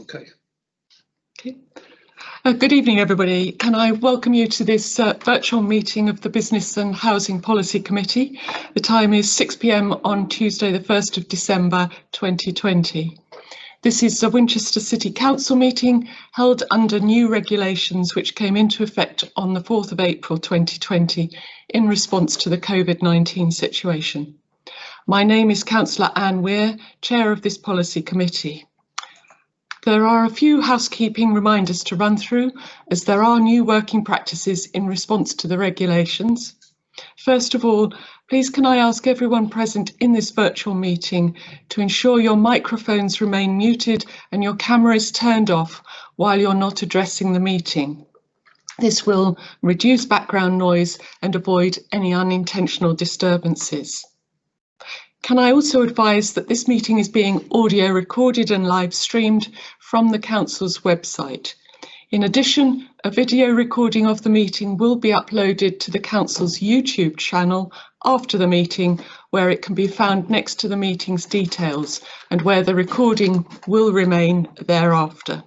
Okay. Good evening, everybody. Can I welcome you to this virtual meeting of the Business and Housing Policy Committee. The time is 6 p.m. on Tuesday, the 1st of December 2020. This is a Winchester City Council meeting held under new regulations which came into effect on the 4th of April 2020 in response to the COVID-19 situation. My name is Councillor Anne Weir, Chair of this Policy Committee. There are a few housekeeping reminders to run through, as there are new working practices in response to the regulations. First of all, please can I ask everyone present in this virtual meeting to ensure your microphones remain muted and your cameras turned off while you're not addressing the meeting. This will reduce background noise and avoid any unintentional disturbances. Can I also advise that this meeting is being audio recorded and live streamed from the Council's website. In addition, a video recording of the meeting will be uploaded to the Council's YouTube channel after the meeting, where it can be found next to the meeting's details and where the recording will remain thereafter.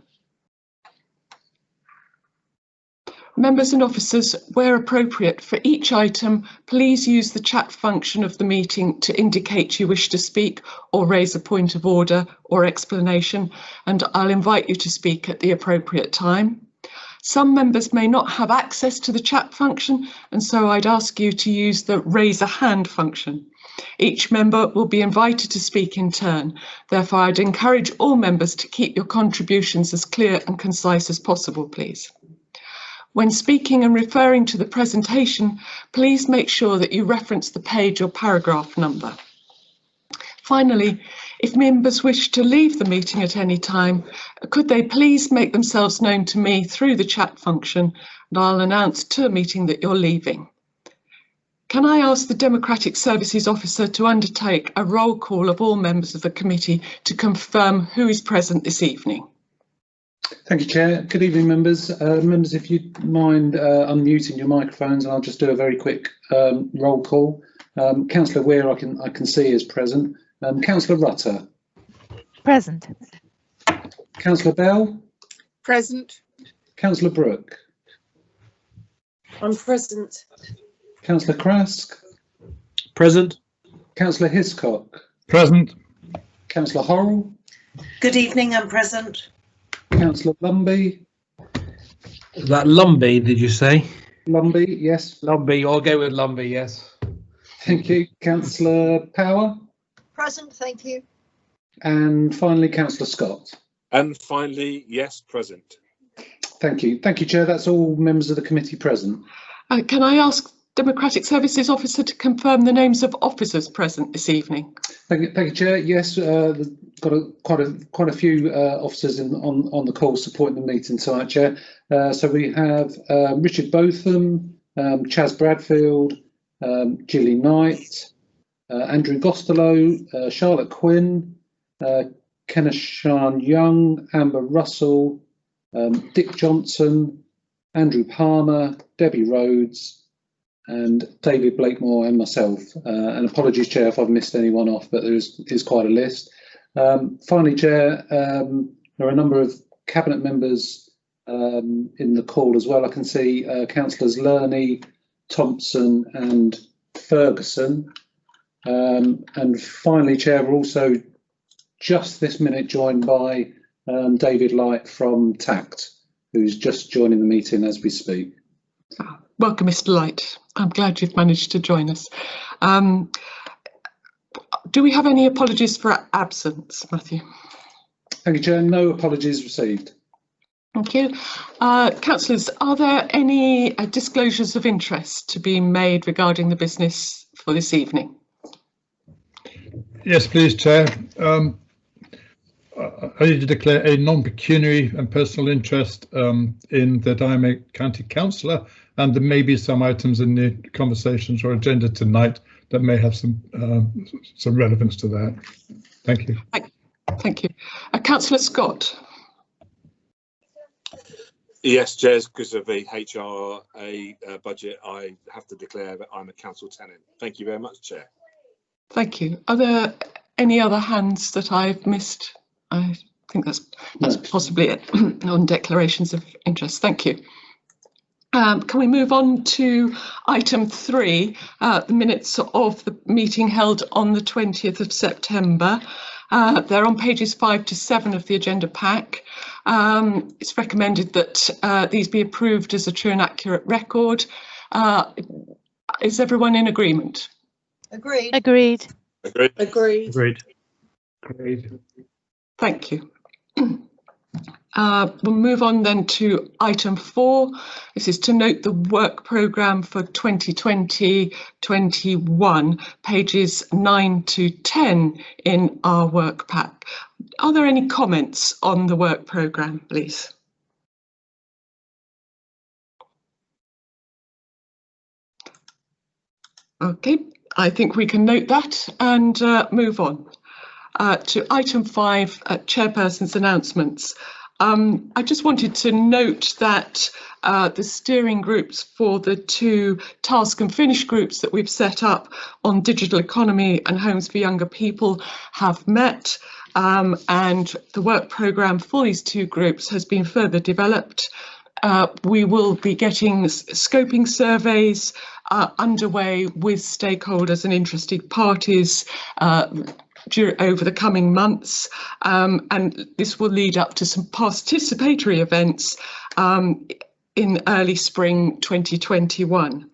Members and officers, where appropriate for each item, please use the chat function of the meeting to indicate you wish to speak or raise a point of order or explanation, and I'll invite you to speak at the appropriate time. Some members may not have access to the chat function, and so I'd ask you to use the raise a hand function. Each member will be invited to speak in turn. Therefore, I'd encourage all members to keep your contributions as clear and concise as possible, please. When speaking and referring to the presentation, please make sure that you reference the page or paragraph number. Finally, if members wish to leave the meeting at any time, could they please make themselves known to me through the chat function, and I'll announce to the meeting that you're leaving. Can I ask the Democratic Services Officer to undertake a roll call of all members of the committee to confirm who is present this evening? Thank you, Chair. Good evening, members. Members, if you'd mind unmuting your microphones, and I'll just do a very quick roll call. Councillor Weir, I can see is present. Councillor Rutter. Present. Councillor Bell. Present. Councillor Brooke. I'm present. Councillor Krask. Present. Councillor Hiscock. Present. Councillor Horrell. Good evening, I'm present. Councillor Lumby. Is that Lumby, did you say? Lumby, yes. Lumby, I'll go with Lumby, yes. Thank you. Councillor Power. Present, thank you. And finally, Councillor Scott. And finally, yes, present. Thank you. Thank you, Chair. That's all members of the committee present. Can I ask Democratic Services Officer to confirm the names of officers present this evening? Thank you, Chair. Yes, got quite a few officers on the call supporting the meeting tonight, Chair. So we have Richard Botham, Chas Bradfield, Gilly Knight, Andrew Gostelow, Charlotte Quinn, Kenneth Sean Young, Amber Russell, Dick Johnson, Andrew Palmer, Debbie Rhodes, and David Blakemore and myself. And apologies, Chair, if I've missed anyone off, but there is quite a list. Finally, Chair, there are a number of Cabinet members in the call as well. I can see Councillors Lerney, Thompson and Ferguson. And finally, Chair, we're also just this minute joined by David Light from TACT, who's just joining the meeting as we speak. Welcome, Mr. Light. I'm glad you've managed to join us. Do we have any apologies for absence, Matthew? Thank you, Chair. No apologies received. Thank you. Councillors, are there any disclosures of interest to be made regarding the business for this evening? Yes, please, Chair. I need to declare a non-pecuniary and personal interest in that I'm a county councillor, and there may be some items in the conversations or agenda tonight that may have some relevance to that. Thank you. Thank you. Councillor Scott. Yes, Chair, because of the HRA budget, I have to declare that I'm a council tenant. Thank you very much, Chair. Thank you. Are there any other hands that I've missed? I think that's possibly it on declarations of interest. Thank you. Can we move on to item 3, the minutes of the meeting held on the 20th of September. They're on pages 5 to 7 of the agenda pack. It's recommended that these be approved as a true and accurate record. Is everyone in agreement? Agreed. Agreed. Agreed. Agreed. Agreed. Agreed. Thank you. We'll move on then to item 4. This is to note the work programme for 2020-21, pages 9 to 10 in our work pack. Are there any comments on the work programme, please? Okay, I think we can note that and move on to item 5, Chairperson's announcements. I just wanted to note that the steering groups for the 2 task and finish groups that we've set up on digital economy and homes for younger people have met, and the work programme for these 2 groups has been further developed. We will be getting scoping surveys underway with stakeholders and interested parties over the coming months, and this will lead up to some participatory events in early spring 2021.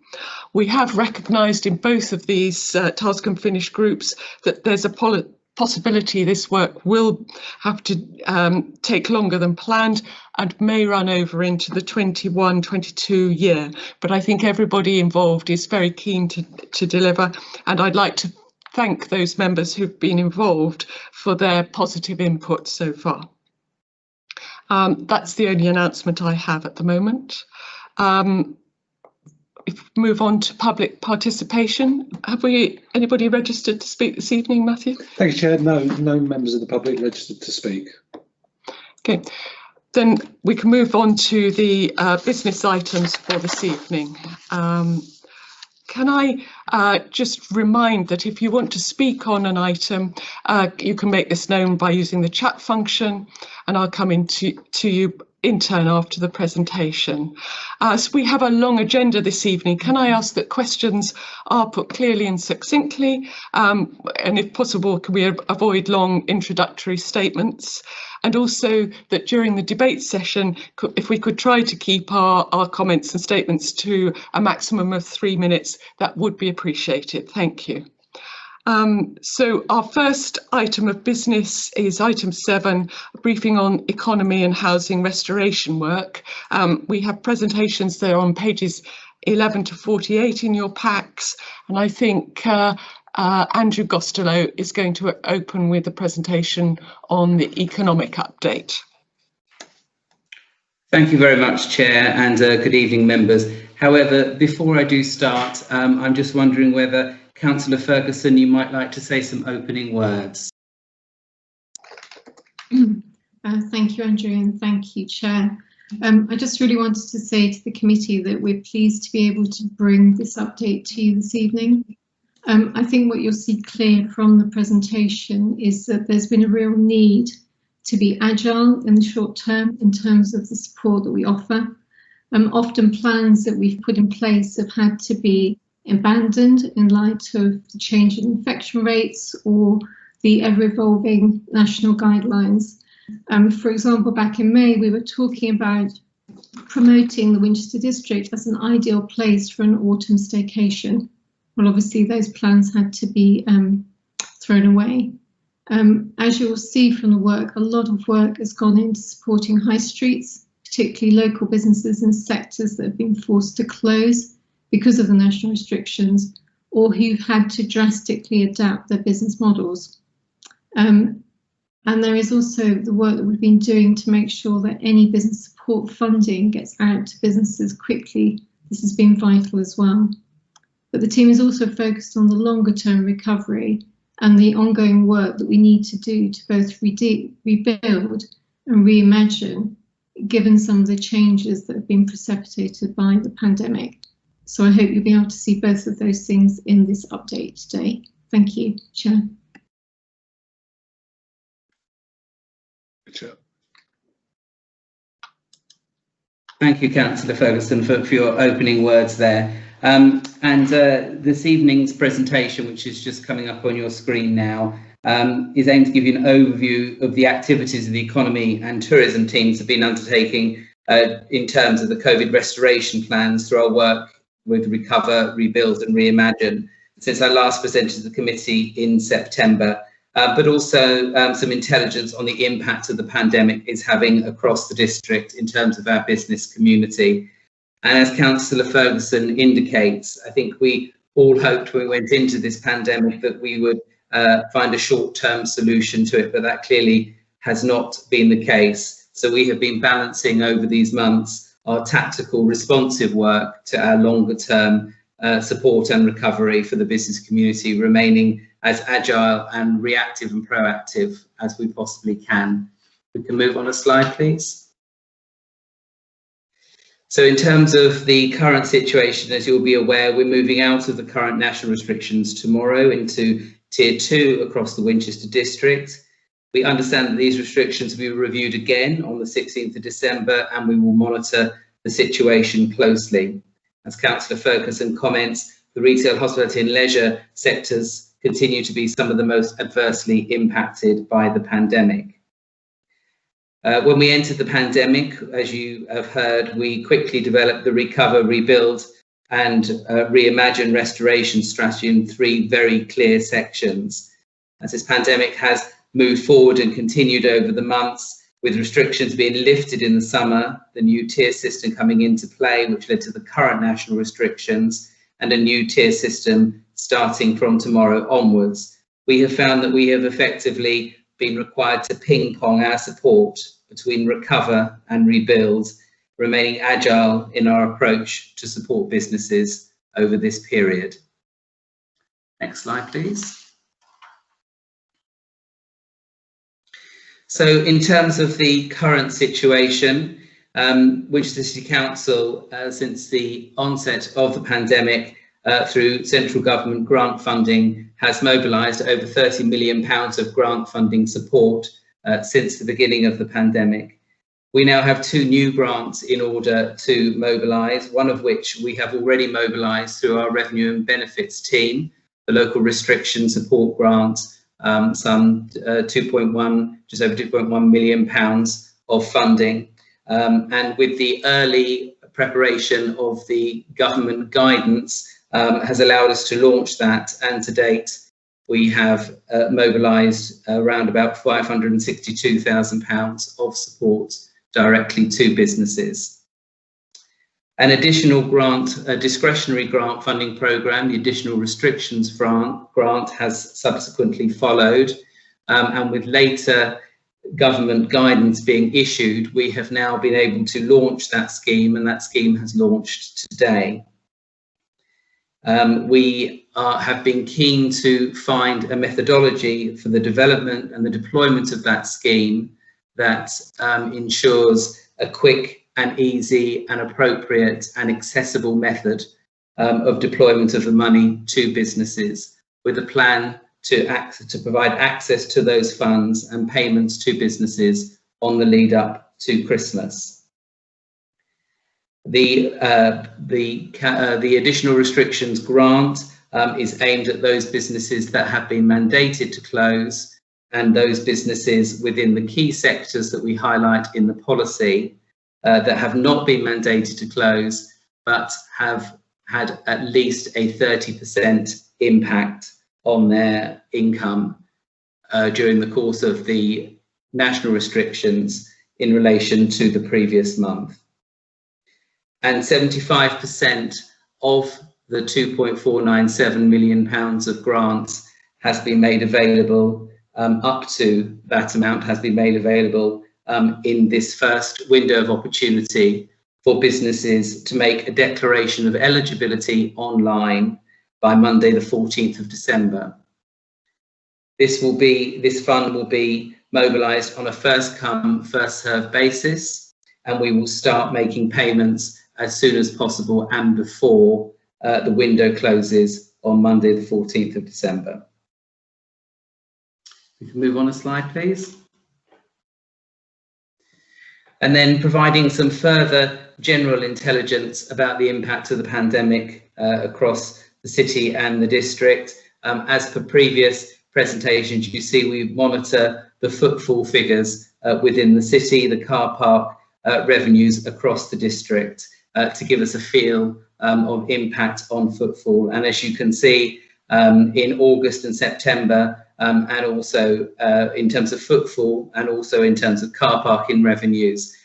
We have recognised in both of these task and finish groups that there's a possibility this work will have to take longer than planned and may run over into the 21-22 year, but I think everybody involved is very keen to deliver, and I'd like to thank those members who've been involved for their positive input so far. That's the only announcement I have at the moment. If we move on to public participation, have we anybody registered to speak this evening, Matthew? Thank you, Chair. No members of the public registered to speak. Okay, then we can move on to the business items for this evening. Can I just remind that if you want to speak on an item, you can make this known by using the chat function, and I'll come to you in turn after the presentation. So we have a long agenda this evening. Can I ask that questions are put clearly and succinctly, and if possible, can we avoid long introductory statements? And also that during the debate session, if we could try to keep our comments and statements to a maximum of 3 minutes, that would be appreciated. Thank you. So our first item of business is item 7, a briefing on economy and housing restoration work. We have presentations there on pages 11 to 48 in your packs, and I think Andrew Gostelow is going to open with a presentation on the economic update. Thank you very much, Chair, and good evening, members. However, before I do start, I'm just wondering whether Councillor Ferguson, you might like to say some opening words. Thank you, Andrew, and thank you, Chair. I just really wanted to say to the committee that we're pleased to be able to bring this update to you this evening. I think what you'll see clear from the presentation is that there's been a real need to be agile in the short term in terms of the support that we offer. Often plans that we've put in place have had to be abandoned in light of the change in infection rates or the ever-evolving national guidelines. For example, back in May, we were talking about promoting the Winchester district as an ideal place for an autumn staycation. Well, obviously those plans had to be thrown away. As you will see from the work, a lot of work has gone into supporting high streets, particularly local businesses and sectors that have been forced to close because of the national restrictions, or who've had to drastically adapt their business models. And there is also the work that we've been doing to make sure that any business support funding gets out to businesses quickly. This has been vital as well. But the team is also focused on the longer term recovery and the ongoing work that we need to do to both rebuild and reimagine, given some of the changes that have been precipitated by the pandemic. So I hope you'll be able to see both of those things in this update today. Thank you, Chair. Thank you, Councillor Ferguson, for your opening words there. This evening's presentation, which is just coming up on your screen now, is aimed to give you an overview of the activities of the economy and tourism teams have been undertaking in terms of the COVID restoration plans through our work with Recover, Rebuild and Reimagine since I last presented to the committee in September, but also some intelligence on the impact of the pandemic is having across the district in terms of our business community. And as Councillor Ferguson indicates, I think we all hoped when we went into this pandemic that we would find a short-term solution to it, but that clearly has not been the case. So we have been balancing over these months our tactical responsive work to our longer-term support and recovery for the business community, remaining as agile and reactive and proactive as we possibly can. We can move on a slide, please. So in terms of the current situation, as you'll be aware, we're moving out of the current national restrictions tomorrow into Tier 2 across the Winchester district. We understand that these restrictions will be reviewed again on the 16th of December, and we will monitor the situation closely. As Councillor Ferguson comments, the retail, hospitality and leisure sectors continue to be some of the most adversely impacted by the pandemic. When we entered the pandemic, as you have heard, we quickly developed the Recover, Rebuild and Reimagine restoration strategy in 3 very clear sections. As this pandemic has moved forward and continued over the months, with restrictions being lifted in the summer, the new tier system coming into play, which led to the current national restrictions, and a new tier system starting from tomorrow onwards, we have found that we have effectively been required to ping-pong our support between Recover and Rebuild, remaining agile in our approach to support businesses over this period. Next slide, please. So in terms of the current situation, Winchester City Council, since the onset of the pandemic, through central government grant funding, has mobilised over £30 million of grant funding support since the beginning of the pandemic. We now have 2 new grants in order to mobilise, one of which we have already mobilised through our Revenue and Benefits team, the Local Restriction Support Grant, some just over £2.1 million of funding. And with the early preparation of the government guidance has allowed us to launch that, and to date we have mobilised around about £562,000 of support directly to businesses. An additional grant, a discretionary grant funding programme, the Additional Restrictions grant has subsequently followed, and with later government guidance being issued, we have now been able to launch that scheme, and that scheme has launched today. We have been keen to find a methodology for the development and the deployment of that scheme that ensures a quick and easy and appropriate and accessible method of deployment of the money to businesses, with a plan to provide access to those funds and payments to businesses on the lead up to Christmas. The Additional Restrictions grant is aimed at those businesses that have been mandated to close, and those businesses within the key sectors that we highlight in the policy that have not been mandated to close, but have had at least a 30% impact on their income during the course of the national restrictions in relation to the previous month. And 75% of the £2.497 million of grants has been made available, up to that amount has been made available in this first window of opportunity for businesses to make a declaration of eligibility online by Monday the 14th of December. This fund will be mobilised on a first come, first served basis, and we will start making payments as soon as possible and before the window closes on Monday the 14th of December. We can move on a slide, please. And then providing some further general intelligence about the impact of the pandemic across the city and the district. As per previous presentations, you see we monitor the footfall figures within the city, the car park revenues across the district to give us a feel of impact on footfall. And as you can see, in August and September, and also in terms of footfall and also in terms of car parking revenues,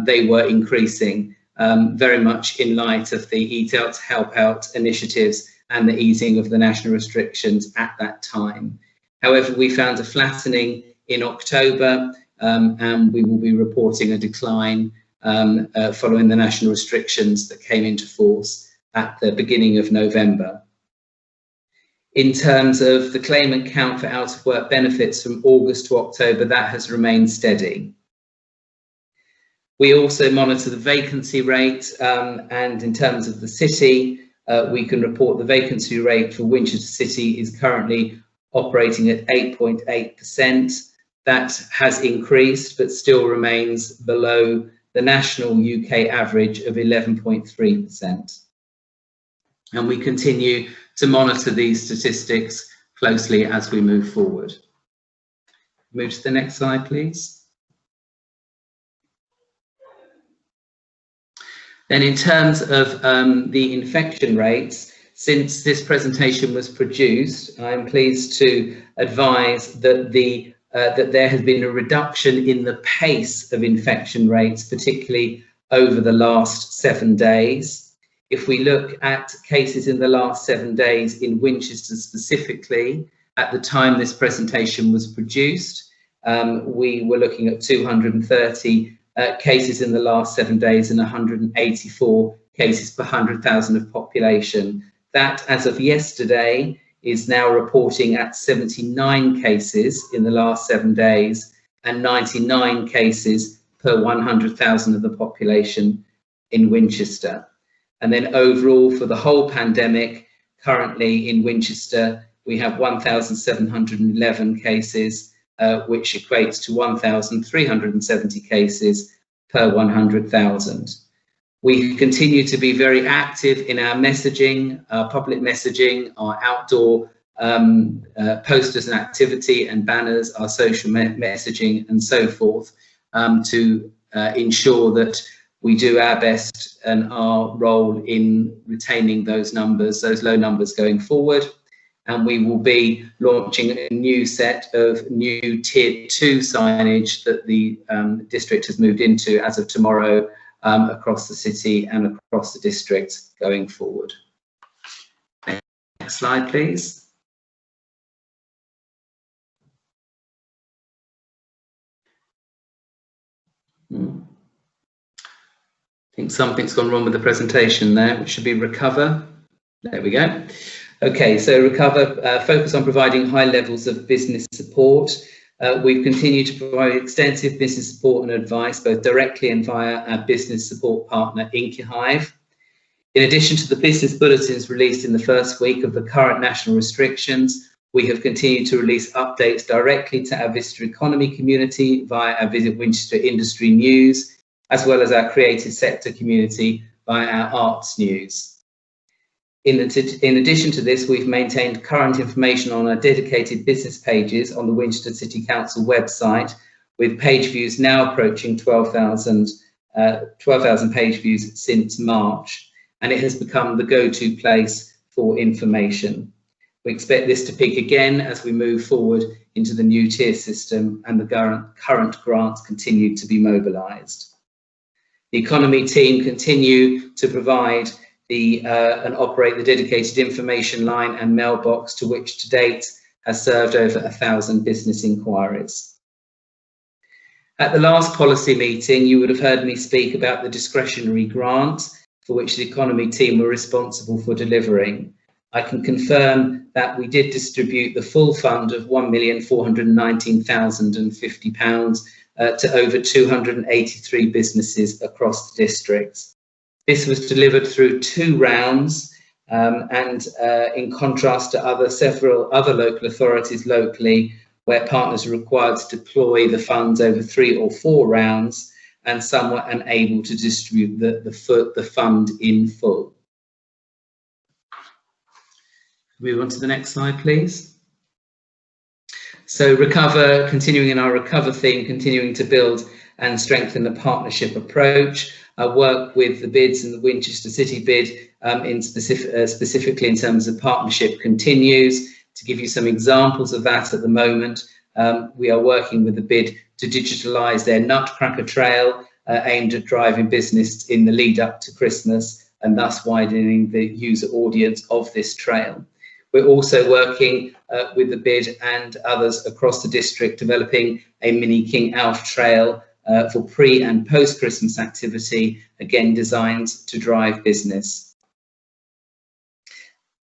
they were increasing very much in light of the Eat Out, Help Out initiatives and the easing of the national restrictions at that time. However, we found a flattening in October, and we will be reporting a decline following the national restrictions that came into force at the beginning of November. In terms of the claimant count for out of work benefits from August to October, that has remained steady. We also monitor the vacancy rate, and in terms of the city, we can report the vacancy rate for Winchester City is currently operating at 8.8%. That has increased, but still remains below the national UK average of 11.3%. And we continue to monitor these statistics closely as we move forward. Move to the next slide, please. Then in terms of the infection rates, since this presentation was produced, I'm pleased to advise that that there has been a reduction in the pace of infection rates, particularly over the last 7 days. If we look at cases in the last 7 days in Winchester specifically, at the time this presentation was produced, we were looking at 230 cases in the last 7 days and 184 cases per 100,000 of population. That, as of yesterday, is now reporting at 79 cases in the last 7 days and 99 cases per 100,000 of the population in Winchester. And then overall for the whole pandemic, currently in Winchester, we have 1,711 cases, which equates to 1,370 cases per 100,000. We continue to be very active in our messaging, our public messaging, our outdoor posters and activity and banners, our social messaging and so forth, to ensure that we do our best and our role in retaining those numbers, those low numbers going forward. And we will be launching a new set of new Tier 2 signage that the district has moved into as of tomorrow, across the city and across the district going forward. Next slide, please. I think something's gone wrong with the presentation there, which should be recover. There we go. Okay, so recover, focus on providing high levels of business support. We've continued to provide extensive business support and advice, both directly and via our business support partner, IncuHive. In addition to the business bulletins released in the first week of the current national restrictions, we have continued to release updates directly to our visitor economy community via our Visit Winchester Industry News, as well as our creative sector community via our arts news. In addition to this, we've maintained current information on our dedicated business pages on the Winchester City Council website, with page views now approaching 12,000 page views since March, and it has become the go-to place for information. We expect this to peak again as we move forward into the new tier system and the current grants continue to be mobilised. The economy team continue to provide and operate the dedicated information line and mailbox, to which to date has served over 1,000 business inquiries. At the last policy meeting, you would have heard me speak about the discretionary grant for which the economy team were responsible for delivering. I can confirm that we did distribute the full fund of £1,419,050 to over 283 businesses across the district. This was delivered through 2 rounds, and in contrast to several other local authorities locally, where partners are required to deploy the funds over 3 or 4 rounds, and some were unable to distribute the fund in full. Move on to the next slide, please. So Recover, continuing in our Recover theme, continuing to build and strengthen the partnership approach. Work with the bids and the Winchester City bid specifically in terms of partnership continues. To give you some examples of that at the moment, we are working with the bid to digitalise their Nutcracker Trail, aimed at driving business in the lead up to Christmas and thus widening the user audience of this trail. We're also working with the bid and others across the district, developing a mini King Alf Trail for pre and post Christmas activity, again designed to drive business.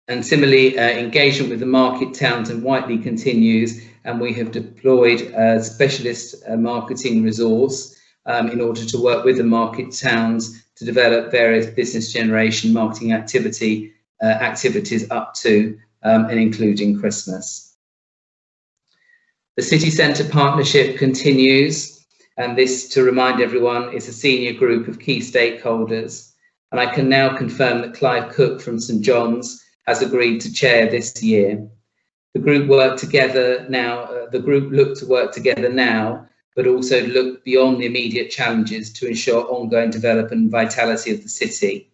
And similarly, engagement with the market towns and Whiteley continues, and we have deployed a specialist marketing resource in order to work with the market towns to develop various business generation marketing activities up to and including Christmas. The City Centre partnership continues, and this, to remind everyone, is a senior group of key stakeholders. And I can now confirm that Clive Cook from St John's has agreed to chair this year. The group look to work together now, but also look beyond the immediate challenges to ensure ongoing development and vitality of the city.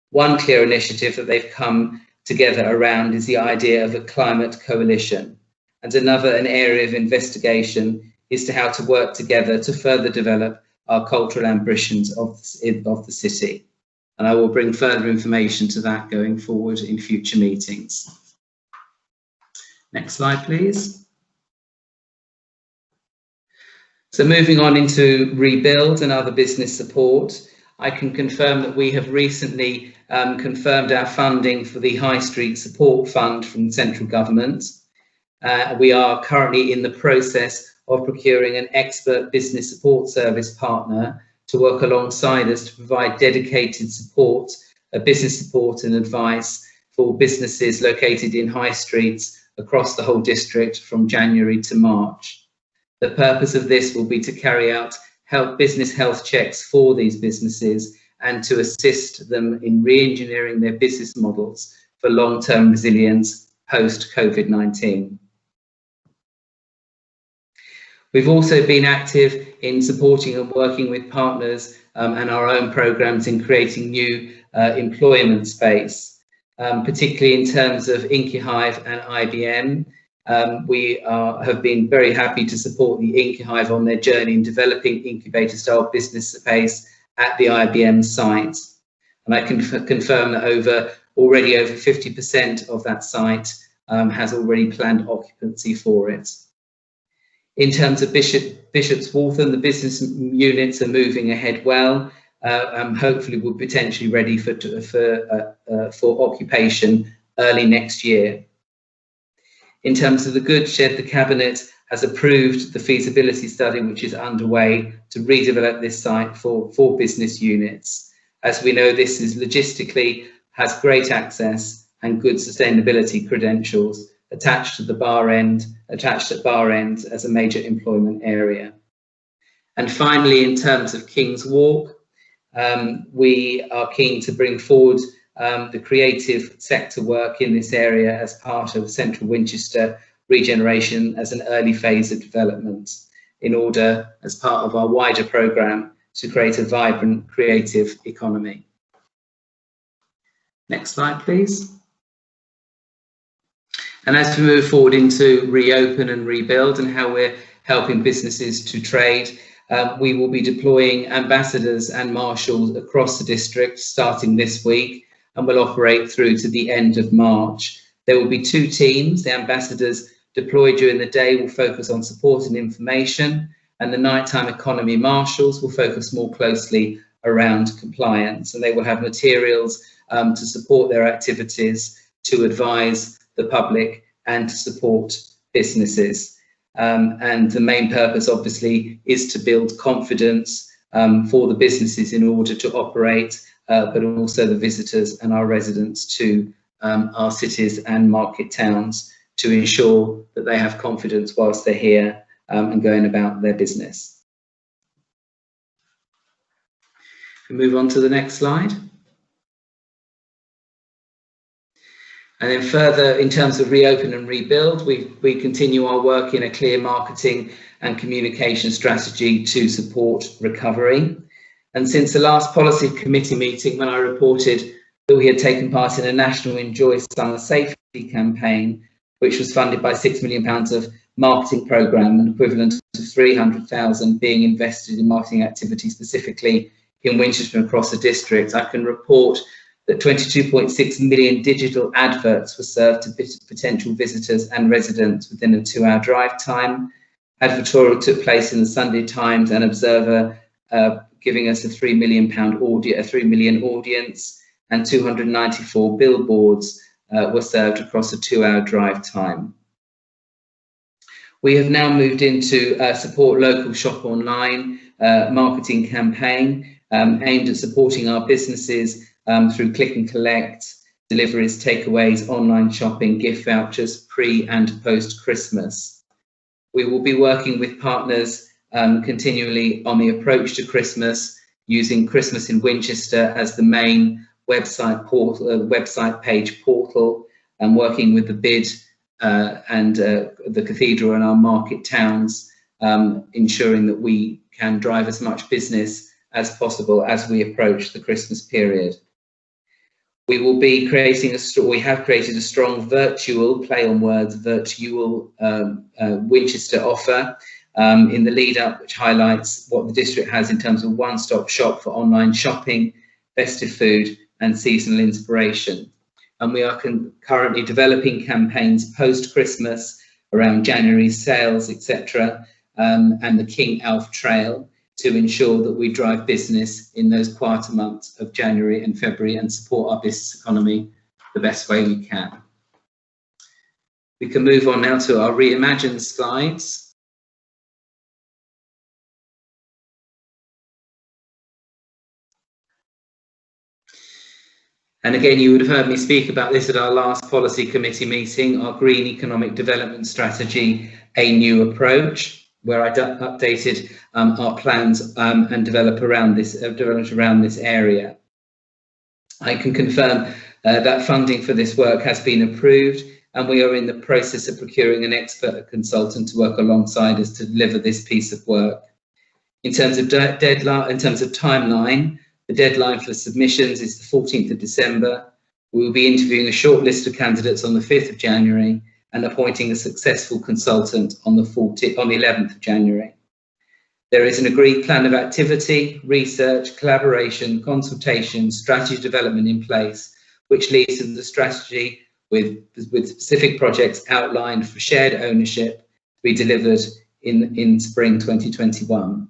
One clear initiative that they've come together around is the idea of a climate coalition. And an area of investigation is to how to work together to further develop our cultural ambitions of the city. And I will bring further information to that going forward in future meetings. Next slide, please. So moving on into Rebuild and other business support, I can confirm that we have recently confirmed our funding for the High Street Support Fund from the central government. We are currently in the process of procuring an expert business support service partner to work alongside us to provide dedicated support, business support and advice for businesses located in high streets across the whole district from January to March. The purpose of this will be to carry out business health checks for these businesses and to assist them in re-engineering their business models for long-term resilience post-COVID-19. We've also been active in supporting and working with partners and our own programs in creating new employment space, particularly in terms of Inkyhive and IBM. We have been very happy to support the Inkyhive on their journey in developing incubator-style business space at the IBM site. And I can confirm that already over 50% of that site has already planned occupancy for it. In terms of Bishop's Waltham, the business units are moving ahead well, hopefully we're potentially ready for occupation early next year. In terms of the Goods Shed, the Cabinet has approved the feasibility study which is underway to redevelop this site for business units. As we know, this is logistically has great access and good sustainability credentials attached at Bar End as a major employment area. And finally, in terms of King's Walk, we are keen to bring forward the creative sector work in this area as part of Central Winchester regeneration as an early phase of development in order, as part of our wider programme, to create a vibrant creative economy. Next slide, please. And as we move forward into Reopen and Rebuild and how we're helping businesses to trade, we will be deploying ambassadors and marshals across the district starting this week and will operate through to the end of March. There will be two teams. The ambassadors deployed during the day will focus on support and information, and the nighttime economy marshals will focus more closely around compliance, and they will have materials to support their activities, to advise the public and to support businesses. And the main purpose obviously is to build confidence for the businesses in order to operate, but also the visitors and our residents to our cities and market towns to ensure that they have confidence whilst they're here and going about their business. We move on to the next slide. And then further, in terms of reopen and rebuild, we continue our work in a clear marketing and communication strategy to support recovery. And since the last policy committee meeting, when I reported that we had taken part in a national Enjoy Summer Safety campaign, which was funded by £6 million of marketing programme and equivalent to 300,000 being invested in marketing activity specifically in Winchester and across the district, I can report that 22.6 million digital adverts were served to potential visitors and residents within a 2-hour drive time. Advertorial took place in the Sunday Times and Observer, giving us a £3 million audience, and 294 billboards were served across a 2-hour drive time. We have now moved into support local shop online marketing campaign aimed at supporting our businesses through click and collect, deliveries, takeaways, online shopping, gift vouchers, pre and post Christmas. We will be working with partners continually on the approach to Christmas, using Christmas in Winchester as the main website page portal, and working with the BID and the cathedral and our market towns, ensuring that we can drive as much business as possible as we approach the Christmas period. We will be creating we have created a strong virtual, play on words, virtual Winchester offer in the lead up, which highlights what the district has in terms of one-stop shop for online shopping, festive food and seasonal inspiration. And we are currently developing campaigns post-Christmas around January sales, etc., and the King Alf Trail, to ensure that we drive business in those quieter months of January and February and support our business economy the best way we can. We can move on now to our Reimagine slides. And again, you would have heard me speak about this at our last policy committee meeting, our Green Economic Development Strategy, a new approach, where I updated our plans and developed around this area. I can confirm that funding for this work has been approved, and we are in the process of procuring an expert consultant to work alongside us to deliver this piece of work. In terms of timeline, the deadline for submissions is the 14th of December. We will be interviewing a short list of candidates on the 5th of January and appointing a successful consultant on the 11th of January. There is an agreed plan of activity, research, collaboration, consultation, strategy development in place, which leads to the strategy with specific projects outlined for shared ownership to be delivered in spring 2021.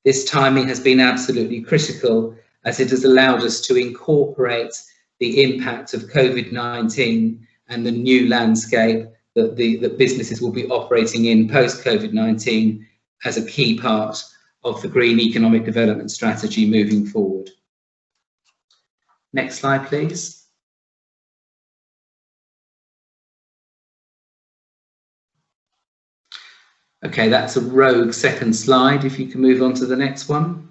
This timing has been absolutely critical, as it has allowed us to incorporate the impact of COVID-19 and the new landscape that businesses will be operating in post-COVID-19 as a key part of the Green Economic Development Strategy moving forward. Next slide, please. Okay, that's a rogue second slide. If you can move on to the next one.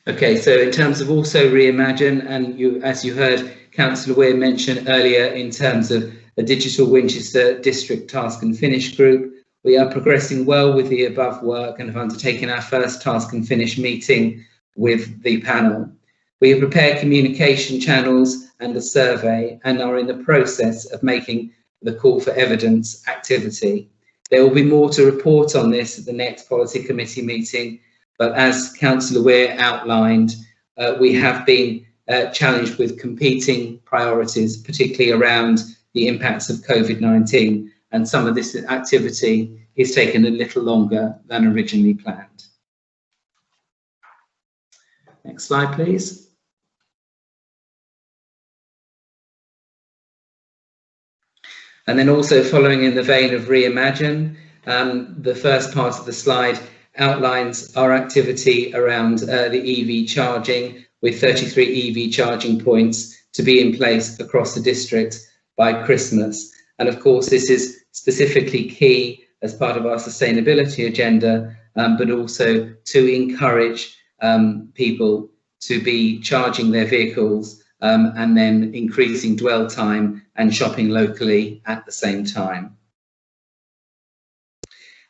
Okay, so in terms of also Reimagine, and as you heard Councillor Weir mention earlier, in terms of a Digital Winchester District Task and Finish group, we are progressing well with the above work and have undertaken our first Task and Finish meeting with the panel. We have prepared communication channels and a survey and are in the process of making the call for evidence activity. There will be more to report on this at the next policy committee meeting, but as Councillor Weir outlined, we have been challenged with competing priorities, particularly around the impacts of COVID-19, and some of this activity is taking a little longer than originally planned. Next slide, please. And then also following in the vein of Reimagine, the first part of the slide outlines our activity around the EV charging, with 33 EV charging points to be in place across the district by Christmas. And of course, this is specifically key as part of our sustainability agenda, but also to encourage people to be charging their vehicles and then increasing dwell time and shopping locally at the same time.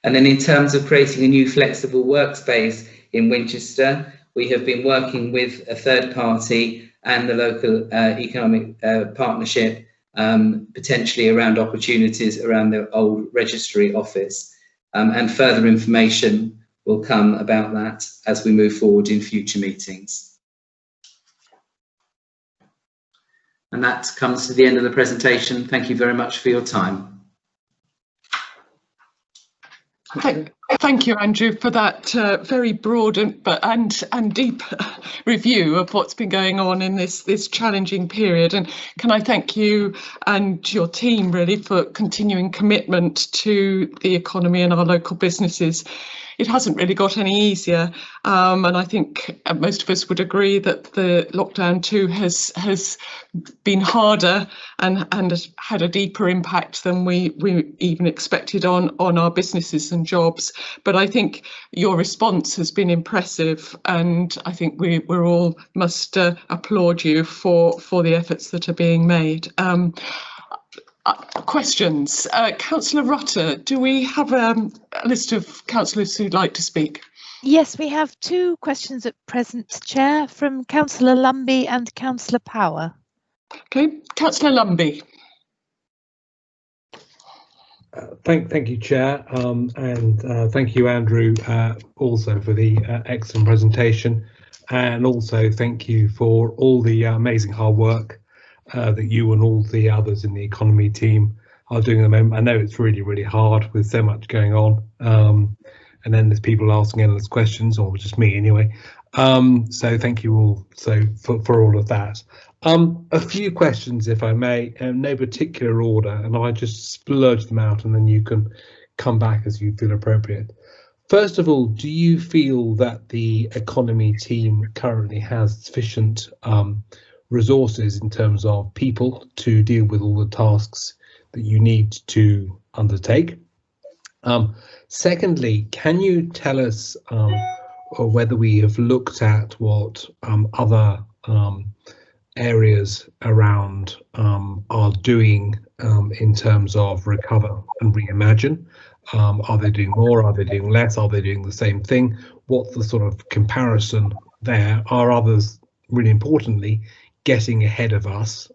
And then in terms of creating a new flexible workspace in Winchester, we have been working with a third party and the local economic partnership, potentially around opportunities around the old registry office. And further information will come about that as we move forward in future meetings. And that comes to the end of the presentation. Thank you very much for your time. Thank you, Andrew, for that very broad and deep review of what's been going on in this challenging period. And can I thank you and your team really for continuing commitment to the economy and our local businesses. It hasn't really got any easier, and I think most of us would agree that the lockdown too has been harder and has had a deeper impact than we even expected on our businesses and jobs. But I think your response has been impressive, and I think we all must applaud you for the efforts that are being made. Questions. Councillor Rutter, do we have a list of councillors who'd like to speak? Yes, we have two questions at present, Chair, from Councillor Lumby and Councillor Power. Okay, Councillor Lumby. Thank you, Chair, and thank you, Andrew, also for the excellent presentation, and also thank you for all the amazing hard work that you and all the others in the economy team are doing at the moment. I know it's really, really hard with so much going on, and then there's people asking endless questions, or just me anyway. So thank you all for all of that. A few questions, if I may, no particular order, and I just splurge them out, and then you can come back as you feel appropriate. First of all, do you feel that the economy team currently has sufficient resources in terms of people to deal with all the tasks that you need to undertake? Secondly, can you tell us whether we have looked at what other areas around are doing in terms of recover and reimagine? Are they doing more? Are they doing less? Are they doing the same thing? What's the sort of comparison there? Are others, really importantly, getting ahead of us,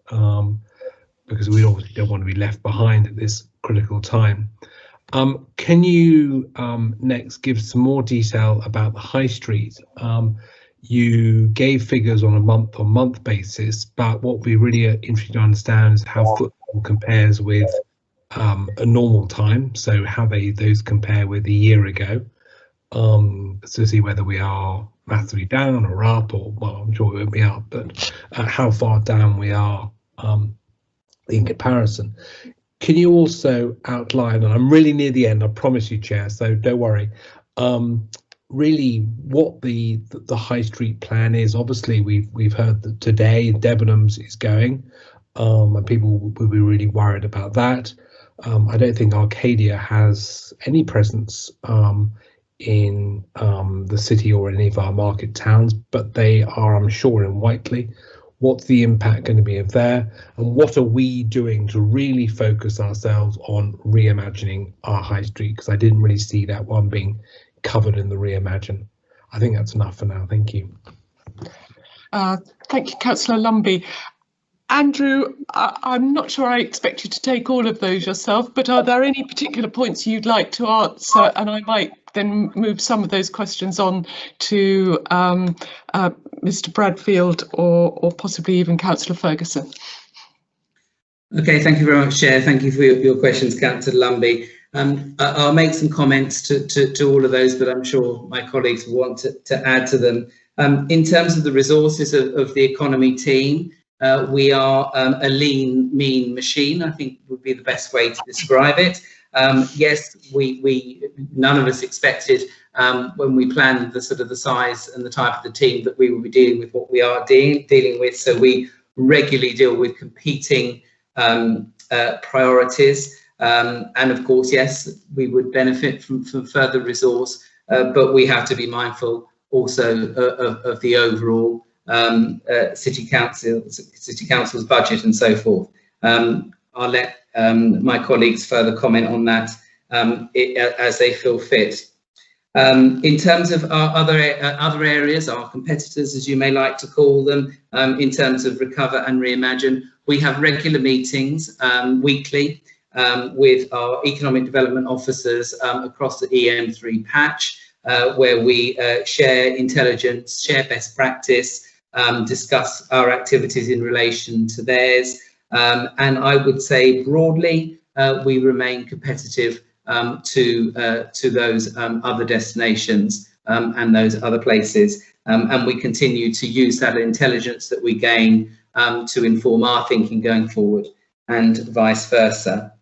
because we obviously don't want to be left behind at this critical time? Can you next give some more detail about the high street? You gave figures on a month-on-month basis, but what we really are interested to understand is how footfall compares with a normal time, so how those compare with a year ago, to see whether we are massively down or up, or, well, I'm sure we won't be up, but how far down we are in comparison. Can you also outline, and I'm really near the end, I promise you, Chair, so don't worry, really what the high street plan is? Obviously, we've heard that today Debenhams is going, and people will be really worried about that. I don't think Arcadia has any presence in the city or any of our market towns, but they are, I'm sure, in Whiteley. What's the impact going to be of there, and what are we doing to really focus ourselves on reimagining our high street? Because I didn't really see that one being covered in the reimagine. I think that's enough for now. Thank you. Thank you, Councillor Lumby. Andrew, I'm not sure I expect you to take all of those yourself, but are there any particular points you'd like to answer? And I might then move some of those questions on to Mr. Bradfield or possibly even Councillor Ferguson. Okay, thank you very much, Chair. Thank you for your questions, Councillor Lumby. I'll make some comments to all of those, but I'm sure my colleagues will want to add to them. In terms of the resources of the economy team, we are a lean, mean machine, I think would be the best way to describe it. Yes, none of us expected when we planned the size and the type of the team that we would be dealing with what we are dealing with. So we regularly deal with competing priorities. And of course, yes, we would benefit from further resource but we have to be mindful also of the overall city council's budget and so forth. I'll let my colleagues further comment on that as they feel fit. In terms of our other areas, our competitors, as you may like to call them, in terms of Recover and Reimagine, we have regular meetings weekly with our economic development officers across the EM3 patch, where we share intelligence, share best practice, discuss our activities in relation to theirs. And I would say broadly, we remain competitive to those other destinations and those other places. And we continue to use that intelligence that we gain to inform our thinking going forward, and vice versa.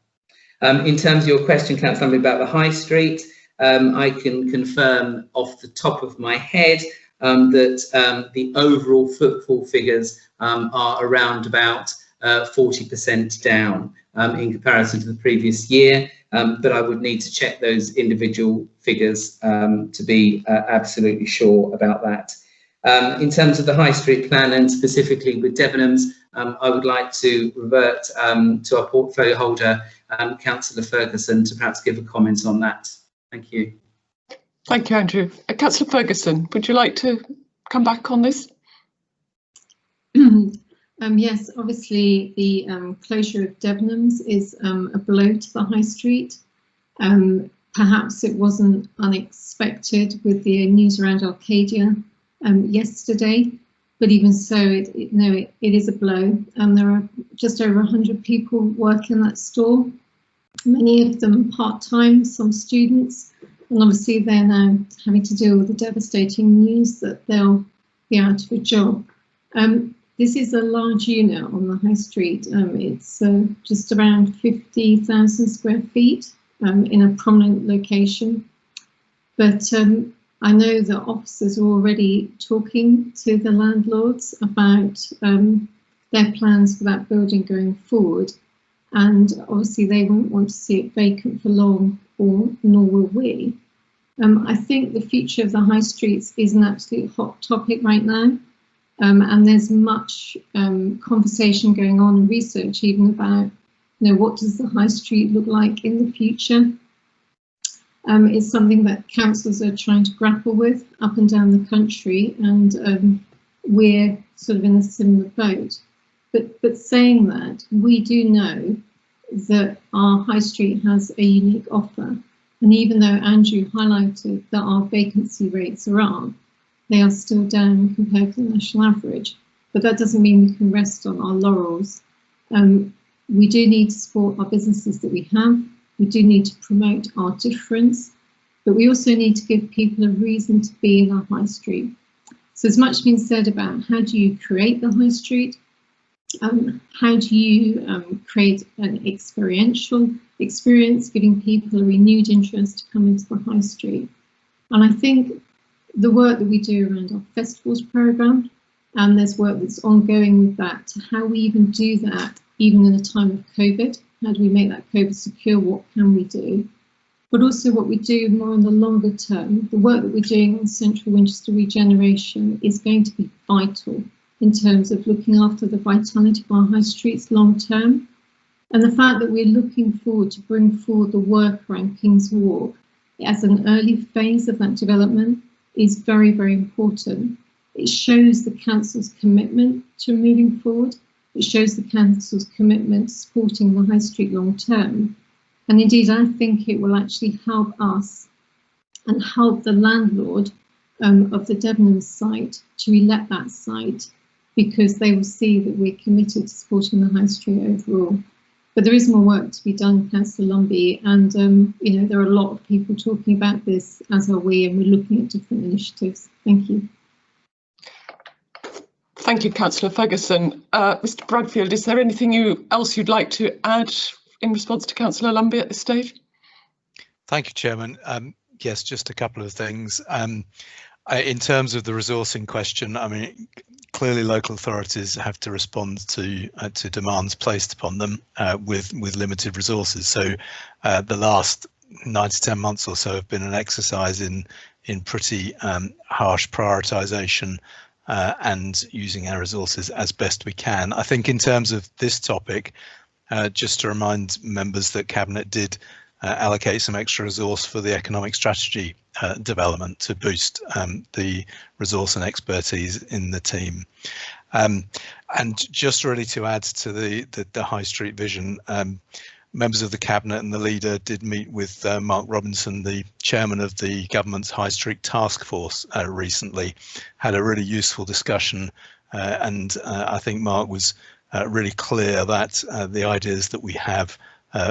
In terms of your question, Councillor, about the High Street, I can confirm off the top of my head that the overall footfall figures are around about 40% down in comparison to the previous year, but I would need to check those individual figures to be absolutely sure about that. In terms of the High Street plan, and specifically with Debenhams, I would like to revert to our portfolio holder, Councillor Ferguson, to perhaps give a comment on that. Thank you. Thank you, Andrew. Councillor Ferguson, would you like to come back on this? Yes, obviously the closure of Debenhams is a blow to the High Street. Perhaps it wasn't unexpected with the news around Arcadia yesterday, but even so, it is a blow. There are just over 100 people working that store, many of them part-time, some students, and obviously they're now having to deal with the devastating news that they'll be out of a job. This is a large unit on the High Street. It's just around 50,000 square feet in a prominent location. But I know that officers are already talking to the landlords about their plans for that building going forward. And obviously they won't want to see it vacant for long, nor will we. I think the future of the High Streets is an absolute hot topic right now. And there's much conversation going on and research even about, what does the High Street look like in the future? It's something that councils are trying to grapple with up and down the country, and we're sort of in a similar boat. But saying that, we do know that our High Street has a unique offer. And even though Andrew highlighted that our vacancy rates are up, they are still down compared to the national average, but that doesn't mean we can rest on our laurels. We do need to support our businesses that we have. We do need to promote our difference, but we also need to give people a reason to be in our High Street. So there's much been said about how do you create the High Street? How do you create an experiential experience, giving people a renewed interest to come into the High Street? And I think the work that we do around our festivals programme, and there's work that's ongoing with that, how we even do that even in a time of COVID. How do we make that COVID secure? What can we do? But also what we do more in the longer term. The work that we're doing on Central Winchester regeneration is going to be vital in terms of looking after the vitality of our high streets long term. And the fact that we're looking forward to bring forward the work around King's Walk as an early phase of that development is very, very important. It shows the council's commitment to moving forward. It shows the council's commitment to supporting the high street long term. And indeed, I think it will actually help us and help the landlord of the Debenhams site to re-let that site, because they will see that we're committed to supporting the high street overall. But there is more work to be done, Councillor Lumbie, and there are a lot of people talking about this, as are we, and we're looking at different initiatives. Thank you. Thank you, Councillor Ferguson. Mr. Bradfield, is there anything else you'd like to add in response to Councillor Lumbie at this stage? Thank you, Chairman. Yes, just a couple of things. In terms of the resourcing question, I mean, clearly local authorities have to respond to demands placed upon them with limited resources. So the last 9 to 10 months or so have been an exercise in in pretty harsh prioritisation and using our resources as best we can. I think in terms of this topic, just to remind members that Cabinet did allocate some extra resource for the economic strategy development to boost the resource and expertise in the team. And just really to add to the High Street vision, members of the Cabinet and the leader did meet with Mark Robinson, the chairman of the government's High Street Task Force recently, had a really useful discussion, and I think Mark was really clear that the ideas that we have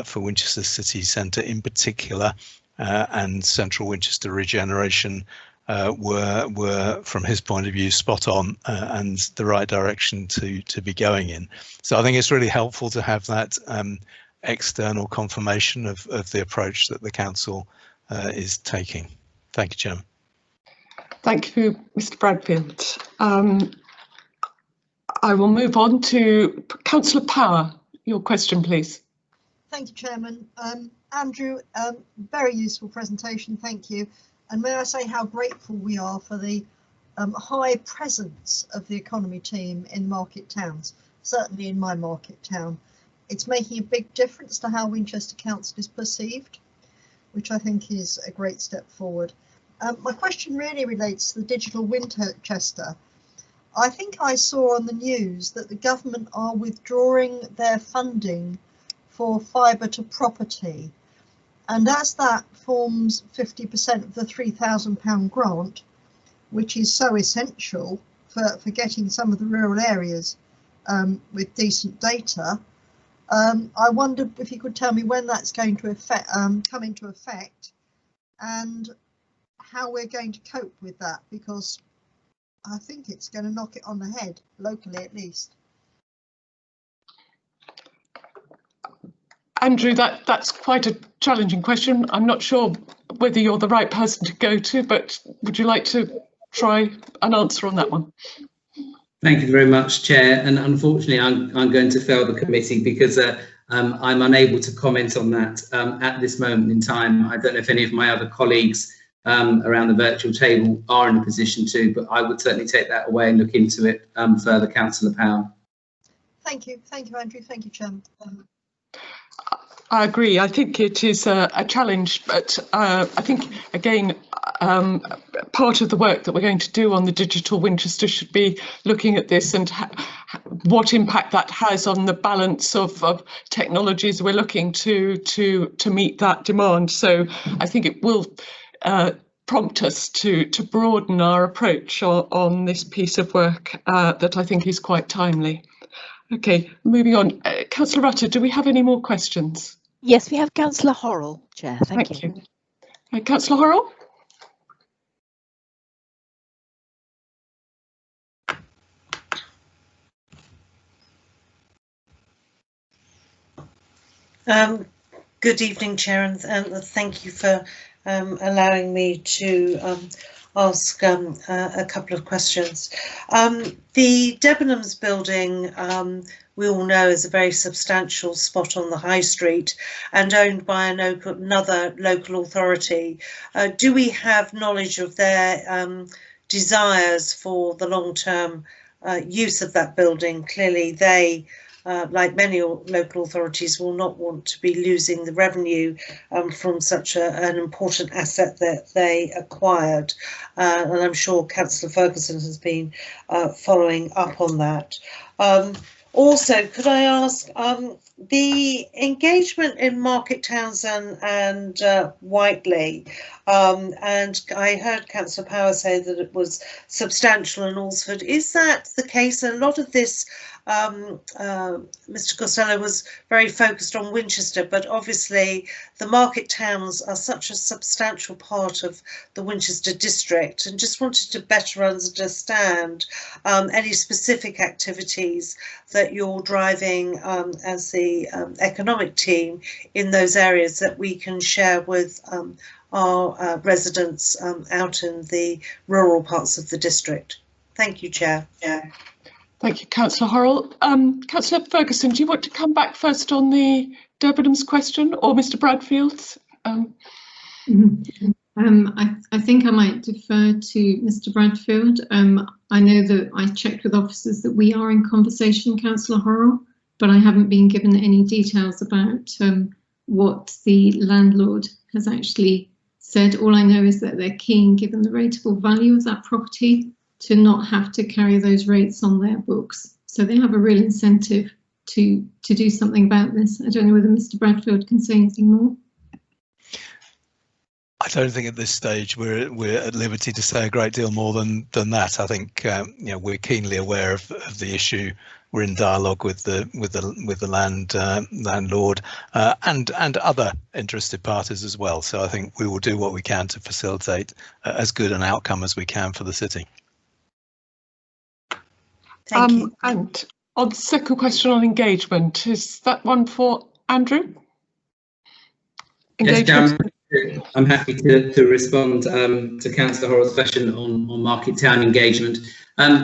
for Winchester City Centre in particular and Central Winchester regeneration were, from his point of view, spot on and the right direction to be going in. So I think it's really helpful to have that external confirmation of the approach that the council is taking. Thank you, Chairman. Thank you, Mr. Bradfield. I will move on to Councillor Power. Your question, please. Thank you, Chairman. Andrew, very useful presentation, thank you. And may I say how grateful we are for the high presence of the economy team in market towns, certainly in my market town. It's making a big difference to how Winchester Council is perceived, which I think is a great step forward. My question really relates to the digital Winchester. I think I saw on the news that the government are withdrawing their funding for fibre to property, and as that forms 50% of the £3,000 grant, which is so essential for getting some of the rural areas with decent data, I wondered if you could tell me when that's going to come into effect and how we're going to cope with that, because I think it's going to knock it on the head, locally at least. Andrew, that's quite a challenging question. I'm not sure whether you're the right person to go to, but would you like to try an answer on that one? Thank you very much, Chair. And unfortunately, I'm going to fail the committee because I'm unable to comment on that at this moment in time. I don't know if any of my other colleagues around the virtual table are in a position to, but I would certainly take that away and look into it further, Councillor Powell. Thank you, Andrew. Thank you, Chairman. I agree. I think it is a challenge, but I think, again, part of the work that we're going to do on the digital Winchester should be looking at this and what impact that has on the balance of technologies we're looking to meet that demand. So I think it will prompt us to broaden our approach on this piece of work that I think is quite timely. OK, moving on. Councillor Rutter, do we have any more questions? Yes, we have Councillor Horrell, Chair. Thank you. Councillor Horrell? Good evening, Chair, and thank you for allowing me to ask a couple of questions. The Debenhams building, we all know, is a very substantial spot on the High Street and owned by another local authority. Do we have knowledge of their desires for the long-term use of that building? Clearly, they, like many local authorities, will not want to be losing the revenue from such an important asset that they acquired. And I'm sure Councillor Ferguson has been following up on that. Also, could I ask, the engagement in market towns and Whiteley, and I heard Councillor Power say that it was substantial in Alresford. Is that the case? A lot of this, Mr. Costello was very focused on Winchester, but obviously the market towns are such a substantial part of the Winchester district, and just wanted to better understand any specific activities that you're driving as the economic team in those areas that we can share with our residents out in the rural parts of the district. Thank you, Chair. Yeah. Thank you, Councillor Horrell. Councillor Ferguson, do you want to come back first on the Debenhams question, or Mr. Bradfield? Thank I think I might defer to Mr. Bradfield. I know that I checked with officers that we are in conversation, Councillor Horrell, but I haven't been given any details about what the landlord has actually said. All I know is that they're keen, given the rateable value of that property, to not have to carry those rates on their books. So they have a real incentive to do something about this. I don't know whether Mr. Bradfield can say anything more. I don't think at this stage we're at liberty to say a great deal more than that. I think we're keenly aware of the issue. We're in dialogue with the landlord and other interested parties as well. So I think we will do what we can to facilitate as good an outcome as we can for the city. Thank you. And on the second question on engagement, is that one for Andrew? Yes, I'm happy to respond to Councillor Horrell's question on Market Town engagement.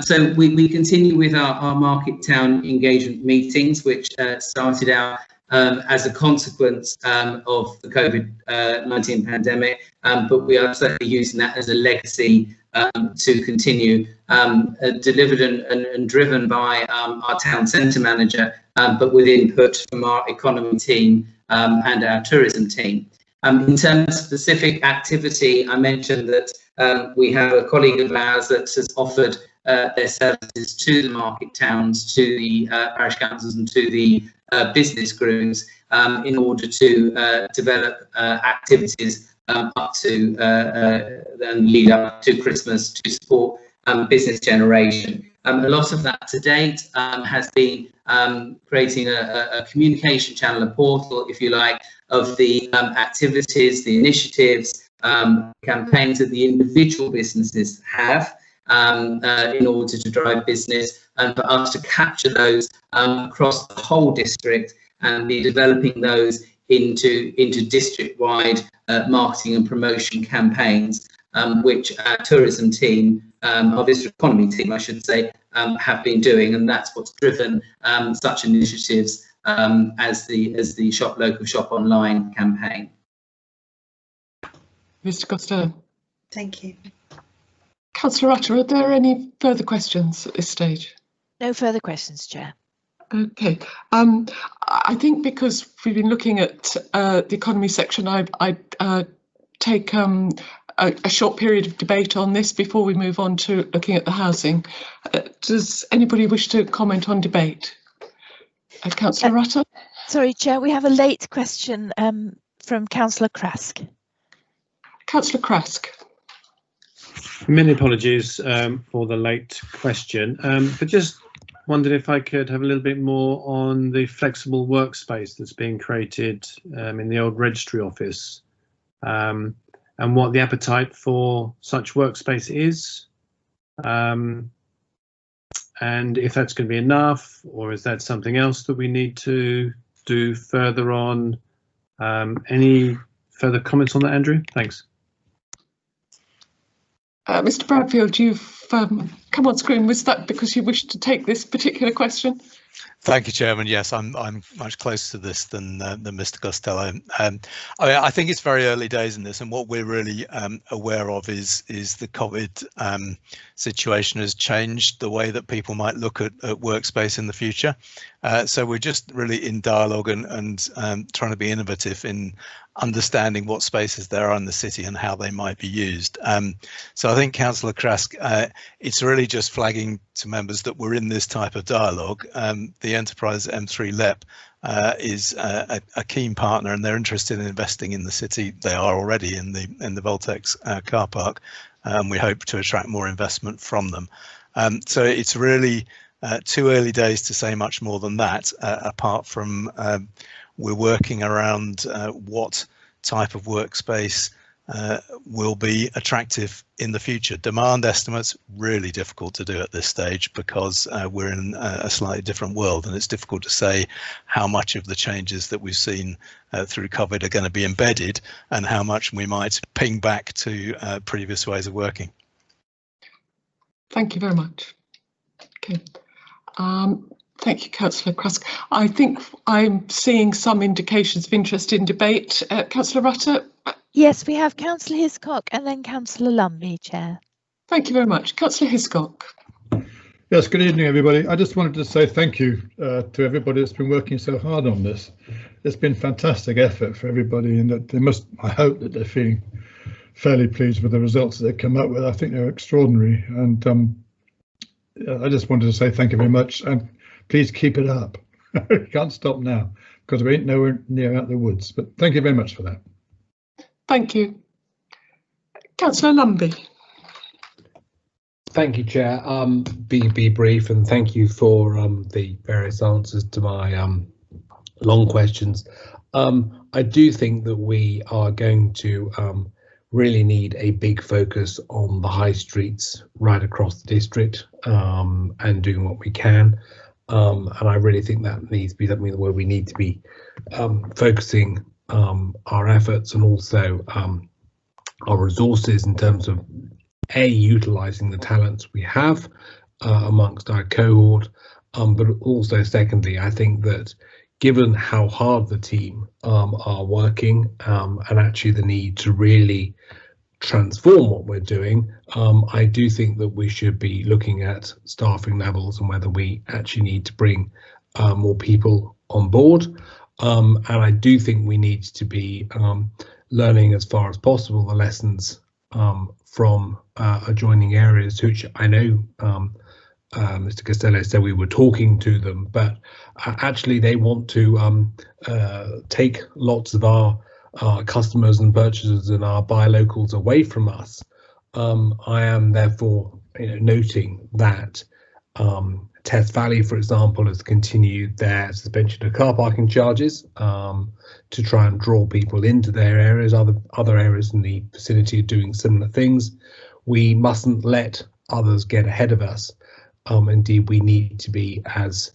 So we continue with our Market Town engagement meetings, which started out as a consequence of the COVID-19 pandemic, but we are certainly using that as a legacy to continue, delivered and driven by our town centre manager, but with input from our economy team and our tourism team. In terms of specific activity, I mentioned that we have a colleague of ours that has offered their services to the market towns, to the parish councils and to the business groups in order to develop activities up to and lead up to Christmas to support business generation. A lot of that to date has been creating a communication channel, a portal, if you like, of the activities, the initiatives, campaigns that the individual businesses have in order to drive business, and for us to capture those across the whole district and be developing those into district-wide marketing and promotion campaigns, which our tourism team, our district economy team, I should say, have been doing, and that's what's driven such initiatives as the Shop Local, Shop Online campaign. Mr. Costello. Thank you. Councillor Rutter, are there any further questions at this stage? No further questions, Chair. Okay. I think because we've been looking at the economy section, I take a short period of debate on this before we move on to looking at the housing. Does anybody wish to comment on debate? Councillor Rutter? Sorry, Chair, we have a late question from Councillor Krask. Councillor Krask. Many apologies for the late question, but just wondered if I could have a little bit more on the flexible workspace that's being created in the old registry office, and what the appetite for such workspace is, and if that's going to be enough, or is that something else that we need to do further on? Any further comments on that, Andrew? Thanks. Mr. Bradfield, you've come on screen. Was that because you wished to take this particular question? Thank you, Chairman. Yes, I'm much closer to this than Mr. Costello. I think it's very early days in this, and what we're really aware of is the COVID situation has changed the way that people might look at workspace in the future. So we're just really in dialogue and trying to be innovative in understanding what spaces there are in the city and how they might be used. So I think, Councillor Krask, it's really just flagging to members that we're in this type of dialogue. The enterprise M3 LEP is a keen partner, and they're interested in investing in the city. They are already in the Voltex car park, and we hope to attract more investment from them. So it's really too early days to say much more than that, apart from we're working around what type of workspace will be attractive in the future. Demand estimates really difficult to do at this stage because we're in a slightly different world, and it's difficult to say how much of the changes that we've seen through COVID are going to be embedded and how much we might ping back to previous ways of working. Thank you very much. Okay. Thank you, Councillor Krask. I think I'm seeing some indications of interest in debate. Councillor Rutter, Yes, we have Councillor Hiscock and then Councillor Lumbie, Chair. Thank you very much. Councillor Hiscock. Yes, good evening, everybody. I just wanted to say thank you to everybody that's been working so hard on this. It's been fantastic effort for everybody, and that they must, I hope that they're feeling fairly pleased with the results that they've come up with. I think they're extraordinary, and I just wanted to say thank you very much, and please keep it up. You can't stop now because we ain't nowhere near out the woods, but thank you very much for that. Thank you. Councillor Lumbie. Thank you, Chair. Be brief, and thank you for the various answers to my long questions. I do think that we are going to really need a big focus on the high streets right across the district, and doing what we can. And I really think that needs to be something where we need to be focusing our efforts and also our resources in terms of utilising the talents we have amongst our cohort, but also secondly, I think that given how hard the team are working and actually the need to really transform what we're doing, I do think that we should be looking at staffing levels and whether we actually need to bring more people on board. And I do think we need to be learning as far as possible the lessons from adjoining areas, which I know Mr. Costello said we were talking to them, but actually they want to take lots of our customers and purchasers and our buy locals away from us. I am therefore noting that Test Valley, for example, has continued their suspension of car parking charges to try and draw people into their areas. Other areas in the vicinity are doing similar things. We mustn't let others get ahead of us. Indeed, we need to be as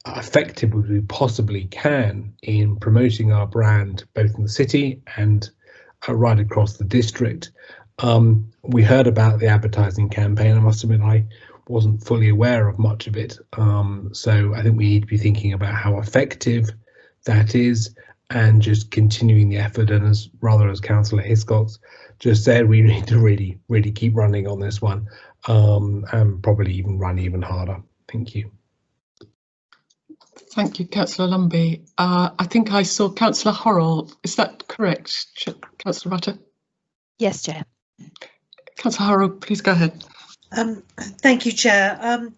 effective as we possibly can in promoting our brand, both in the city and right across the district. We heard about the advertising campaign. I must admit, I wasn't fully aware of much of it. So I think we need to be thinking about how effective that is and just continuing the effort. And as Councillor Hiscock just said, we need to really keep running on this one, and probably even run even harder. Thank you. Thank you, Councillor Lumbie. I think I saw Councillor Horrell. Is that correct, Councillor Rutter? Yes, Chair. Councillor Horrell, please go ahead. Thank you, Chair.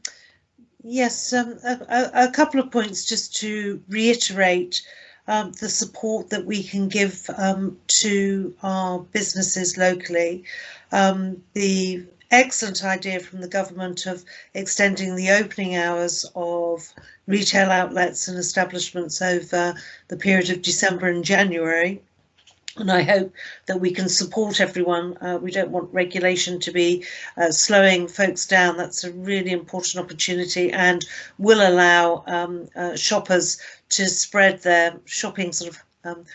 Yes, a couple of points just to reiterate the support that we can give to our businesses locally. The excellent idea from the government of extending the opening hours of retail outlets and establishments over the period of December and January. And I hope that we can support everyone. We don't want regulation to be slowing folks down. That's a really important opportunity and will allow shoppers to spread their shopping sort of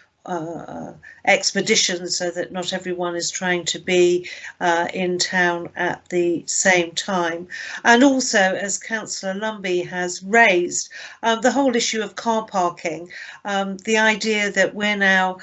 expeditions so that not everyone is trying to be in town at the same time. And also, as Councillor Lumbie has raised, the whole issue of car parking, the idea that we're now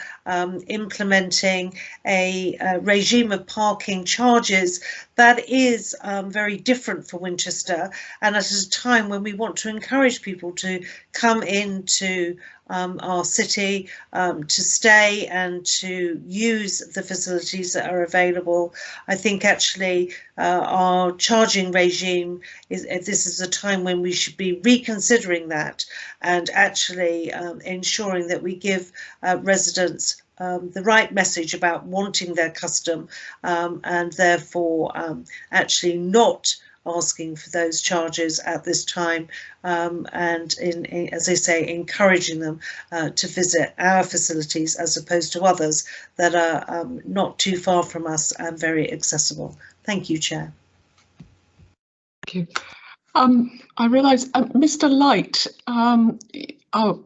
implementing a regime of parking charges that is very different for Winchester, and at a time when we want to encourage people to come into our city, to stay and to use the facilities that are available. I think actually our charging regime this is a time when we should be reconsidering that and actually ensuring that we give residents the right message about wanting their custom and therefore actually not asking for those charges at this time, and as I say, encouraging them to visit our facilities as opposed to others that are not too far from us and very accessible. Thank you, Chair. Thank you. I realise, Mr. Light,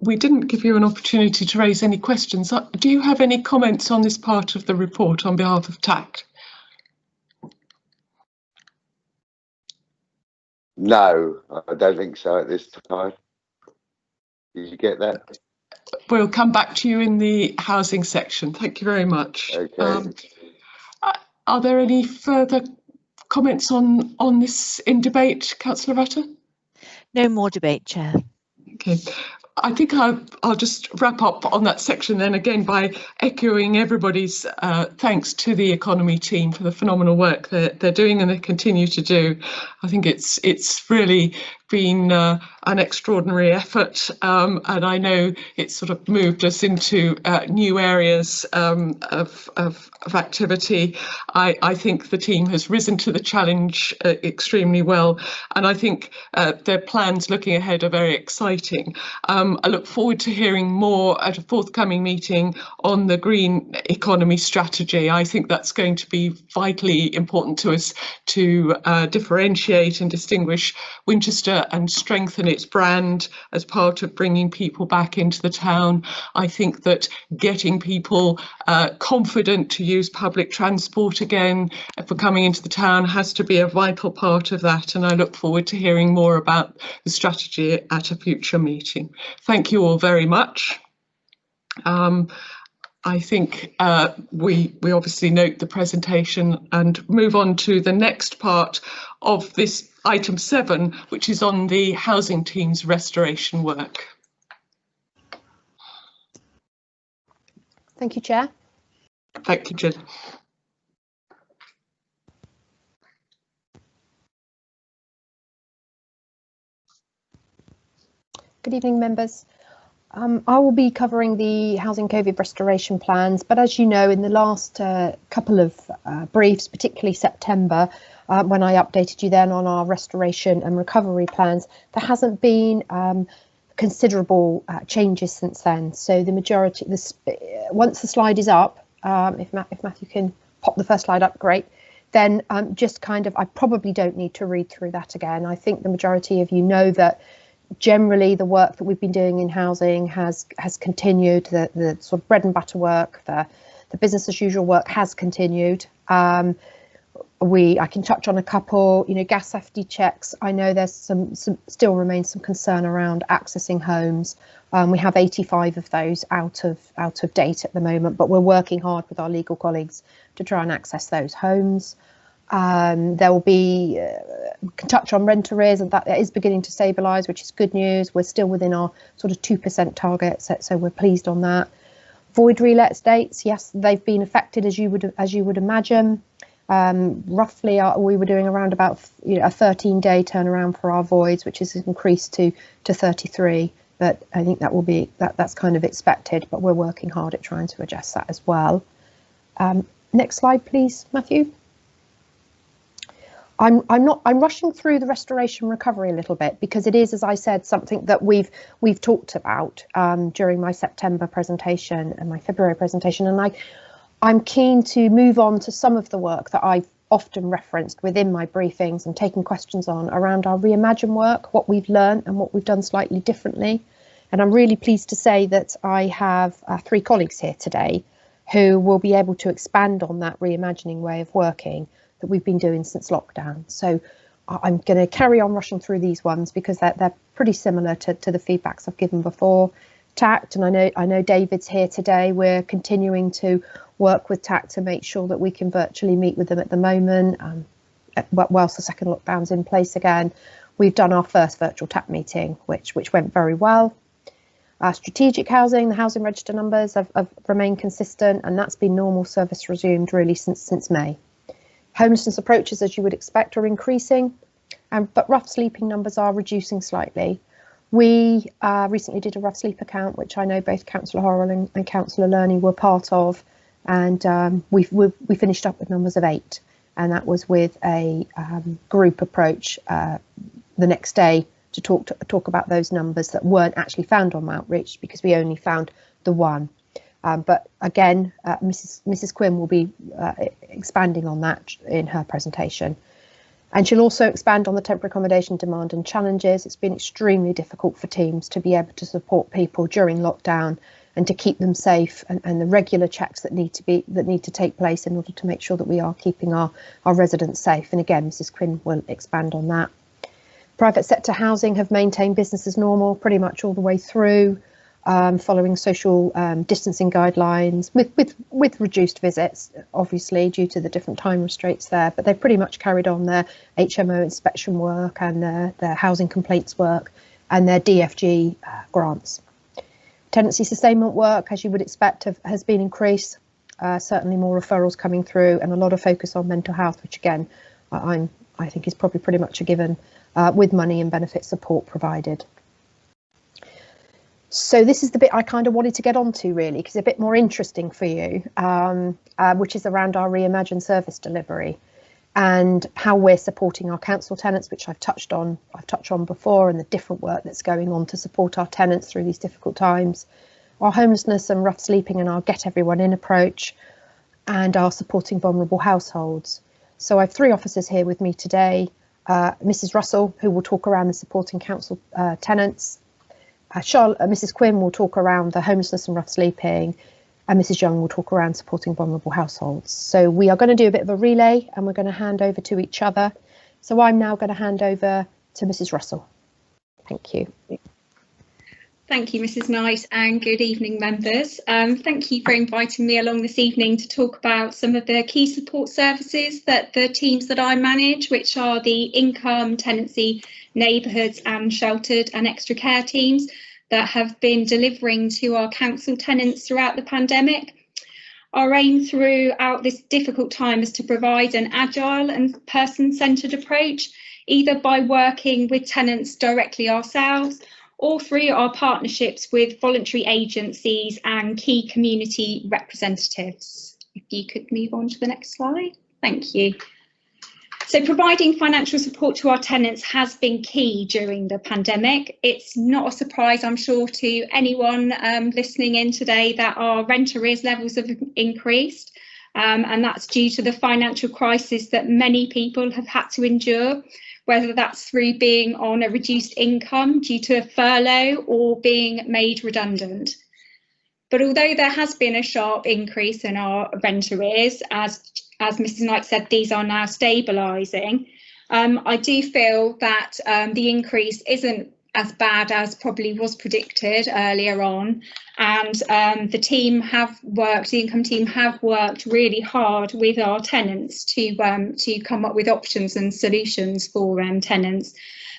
we didn't give you an opportunity to raise any questions. Do you have any comments on this part of the report on behalf of TACT? No, I don't think so at this time. Did you get that? we'll come back to you in the housing section. Thank you very much. Okay. Are there any further comments on this in debate, Councillor Rutter? No more debate, Chair. Okay. I think I'll just wrap up on that section then again by echoing everybody's thanks to the economy team for the phenomenal work that they're doing and they continue to do. I think it's really been an extraordinary effort, and I know it's sort of moved us into new areas of activity. I think the team has risen to the challenge extremely well, and I think their plans looking ahead are very exciting. I look forward to hearing more at a forthcoming meeting on the green economy strategy. I think that's going to be vitally important to us to differentiate and distinguish Winchester and strengthen its brand as part of bringing people back into the town. I think that getting people confident to use public transport again for coming into the town has to be a vital part of that, and I look forward to hearing more about the strategy at a future meeting. Thank you all very much. I think we obviously note the presentation and move on to the next part of this item 7, which is on the housing team's restoration work. Thank you, Chair. Thank you, Jill. Good evening, members. I will be covering the housing COVID restoration plans, but as you know, in the last couple of briefs, particularly September, when I updated you then on our restoration and recovery plans, there hasn't been considerable changes since then. So the majority, once the slide is up, if Matthew can pop the first slide up, great. Then just kind of, I probably don't need to read through that again. I think the majority of you know that generally the work that we've been doing in housing has continued. The sort of bread and butter work, the business as usual work has continued. I can touch on a couple, gas safety checks. I know there's some still remains some concern around accessing homes. We have 85 of those out of date at the moment, but we're working hard with our legal colleagues to try and access those homes. There will be, can touch on rent arrears, and that is beginning to stabilise, which is good news. We're still within our sort of 2% target, so we're pleased on that. Void relet dates, yes, they've been affected as you would imagine. Roughly, we were doing around about a 13-day turnaround for our voids, which has increased to 33. But I think that will be that's kind of expected. But we're working hard at trying to adjust that as well. Next slide, please, Matthew. I'm rushing through the restoration recovery a little bit because it is, as I said, something that we've talked about during my September presentation and my February presentation, and I'm keen to move on to some of the work that I've often referenced within my briefings and taken questions on around our reimagine work, what we've learned and what we've done slightly differently. And I'm really pleased to say that I have 3 colleagues here today who will be able to expand on that reimagining way of working that we've been doing since lockdown. So I'm going to carry on rushing through these ones because they're pretty similar to the feedbacks I've given before. TACT, and I know David's here today. We're continuing to work with TACT to make sure that we can virtually meet with them at the moment, whilst the second lockdown's in place again. We've done our first virtual TACT meeting, which went very well. Strategic housing, the housing register numbers have remained consistent, and that's been normal service resumed really since May. Homelessness approaches, as you would expect, are increasing, but rough sleeping numbers are reducing slightly. We recently did a rough sleeper count, which I know both Councillor Horrell and Councillor Lurney were part of, and we finished up with numbers of 8, and that was with a group approach the next day to talk about those numbers that weren't actually found on Outreach because we only found the 1. But again, Mrs. Quinn will be expanding on that in her presentation. And she'll also expand on the temporary accommodation demand and challenges. It's been extremely difficult for teams to be able to support people during lockdown and to keep them safe, and the regular checks that need to take place in order to make sure that we are keeping our residents safe. And again, Mrs. Quinn will expand on that. Private sector housing have maintained business as normal pretty much all the way through. following social distancing guidelines with reduced visits, obviously, due to the different time restraints there, but they've pretty much carried on their HMO inspection work and their housing complaints work and their DFG grants. Tenancy sustainment work, as you would expect, has been increased, certainly more referrals coming through and a lot of focus on mental health, which again, I think is probably pretty much a given with money and benefit support provided. So this is the bit I kind of wanted to get onto really, because it's a bit more interesting for you, which is around our Reimagine service delivery and how we're supporting our council tenants, which I've touched on before, and the different work that's going on to support our tenants through these difficult times, our homelessness and rough sleeping and our Get Everyone In approach, and our supporting vulnerable households. So I have 3 officers here with me today, Mrs. Russell, who will talk around the supporting council tenants, Mrs. Quinn will talk around the homelessness and rough sleeping, and Mrs. Young will talk around supporting vulnerable households. So we are going to do a bit of a relay and we're going to hand over to each other. So I'm now going to hand over to Mrs. Russell. Thank you. Thank you, Mrs. Knight, and good evening, members. Thank you for inviting me along this evening to talk about some of the key support services that the teams that I manage, which are the income, tenancy, neighbourhoods and sheltered and extra care teams that have been delivering to our council tenants throughout the pandemic. Our aim throughout this difficult time is to provide an agile and person-centred approach, either by working with tenants directly ourselves or through our partnerships with voluntary agencies and key community representatives. If you could move on to the next slide. Thank you. So providing financial support to our tenants has been key during the pandemic. It's not a surprise, I'm sure, to anyone listening in today that our rent arrears levels have increased, and that's due to the financial crisis that many people have had to endure, whether that's through being on a reduced income due to a furlough or being made redundant. But although there has been a sharp increase in our rent arrears, as Mrs. Knight said, these are now stabilising. I do feel that the increase isn't as bad as probably was predicted earlier on, and the income team have worked really hard with our tenants to come up with options and solutions for tenants.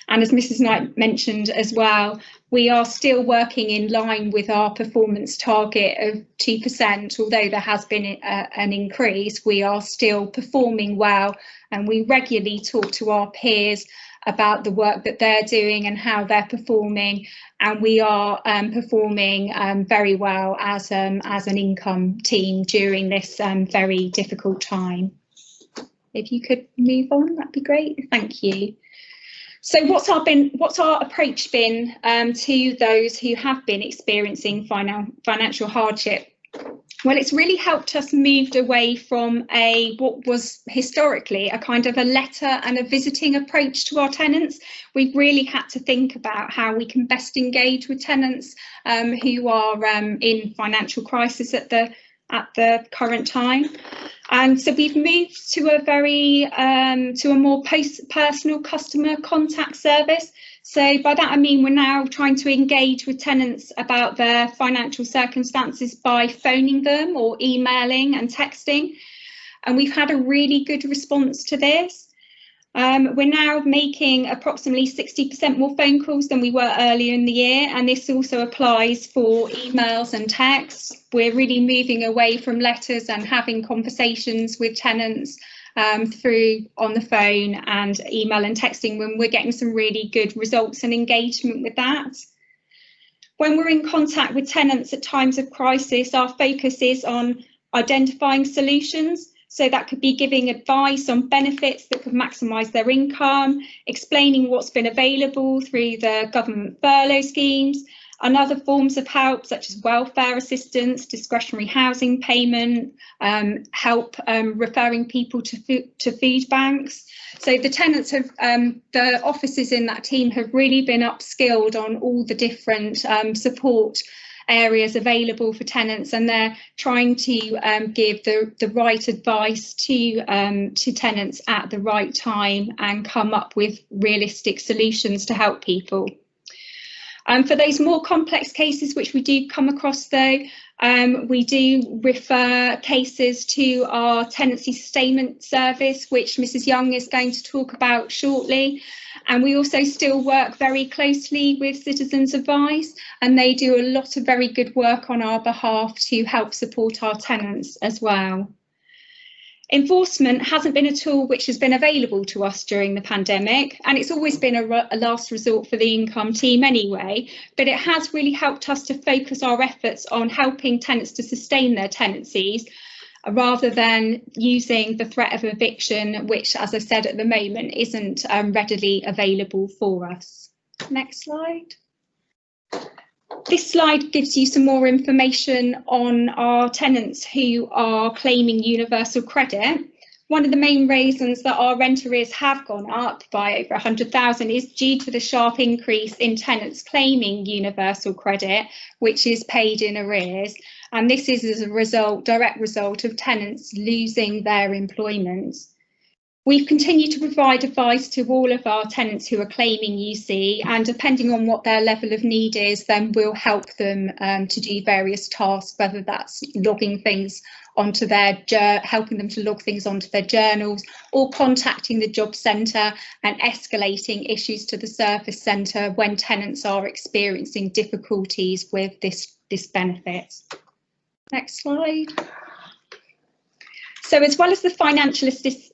And as Mrs. Knight mentioned as well, we are still working in line with our performance target of 2%. Although there has been an increase, we are still performing well, and we regularly talk to our peers about the work that they're doing and how they're performing, and we are performing very well as an income team during this very difficult time. If you could move on, that'd be great. Thank you. So what's our approach been to those who have been experiencing financial hardship? Well, it's really helped us move away from what was historically a kind of a letter and a visiting approach to our tenants. We've really had to think about how we can best engage with tenants who are in financial crisis at the current time. And so we've moved to a more personal customer contact service. So by that I mean we're now trying to engage with tenants about their financial circumstances by phoning them or emailing and texting. And we've had a really good response to this. We're now making approximately 60% more phone calls than we were earlier in the year, and this also applies for emails and texts. We're really moving away from letters and having conversations with tenants through on the phone and email and texting, when we're getting some really good results and engagement with that. When we're in contact with tenants at times of crisis, our focus is on identifying solutions. So that could be giving advice on benefits that could maximise their income, explaining what's been available through the government furlough schemes, and other forms of help such as welfare assistance, discretionary housing payment, help referring people to food banks. So the tenants have, the officers in that team have really been upskilled on all the different support areas available for tenants, and they're trying to give the right advice to tenants at the right time and come up with realistic solutions to help people. For those more complex cases which we do come across though, we do refer cases to our tenancy sustainment service, which Mrs. Young is going to talk about shortly. And we also still work very closely with Citizens Advice, and they do a lot of very good work on our behalf to help support our tenants as well. Enforcement hasn't been a tool which has been available to us during the pandemic, and it's always been a last resort for the income team anyway, but it has really helped us to focus our efforts on helping tenants to sustain their tenancies rather than using the threat of eviction, which, as I said, at the moment isn't readily available for us. Next slide. This slide gives you some more information on our tenants who are claiming universal credit. One of the main reasons that our rent arrears have gone up by over 100,000 is due to the sharp increase in tenants claiming universal credit, which is paid in arrears. And this is as a direct result of tenants losing their employment. We've continued to provide advice to all of our tenants who are claiming UC, and depending on what their level of need is, then we'll help them to do various tasks, whether that's logging things onto their, helping them to log things onto their journals, or contacting the job centre and escalating issues to the service centre when tenants are experiencing difficulties with this benefit. Next slide. So as well as the financial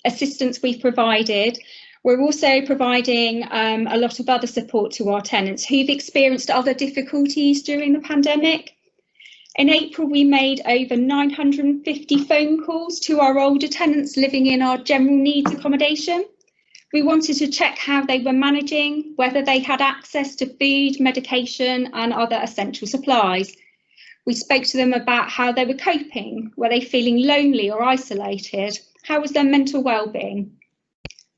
assistance we've provided, we're also providing a lot of other support to our tenants who've experienced other difficulties during the pandemic. In April, we made over 950 phone calls to our older tenants living in our general needs accommodation. We wanted to check how they were managing, whether they had access to food, medication and other essential supplies. We spoke to them about how they were coping. Were they feeling lonely or isolated? How was their mental well-being?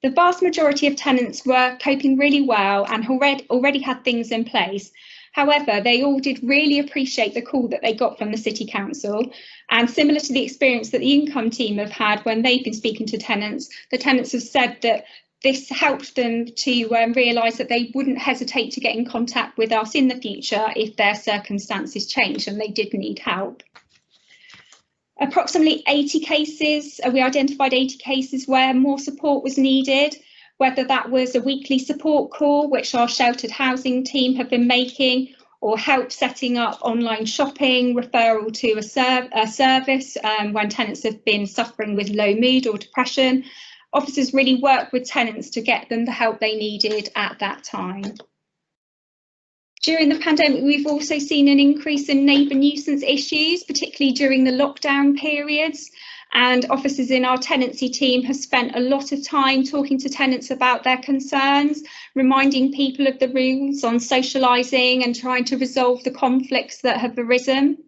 The vast majority of tenants were coping really well and already had things in place. However, they all did really appreciate the call that they got from the City Council. And similar to the experience that the income team have had when they've been speaking to tenants, the tenants have said that this helped them to realise that they wouldn't hesitate to get in contact with us in the future if their circumstances changed and they did need help. Approximately 80 cases, we identified 80 cases where more support was needed, whether that was a weekly support call, which our sheltered housing team have been making, or help setting up online shopping, referral to a service when tenants have been suffering with low mood or depression. Officers really work with tenants to get them the help they needed at that time. During the pandemic, we've also seen an increase in neighbour nuisance issues, particularly during the lockdown periods. And officers in our tenancy team have spent a lot of time talking to tenants about their concerns, reminding people of the rules on socialising and trying to resolve the conflicts that have arisen.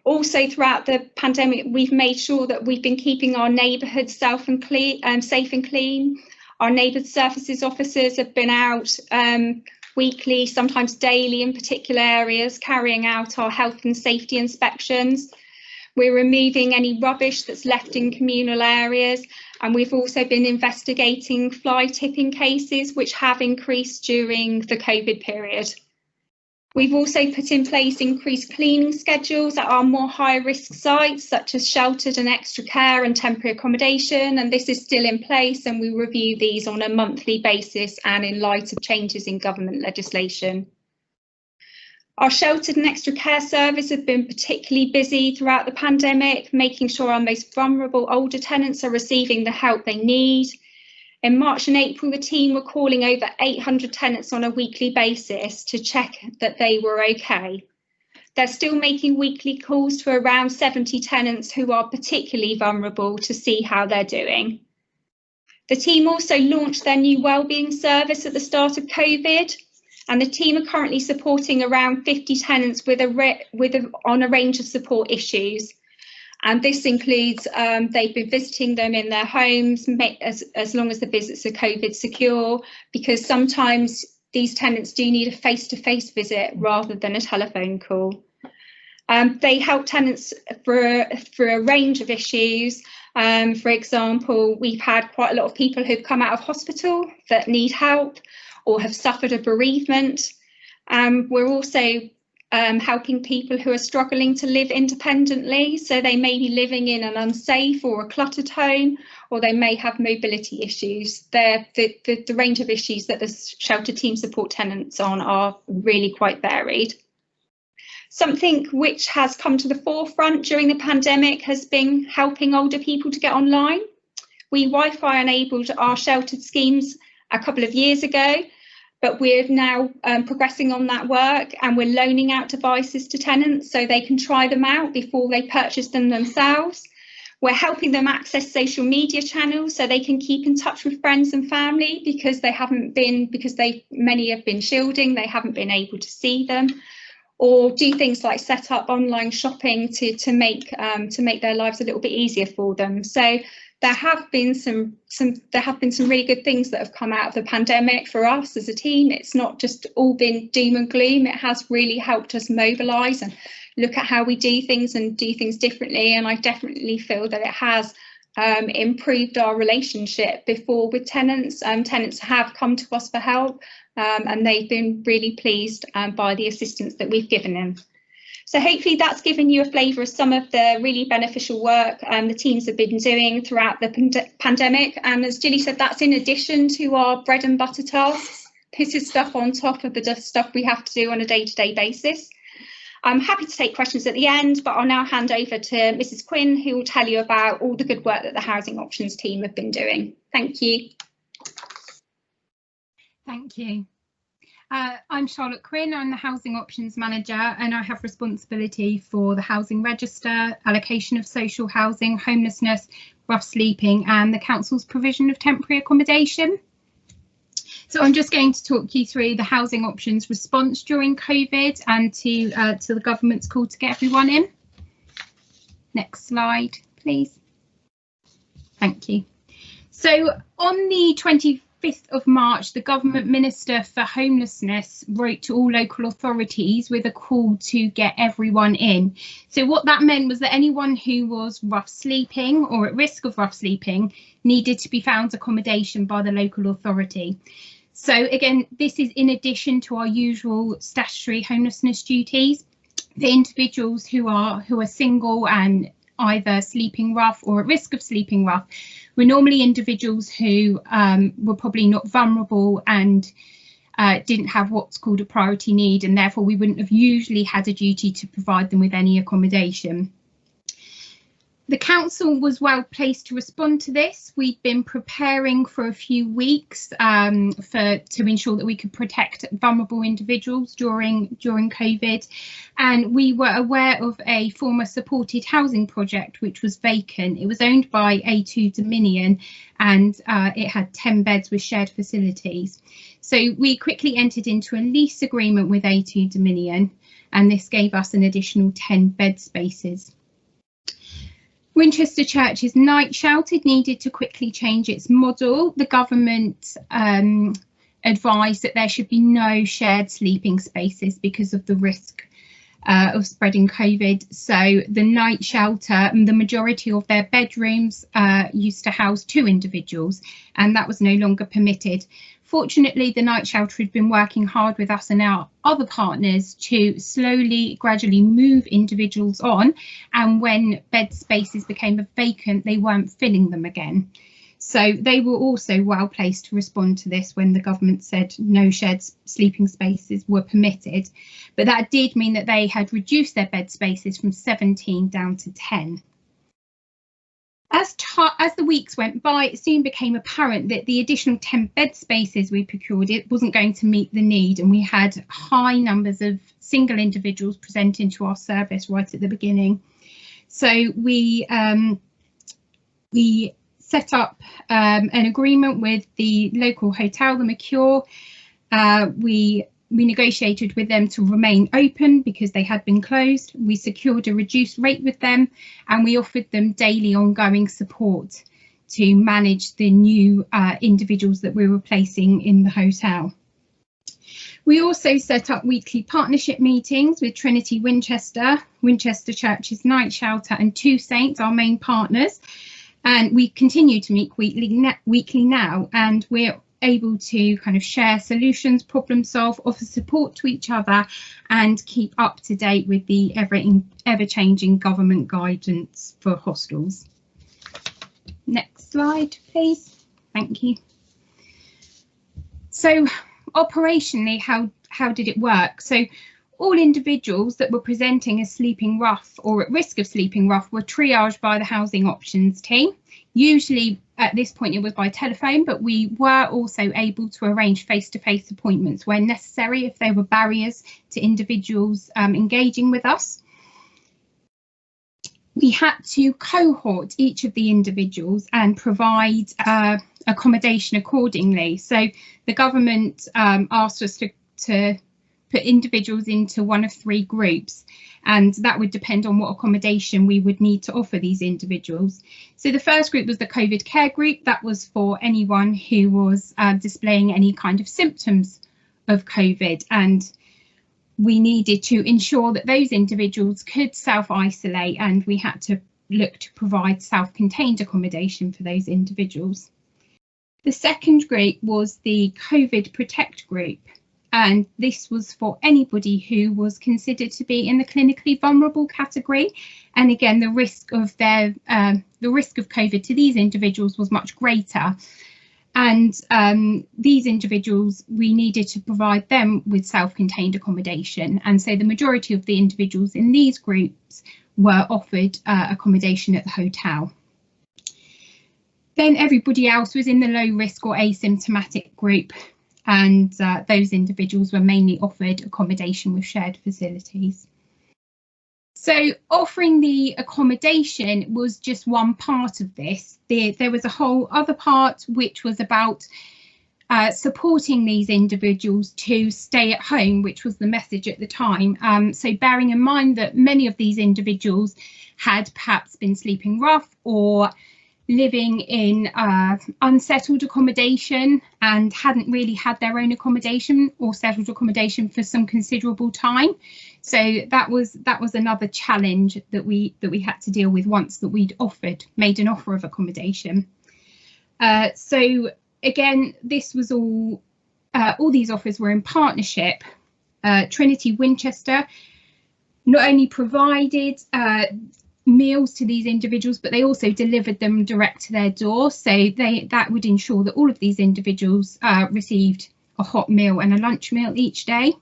Also, throughout the pandemic, we've made sure that we've been keeping our neighbourhoods safe and clean. Our neighbourhood services officers have been out weekly, sometimes daily in particular areas, carrying out our health and safety inspections. We're removing any rubbish that's left in communal areas, and we've also been investigating fly tipping cases which have increased during the COVID period. We've also put in place increased cleaning schedules at our more high-risk sites, such as sheltered and extra care and temporary accommodation, and this is still in place, and we review these on a monthly basis and in light of changes in government legislation. Our sheltered and extra care service have been particularly busy throughout the pandemic, making sure our most vulnerable older tenants are receiving the help they need. In March and April, the team were calling over 800 tenants on a weekly basis to check that they were okay. They're still making weekly calls to around 70 tenants who are particularly vulnerable to see how they're doing. The team also launched their new wellbeing service at the start of COVID, and the team are currently supporting around 50 tenants on a range of support issues. And this includes they've been visiting them in their homes as long as the visits are COVID secure, because sometimes these tenants do need a face-to-face visit rather than a telephone call. They help tenants for a range of issues. For example, we've had quite a lot of people who've come out of hospital that need help or have suffered a bereavement. We're also helping people who are struggling to live independently. So they may be living in an unsafe or a cluttered home, or they may have mobility issues. The range of issues that the shelter team support tenants on are really quite varied. Something which has come to the forefront during the pandemic has been helping older people to get online. We Wi-Fi enabled our sheltered schemes a couple of years ago, but we're now progressing on that work, and we're loaning out devices to tenants so they can try them out before they purchase them themselves. We're helping them access social media channels so they can keep in touch with friends and family, because many have been shielding, they haven't been able to see them, or do things like set up online shopping to make their lives a little bit easier for them. So there have been some really good things that have come out of the pandemic for us as a team. It's not just all been doom and gloom. It has really helped us mobilise and look at how we do things and do things differently. And I definitely feel that it has improved our relationship before with tenants. Tenants have come to us for help, and they've been really pleased by the assistance that we've given them. So hopefully that's given you a flavour of some of the really beneficial work the teams have been doing throughout the pandemic. And as Gilly said, that's in addition to our bread and butter tasks. This is stuff on top of the stuff we have to do on a day-to-day basis. I'm happy to take questions at the end, but I'll now hand over to Mrs. Quinn, who will tell you about all the good work that the Housing Options team have been doing. Thank you. Thank you. I'm Charlotte Quinn, I'm the Housing Options Manager, and I have responsibility for the housing register, allocation of social housing, homelessness, rough sleeping, and the council's provision of temporary accommodation. So I'm just going to talk you through the housing options response during COVID and to the government's call to get everyone in. Next slide, please. Thank you. So on the 25th of March, the Government Minister for Homelessness wrote to all local authorities with a call to get everyone in. So what that meant was that anyone who was rough sleeping or at risk of rough sleeping needed to be found accommodation by the local authority. So again, this is in addition to our usual statutory homelessness duties. The individuals who are single and either sleeping rough or at risk of sleeping rough were normally individuals who were probably not vulnerable and didn't have what's called a priority need, and therefore we wouldn't have usually had a duty to provide them with any accommodation. The council was well placed to respond to this. We'd been preparing for a few weeks to ensure that we could protect vulnerable individuals during COVID, and we were aware of a former supported housing project which was vacant. It was owned by A2 Dominion, and it had 10 beds with shared facilities. So we quickly entered into a lease agreement with A2 Dominion, and this gave us an additional 10 bed spaces. Winchester Church's night shelter needed to quickly change its model. The government advised that there should be no shared sleeping spaces because of the risk of spreading COVID. So the night shelter, the majority of their bedrooms used to house 2 individuals, and that was no longer permitted. Fortunately, the night shelter had been working hard with us and our other partners to slowly, gradually move individuals on, and when bed spaces became vacant, they weren't filling them again. So they were also well placed to respond to this when the government said no shared sleeping spaces were permitted. But that did mean that they had reduced their bed spaces from 17 down to 10. As the weeks went by, it soon became apparent that the additional 10 bed spaces we procured, it wasn't going to meet the need, and we had high numbers of single individuals presenting to our service right at the beginning. So we set up an agreement with the local hotel, the Mercure. We negotiated with them to remain open because they had been closed. We secured a reduced rate with them, and we offered them daily ongoing support to manage the new individuals that we were placing in the hotel. We also set up weekly partnership meetings with Trinity Winchester, Winchester Church's Night Shelter, and Two Saints, our main partners. And we continue to meet weekly now, and we're able to kind of share solutions, problem solve, offer support to each other, and keep up to date with the ever-changing government guidance for hostels. Next slide, please. Thank you. So operationally, how did it work? So all individuals that were presenting as sleeping rough or at risk of sleeping rough were triaged by the housing options team. Usually at this point it was by telephone, but we were also able to arrange face-to-face appointments where necessary if there were barriers to individuals engaging with us. We had to cohort each of the individuals and provide accommodation accordingly. So the government asked us to put individuals into one of 3 groups, and that would depend on what accommodation we would need to offer these individuals. So the first group was the COVID care group. That was for anyone who was displaying any kind of symptoms of COVID, and we needed to ensure that those individuals could self-isolate, and we had to look to provide self-contained accommodation for those individuals. The second group was the COVID Protect group, and this was for anybody who was considered to be in the clinically vulnerable category. And again, the risk of COVID to these individuals was much greater. And these individuals, we needed to provide them with self-contained accommodation. And so the majority of the individuals in these groups were offered accommodation at the hotel. Then everybody else was in the low risk or asymptomatic group, and those individuals were mainly offered accommodation with shared facilities. So offering the accommodation was just one part of this. There was a whole other part which was about supporting these individuals to stay at home, which was the message at the time. So bearing in mind that many of these individuals had perhaps been sleeping rough or living in unsettled accommodation and hadn't really had their own accommodation or settled accommodation for some considerable time. So that was another challenge that we had to deal with once that we'd made an offer of accommodation. So again, this was all these offers were in partnership. Trinity Winchester not only provided meals to these individuals, but they also delivered them direct to their door. So that would ensure that all of these individuals received a hot meal and a lunch meal each day.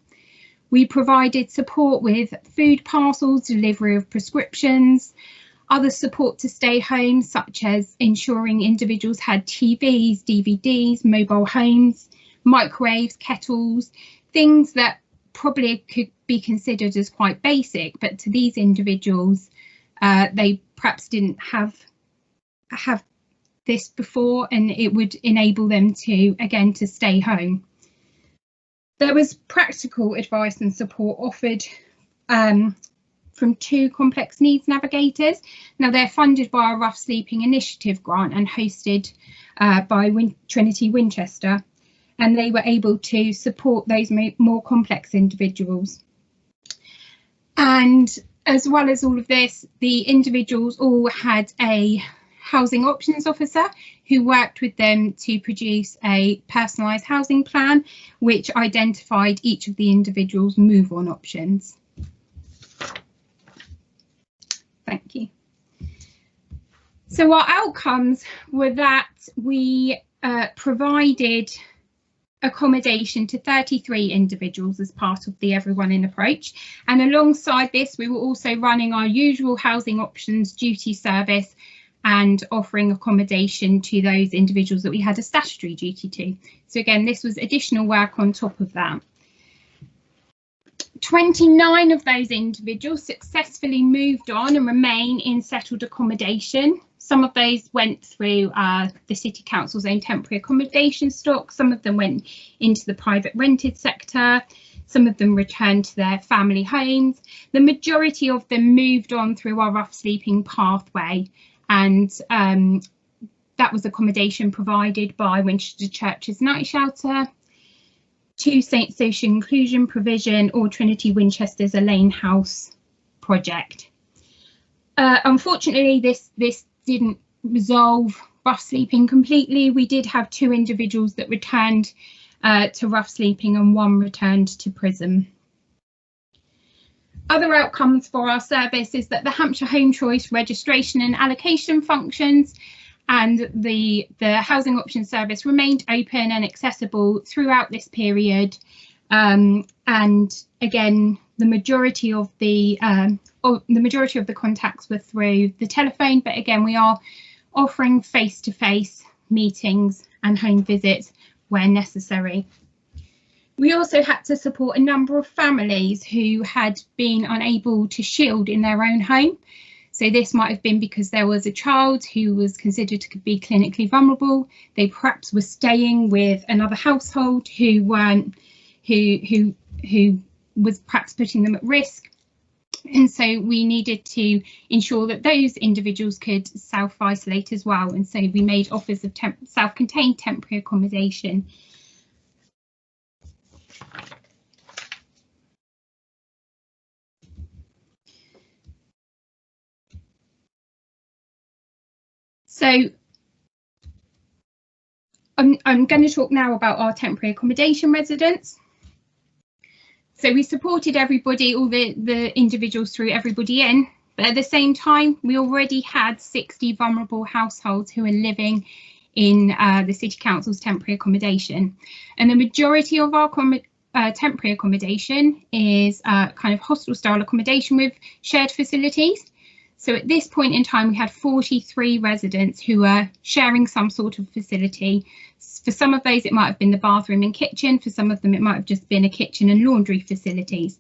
We provided support with food parcels, delivery of prescriptions, other support to stay home, such as ensuring individuals had TVs, DVDs, mobile homes, microwaves, kettles, things that probably could be considered as quite basic, but to these individuals, they perhaps didn't have this before, and it would enable them to, again, to stay home. There was practical advice and support offered from 2 complex needs navigators. Now they're funded by a Rough Sleeping Initiative grant and hosted by Trinity Winchester, and they were able to support those more complex individuals. And as well as all of this, the individuals all had a housing options officer who worked with them to produce a personalised housing plan, which identified each of the individuals' move-on options. Thank you. So our outcomes were that we provided accommodation to 33 individuals as part of the Everyone In approach, and alongside this we were also running our usual housing options duty service and offering accommodation to those individuals that we had a statutory duty to. So again, this was additional work on top of that. 29 of those individuals successfully moved on and remain in settled accommodation. Some of those went through the City Council's own temporary accommodation stock, some of them went into the private rented sector, some of them returned to their family homes. The majority of them moved on through our rough sleeping pathway, and that was accommodation provided by Winchester Church's Night Shelter, to St Social Inclusion Provision, or Trinity Winchester's Elaine House project. Unfortunately, this didn't resolve rough sleeping completely. We did have 2 individuals that returned to rough sleeping and 1 returned to prison. Other outcomes for our service is that the Hampshire Home Choice registration and allocation functions and the housing options service remained open and accessible throughout this period. And again, the majority of the contacts were through the telephone, but again, we are offering face-to-face meetings and home visits where necessary. We also had to support a number of families who had been unable to shield in their own home. So this might have been because there was a child who was considered to be clinically vulnerable. They perhaps were staying with another household who was perhaps putting them at risk. And so we needed to ensure that those individuals could self-isolate as well. And so we made offers of self-contained temporary accommodation. So I'm going to talk now about our temporary accommodation residents. So we supported everybody, all the individuals through Everybody In, but at the same time, we already had 60 vulnerable households who are living in the City Council's temporary accommodation. And the majority of our temporary accommodation is kind of hostel style accommodation with shared facilities. So at this point in time, we had 43 residents who were sharing some sort of facility. For some of those, it might have been the bathroom and kitchen. For some of them, it might have just been a kitchen and laundry facilities.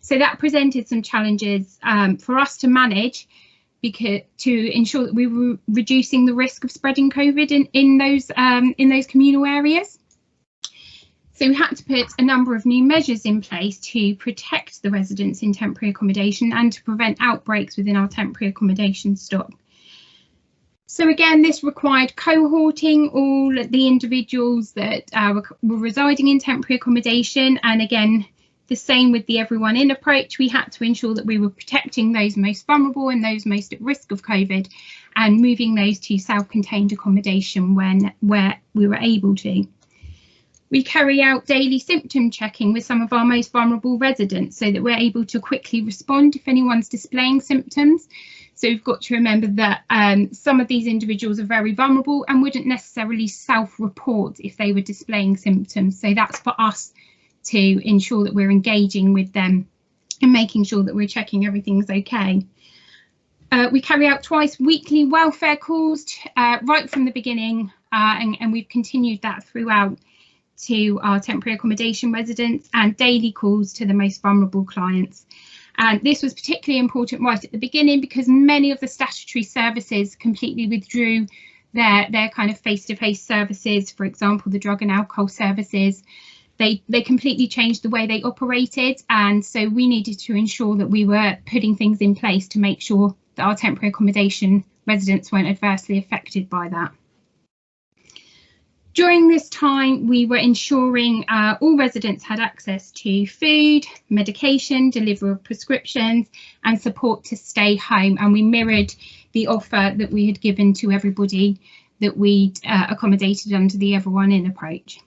So that presented some challenges for us to manage, because to ensure that we were reducing the risk of spreading COVID in those communal areas. So we had to put a number of new measures in place to protect the residents in temporary accommodation and to prevent outbreaks within our temporary accommodation stock. So again, this required cohorting all the individuals that were residing in temporary accommodation. And again, the same with the Everyone In approach, we had to ensure that we were protecting those most vulnerable and those most at risk of COVID and moving those to self-contained accommodation where we were able to. We carry out daily symptom checking with some of our most vulnerable residents so that we're able to quickly respond if anyone's displaying symptoms. So we've got to remember that some of these individuals are very vulnerable and wouldn't necessarily self-report if they were displaying symptoms. So that's for us to ensure that we're engaging with them and making sure that we're checking everything's okay. We carry out twice weekly welfare calls right from the beginning, and we've continued that throughout to our temporary accommodation residents, and daily calls to the most vulnerable clients. And this was particularly important right at the beginning because many of the statutory services completely withdrew their kind of face-to-face services. For example, the drug and alcohol services, they completely changed the way they operated, and so we needed to ensure that we were putting things in place to make sure that our temporary accommodation residents weren't adversely affected by that. During this time, we were ensuring all residents had access to food, medication, delivery of prescriptions and support to stay home, and we mirrored the offer that we had given to everybody that we'd accommodated under the Everyone In approach.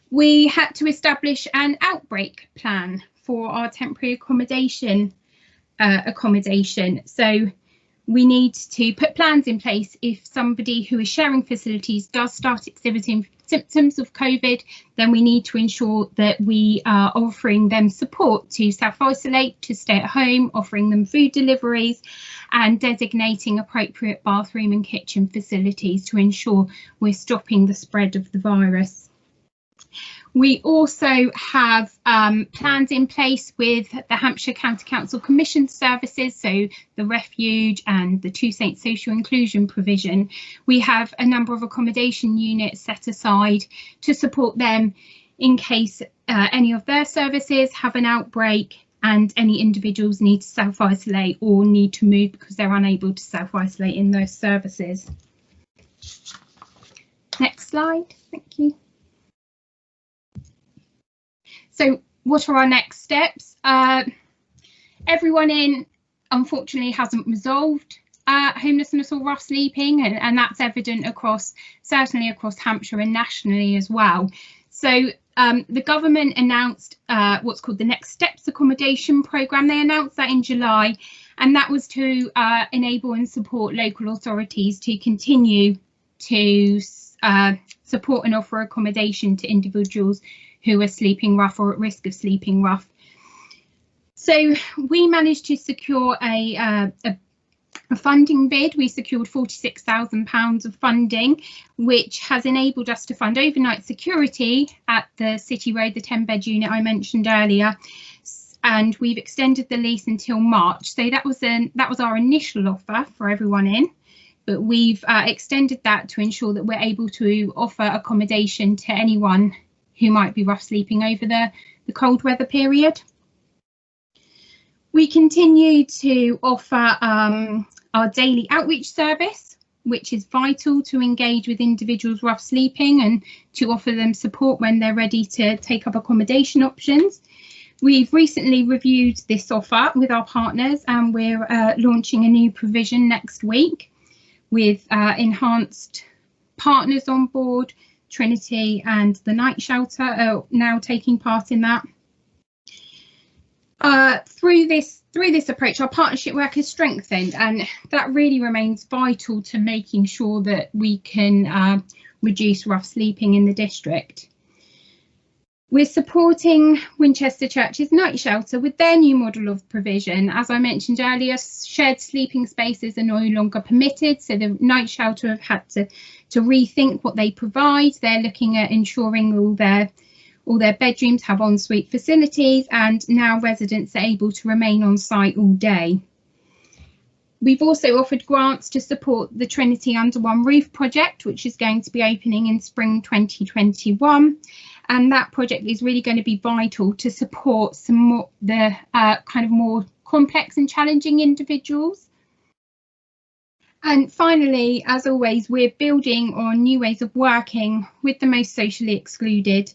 We had to establish an outbreak plan for our temporary accommodation. So we need to put plans in place if somebody who is sharing facilities does start exhibiting symptoms of COVID, then we need to ensure that we are offering them support to self-isolate, to stay at home, offering them food deliveries and designating appropriate bathroom and kitchen facilities to ensure we're stopping the spread of the virus. We also have plans in place with the Hampshire County Council Commission services, so the Refuge and the Two Saints Social Inclusion provision. We have a number of accommodation units set aside to support them in case any of their services have an outbreak and any individuals need to self-isolate or need to move because they're unable to self-isolate in those services. Next slide, thank you. So what are our next steps? Everyone In, unfortunately, hasn't resolved. homelessness or rough sleeping, and that's evident certainly across Hampshire and nationally as well. So the government announced what's called the Next Steps accommodation programme. They announced that in July, and that was to enable and support local authorities to continue to support and offer accommodation to individuals who are sleeping rough or at risk of sleeping rough. So we managed to secure a funding bid. We secured £46,000 of funding, which has enabled us to fund overnight security at the City Road, the 10-bed unit I mentioned earlier, and we've extended the lease until March. So that was our initial offer for everyone in, but we've extended that to ensure that we're able to offer accommodation to anyone who might be rough sleeping over the cold weather period. We continue to offer our daily outreach service, which is vital to engage with individuals rough sleeping and to offer them support when they're ready to take up accommodation options. We've recently reviewed this offer with our partners, and we're launching a new provision next week with enhanced partners on board. Trinity and the Night Shelter are now taking part in that. Through this approach, our partnership work is strengthened, and that really remains vital to making sure that we can reduce rough sleeping in the district. We're supporting Winchester Church's Night Shelter with their new model of provision. As I mentioned earlier, shared sleeping spaces are no longer permitted, so the Night Shelter have had to rethink what they provide. They're looking at ensuring all their bedrooms have ensuite facilities, and now residents are able to remain on site all day. We've also offered grants to support the Trinity Under One Roof project, which is going to be opening in spring 2021. And that project is really going to be vital to support the kind of more complex and challenging individuals. And finally, as always, we're building on new ways of working with the most socially excluded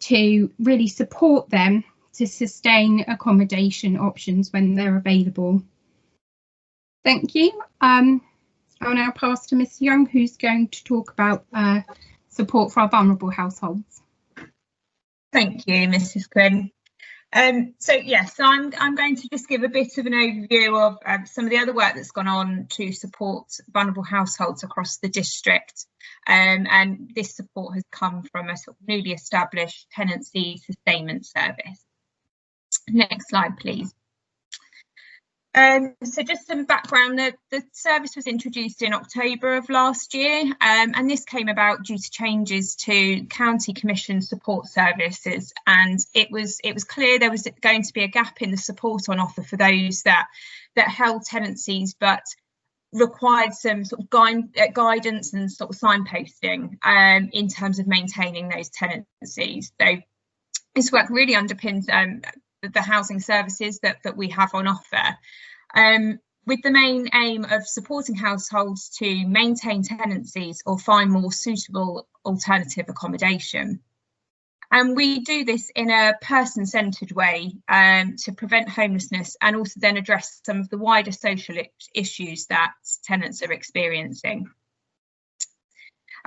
to really support them to sustain accommodation options when they're available. Thank you. I'll now pass to Ms Young, who's going to talk about support for our vulnerable households. Thank you, Mrs Quinn. So I'm going to just give a bit of an overview of some of the other work that's gone on to support vulnerable households across the district. And this support has come from a sort of newly established tenancy sustainment service. Next slide, please. So just some background, the service was introduced in October of last year, and this came about due to changes to County Commission support services, and it was clear there was going to be a gap in the support on offer for those that held tenancies but required some sort of guidance and sort of signposting in terms of maintaining those tenancies. So this work really underpins the housing services that we have on offer, with the main aim of supporting households to maintain tenancies or find more suitable alternative accommodation. And we do this in a person-centred way to prevent homelessness and also then address some of the wider social issues that tenants are experiencing.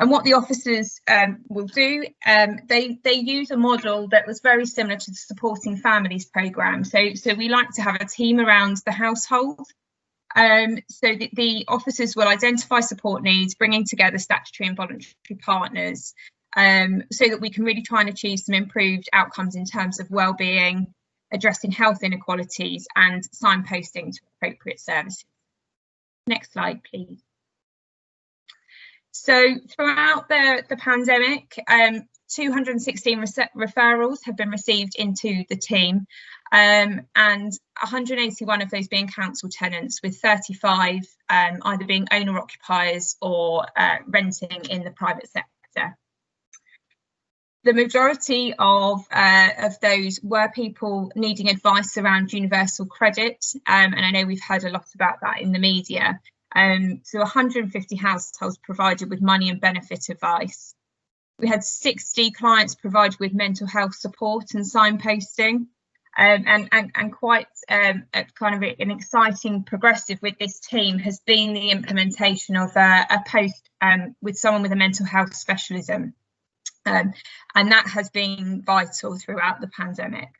And what the officers will do, they use a model that was very similar to the Supporting Families programme. So we like to have a team around the household. So the officers will identify support needs, bringing together statutory and voluntary partners, so that we can really try and achieve some improved outcomes in terms of wellbeing, addressing health inequalities and signposting to appropriate services. Next slide, please. So throughout the pandemic, 216 referrals have been received into the team, and 181 of those being council tenants, with 35 either being owner occupiers or renting in the private sector. The majority of those were people needing advice around universal credit, and I know we've heard a lot about that in the media. So 150 households provided with money and benefit advice. We had 60 clients provided with mental health support and signposting, And quite kind of an exciting progressive with this team has been the implementation of a post with someone with a mental health specialism, and that has been vital throughout the pandemic.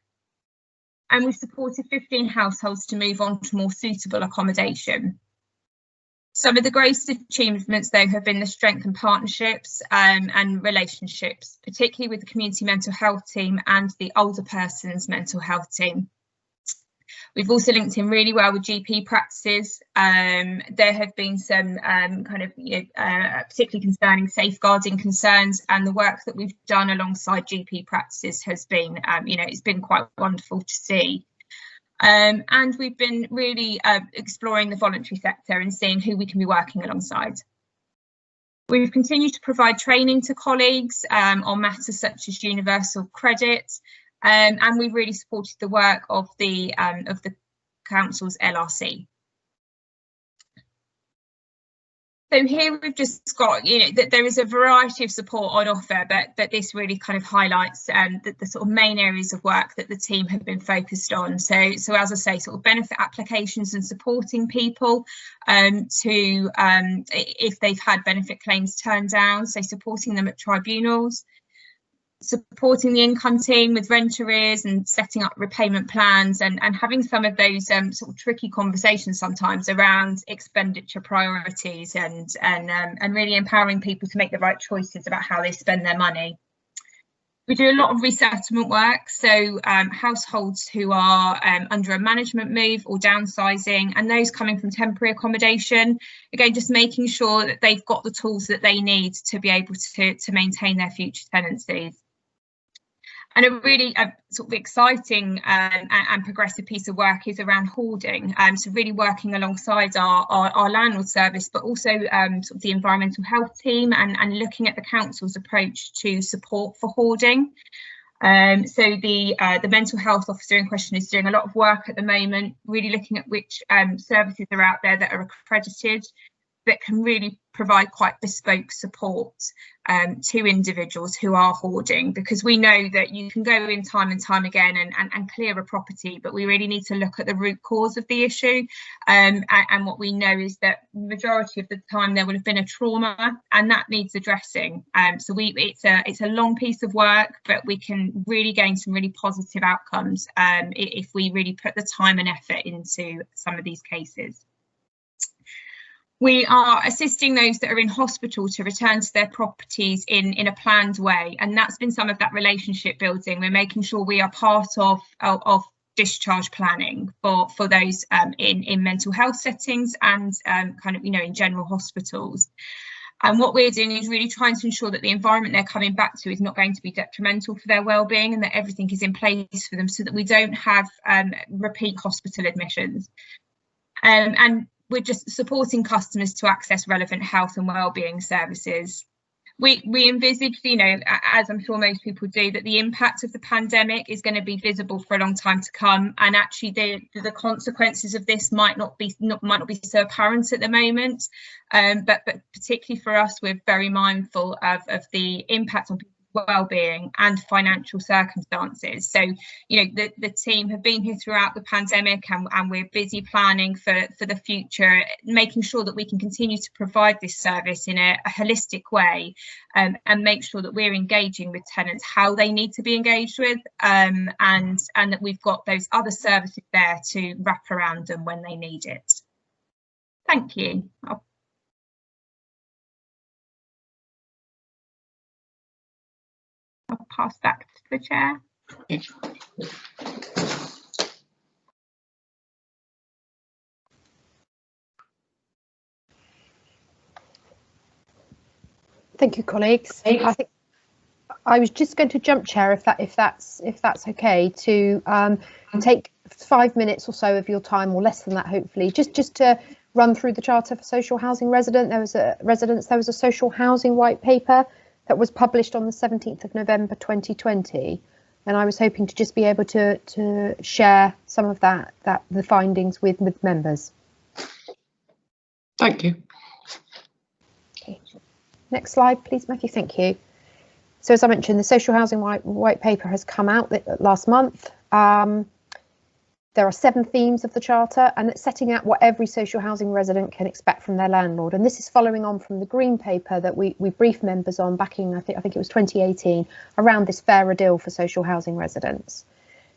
And we've supported 15 households to move on to more suitable accommodation. Some of the greatest achievements, though, have been the strengthened partnerships and relationships, particularly with the community mental health team and the older persons mental health team. We've also linked in really well with GP practices. There have been some particularly concerning safeguarding concerns, and the work that we've done alongside GP practices has been, it's been quite wonderful to see. And we've been really exploring the voluntary sector and seeing who we can be working alongside. We've continued to provide training to colleagues on matters such as universal credit, and we've really supported the work of the council's LRC. So here we've just got, that there is a variety of support on offer, but this really kind of highlights the sort of main areas of work that the team have been focused on. So as I say, sort of benefit applications and supporting people to if they've had benefit claims turned down, so supporting them at tribunals, supporting the income team with rent arrears and setting up repayment plans, and having some of those sort of tricky conversations sometimes around expenditure priorities, and really empowering people to make the right choices about how they spend their money. We do a lot of resettlement work, so households who are under a management move or downsizing, and those coming from temporary accommodation, again just making sure that they've got the tools that they need to be able to maintain their future tenancies. And a really sort of exciting and progressive piece of work is around hoarding. So really working alongside our landlord service, but also sort of the environmental health team, and looking at the council's approach to support for hoarding. So the mental health officer in question is doing a lot of work at the moment, really looking at which services are out there that are accredited, that can really provide quite bespoke support to individuals who are hoarding, because we know that you can go in time and time again and clear a property, but we really need to look at the root cause of the issue. And what we know is that the majority of the time there will have been a trauma, and that needs addressing. So it's a long piece of work, but we can really gain some really positive outcomes if we really put the time and effort into some of these cases. We are assisting those that are in hospital to return to their properties in a planned way, and that's been some of that relationship building. We're making sure we are part of discharge planning for those in mental health settings and in general hospitals. And what we're doing is really trying to ensure that the environment they're coming back to is not going to be detrimental for their well-being, and that everything is in place for them so that we don't have repeat hospital admissions. And we're just supporting customers to access relevant health and wellbeing services. We envisage, as I'm sure most people do, that the impact of the pandemic is going to be visible for a long time to come, and actually the consequences of this might not be so apparent at the moment. But particularly for us, we're very mindful of the impact on people's well-being and financial circumstances. So the team have been here throughout the pandemic, and we're busy planning for the future, making sure that we can continue to provide this service in a holistic way, and make sure that we're engaging with tenants how they need to be engaged with, and that we've got those other services there to wrap around them when they need it. Thank you. I'll pass back to the chair. Thank you, colleagues. I think I was just going to jump, Chair, if that's okay, to take 5 minutes or so of your time, or less than that, hopefully, just to run through the Charter for Social Housing Residents. There was a social housing white paper that was published on the 17th of November 2020, and I was hoping to just be able to share some of the findings with members. Thank you. Okay. Next slide, please, Matthew. Thank you. So as I mentioned, the social housing white paper has come out last month. There are 7 themes of the Charter, and it's setting out what every social housing resident can expect from their landlord. And this is following on from the Green Paper that we briefed members on back in, I think it was 2018, around this fairer deal for social housing residents.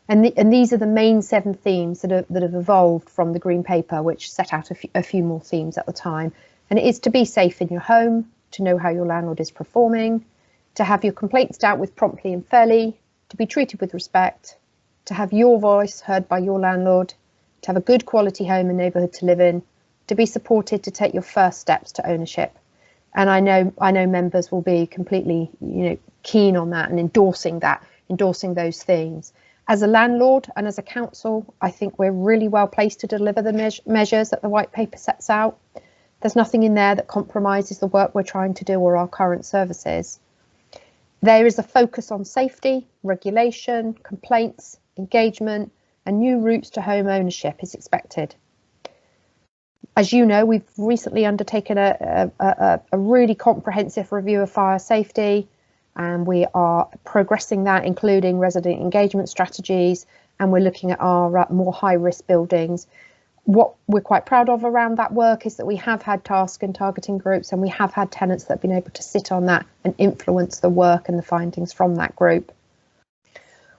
And these are the main 7 themes that have evolved from the Green Paper, which set out a few more themes at the time. And it is to be safe in your home, to know how your landlord is performing, to have your complaints dealt with promptly and fairly, to be treated with respect, to have your voice heard by your landlord, to have a good quality home and neighbourhood to live in, to be supported to take your first steps to ownership. And I know members will be completely, keen on that and endorsing those themes. As a landlord and as a council, I think we're really well placed to deliver the measures that the White Paper sets out. There's nothing in there that compromises the work we're trying to do or our current services. There is a focus on safety, regulation, complaints, engagement, and new routes to home ownership is expected. As you know, we've recently undertaken a really comprehensive review of fire safety, and we are progressing that, including resident engagement strategies, and we're looking at our more high-risk buildings. What we're quite proud of around that work is that we have had task and targeting groups, and we have had tenants that have been able to sit on that and influence the work and the findings from that group.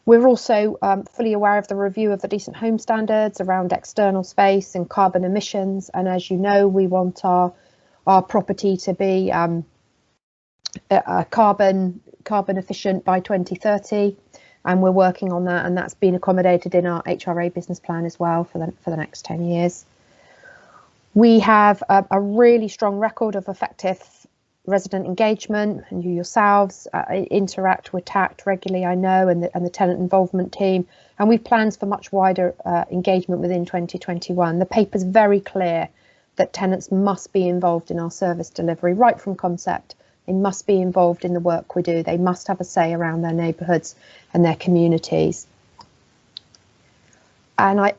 We're also fully aware of the review of the Decent Home Standards around external space and carbon emissions. And as you know, we want our property to be carbon efficient by 2030. And we're working on that, and that's been accommodated in our HRA business plan as well for the next 10 years. We have a really strong record of effective resident engagement, and you yourselves interact with TACT regularly, I know, and the tenant involvement team, and we've plans for much wider engagement within 2021. The paper's very clear that tenants must be involved in our service delivery right from concept. They must be involved in the work we do. They must have a say around their neighbourhoods and their communities. And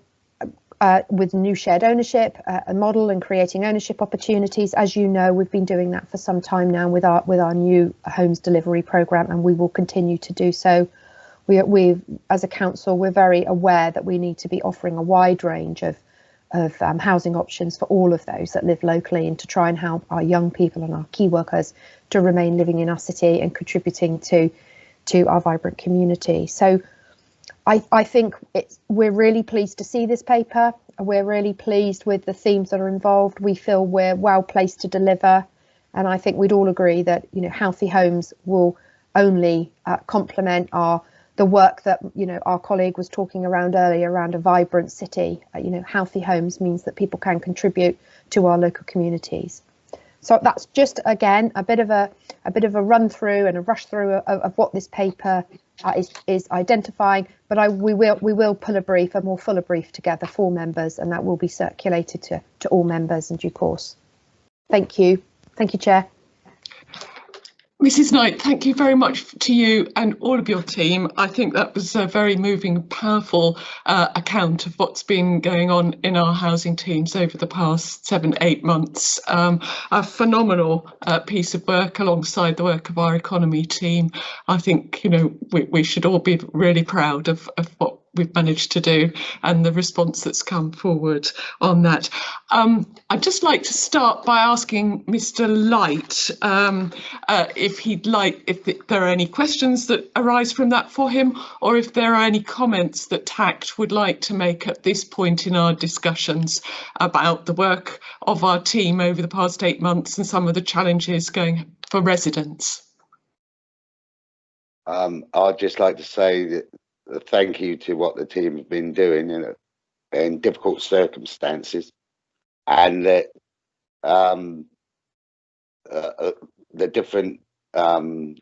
with new shared ownership, a model and creating ownership opportunities. As you know, we've been doing that for some time now with our new homes delivery programme, and we will continue to do so. We as a council, we're very aware that we need to be offering a wide range of housing options for all of those that live locally, and to try and help our young people and our key workers to remain living in our city and contributing to our vibrant community. So I think we're really pleased to see this paper. We're really pleased with the themes that are involved. We feel we're well placed to deliver, and I think we'd all agree that healthy homes will only complement the work that our colleague was talking around earlier around a vibrant city. Healthy homes means that people can contribute to our local communities. So that's just again a bit of a run through and a rush through of what this paper is identifying. But we will pull a more fuller brief together for members, and that will be circulated to all members in due course. Thank you, Chair. Mrs. Knight, thank you very much to you and all of your team. I think that was a very moving, powerful account of what's been going on in our housing teams over the past 7-8 months. A phenomenal piece of work alongside the work of our economy team. I think we should all be really proud of what we've managed to do and the response that's come forward on that. I'd just like to start by asking Mr. Light if there are any questions that arise from that for him, or if there are any comments that TACT would like to make at this point in our discussions about the work of our team over the past 8 months and some of the challenges going for residents. I'd just like to say that thank you to what the team have been doing in difficult circumstances, and that the different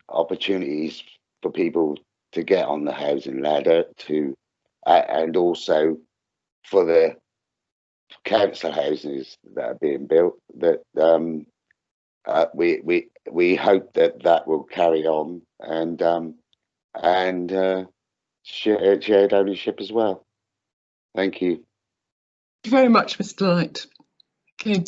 opportunities for people to get on the housing ladder and also for the council houses that are being built, that we hope that will carry on and shared ownership as well. Thank you. Thank you very much, Mr. Light. Okay,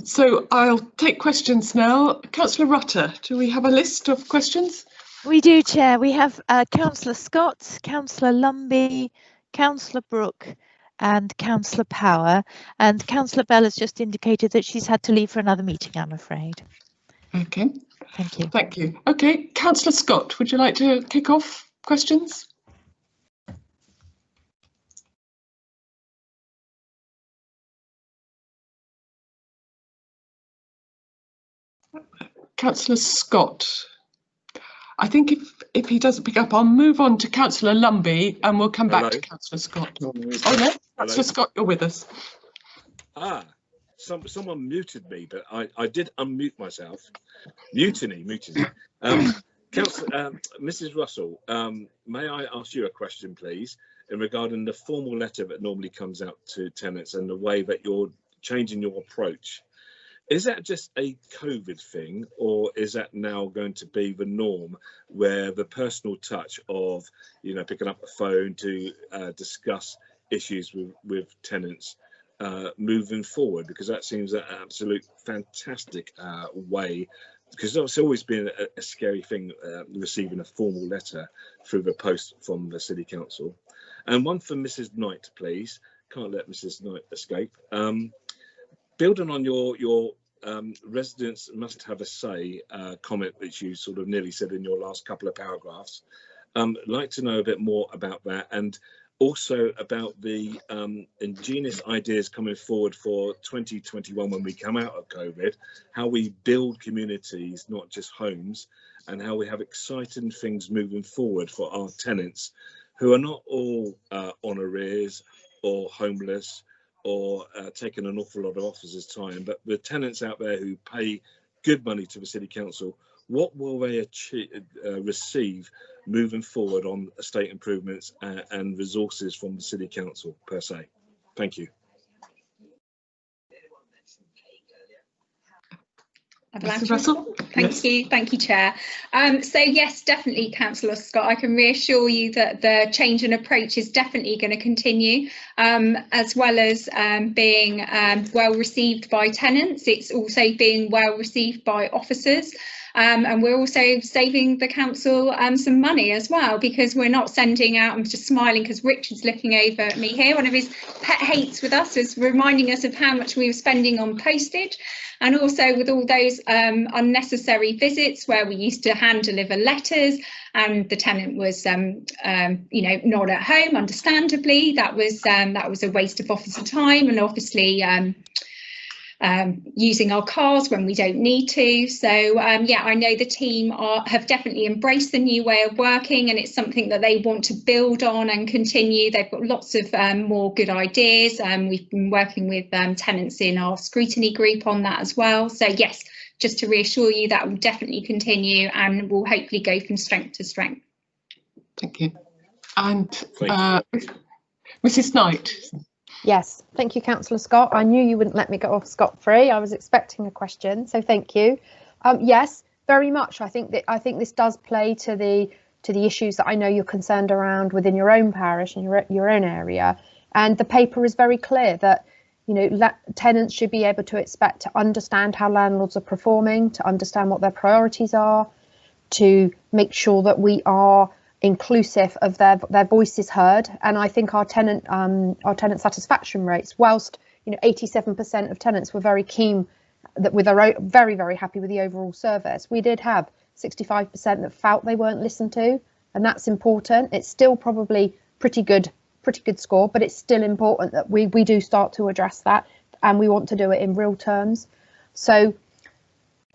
so I'll take questions now. Councillor Rutter, do we have a list of questions? We do, Chair. We have Councillor Scott, Councillor Lumbie, Councillor Brooke, and Councillor Power. And Councillor Bell has just indicated that she's had to leave for another meeting, I'm afraid. Okay. Thank you. Thank you. Okay, Councillor Scott, would you like to kick off questions? Councillor Scott. I think if he doesn't pick up, I'll move on to Councillor Lumbie and we'll come back to Councillor Scott. Oh no, Councillor Scott, you're with us. Ah, someone muted me, but I did unmute myself. Mutiny. Mrs. Russell, may I ask you a question, please, in regarding the formal letter that normally comes out to tenants and the way that you're changing your approach? Is that just a COVID thing, or is that now going to be the norm, where the personal touch of, you know, picking up the phone to discuss issues with tenants moving forward? Because that seems an absolute fantastic way, because it's always been a scary thing receiving a formal letter through the post from the City Council. And one for Mrs. Knight, please. Can't let Mrs. Knight escape. Building on your residents must have a say comment that you sort of nearly said in your last couple of paragraphs. I'd like to know a bit more about that, and also about the ingenious ideas coming forward for 2021 when we come out of COVID, how we build communities, not just homes, and how we have exciting things moving forward for our tenants who are not all on arrears or homeless or taking an awful lot of officers' time, but the tenants out there who pay good money to the City Council. What will they receive moving forward on estate improvements and resources from the City Council per se? Thank you. Thank you, Chair. So yes, definitely, Councillor Scott, I can reassure you that the change in approach is definitely going to continue, as well as being well received by tenants. It's also being well received by officers. And we're also saving the council some money as well, because we're not sending out, I'm just smiling because Richard's looking over at me here, one of his pet hates with us is reminding us of how much we were spending on postage, and also with all those unnecessary visits where we used to hand deliver letters and the tenant was you know, not at home, understandably. That was a waste of officer time, and obviously using our cars when we don't need to. So yeah, I know the team have definitely embraced the new way of working, and it's something that they want to build on and continue. They've got lots of more good ideas. We've been working with tenants in our scrutiny group on that as well. So yes, just to reassure you, that will definitely continue and will hopefully go from strength to strength. Thank you. And Mrs. Knight. Yes, thank you, Councillor Scott. I knew you wouldn't let me go off scot-free. I was expecting a question, so thank you. Yes, very much. I think this does play to the issues that I know you're concerned around within your own parish and your own area. And the paper is very clear that, you know, tenants should be able to expect to understand how landlords are performing, to understand what their priorities are, to make sure that we are inclusive of their voices heard. And I think our tenant satisfaction rates, whilst, you know, 87% of tenants were very keen, that with their very, very happy with the overall service, we did have 65% that felt they weren't listened to, and that's important. It's still probably pretty good score, but it's still important that we do start to address that, and we want to do it in real terms. So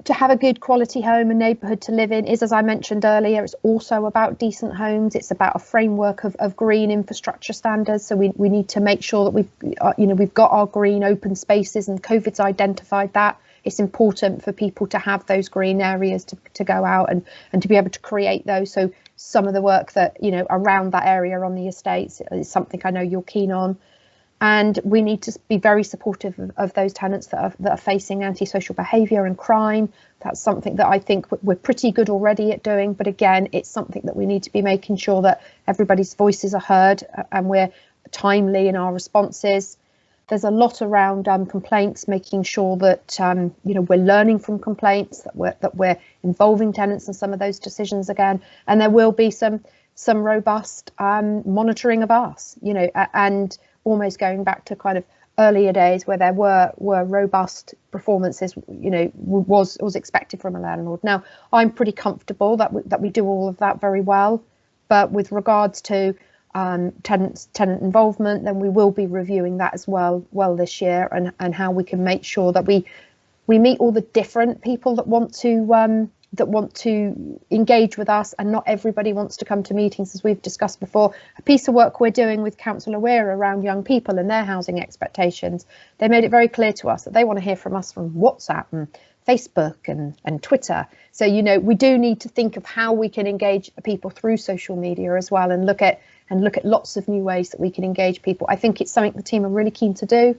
to have a good quality home and neighbourhood to live in is, as I mentioned earlier, it's also about decent homes. It's about a framework of green infrastructure standards. So we need to make sure that we've got our green open spaces, and COVID's identified that. It's important for people to have those green areas to go out and to be able to create those. So some of the work that, you know, around that area on the estates is something I know you're keen on. And we need to be very supportive of those tenants that are facing antisocial behaviour and crime. That's something that I think we're pretty good already at doing. But again, it's something that we need to be making sure that everybody's voices are heard and we're timely in our responses. There's a lot around complaints, making sure that you know, we're learning from complaints, that we're involving tenants in some of those decisions again. And there will be some robust monitoring of us, you know, and almost going back to kind of earlier days where there were robust performances, you know, was expected from a landlord. Now, I'm pretty comfortable that we do all of that very well, but with regards to tenant involvement, then we will be reviewing that as well this year, and how we can make sure that we meet all the different people that want to engage with us, and not everybody wants to come to meetings, as we've discussed before. A piece of work we're doing with Councillor Weir around young people and their housing expectations, they made it very clear to us that they want to hear from us from WhatsApp and Facebook and Twitter. So, you know, we do need to think of how we can engage people through social media as well, and look at lots of new ways that we can engage people. I think it's something the team are really keen to do,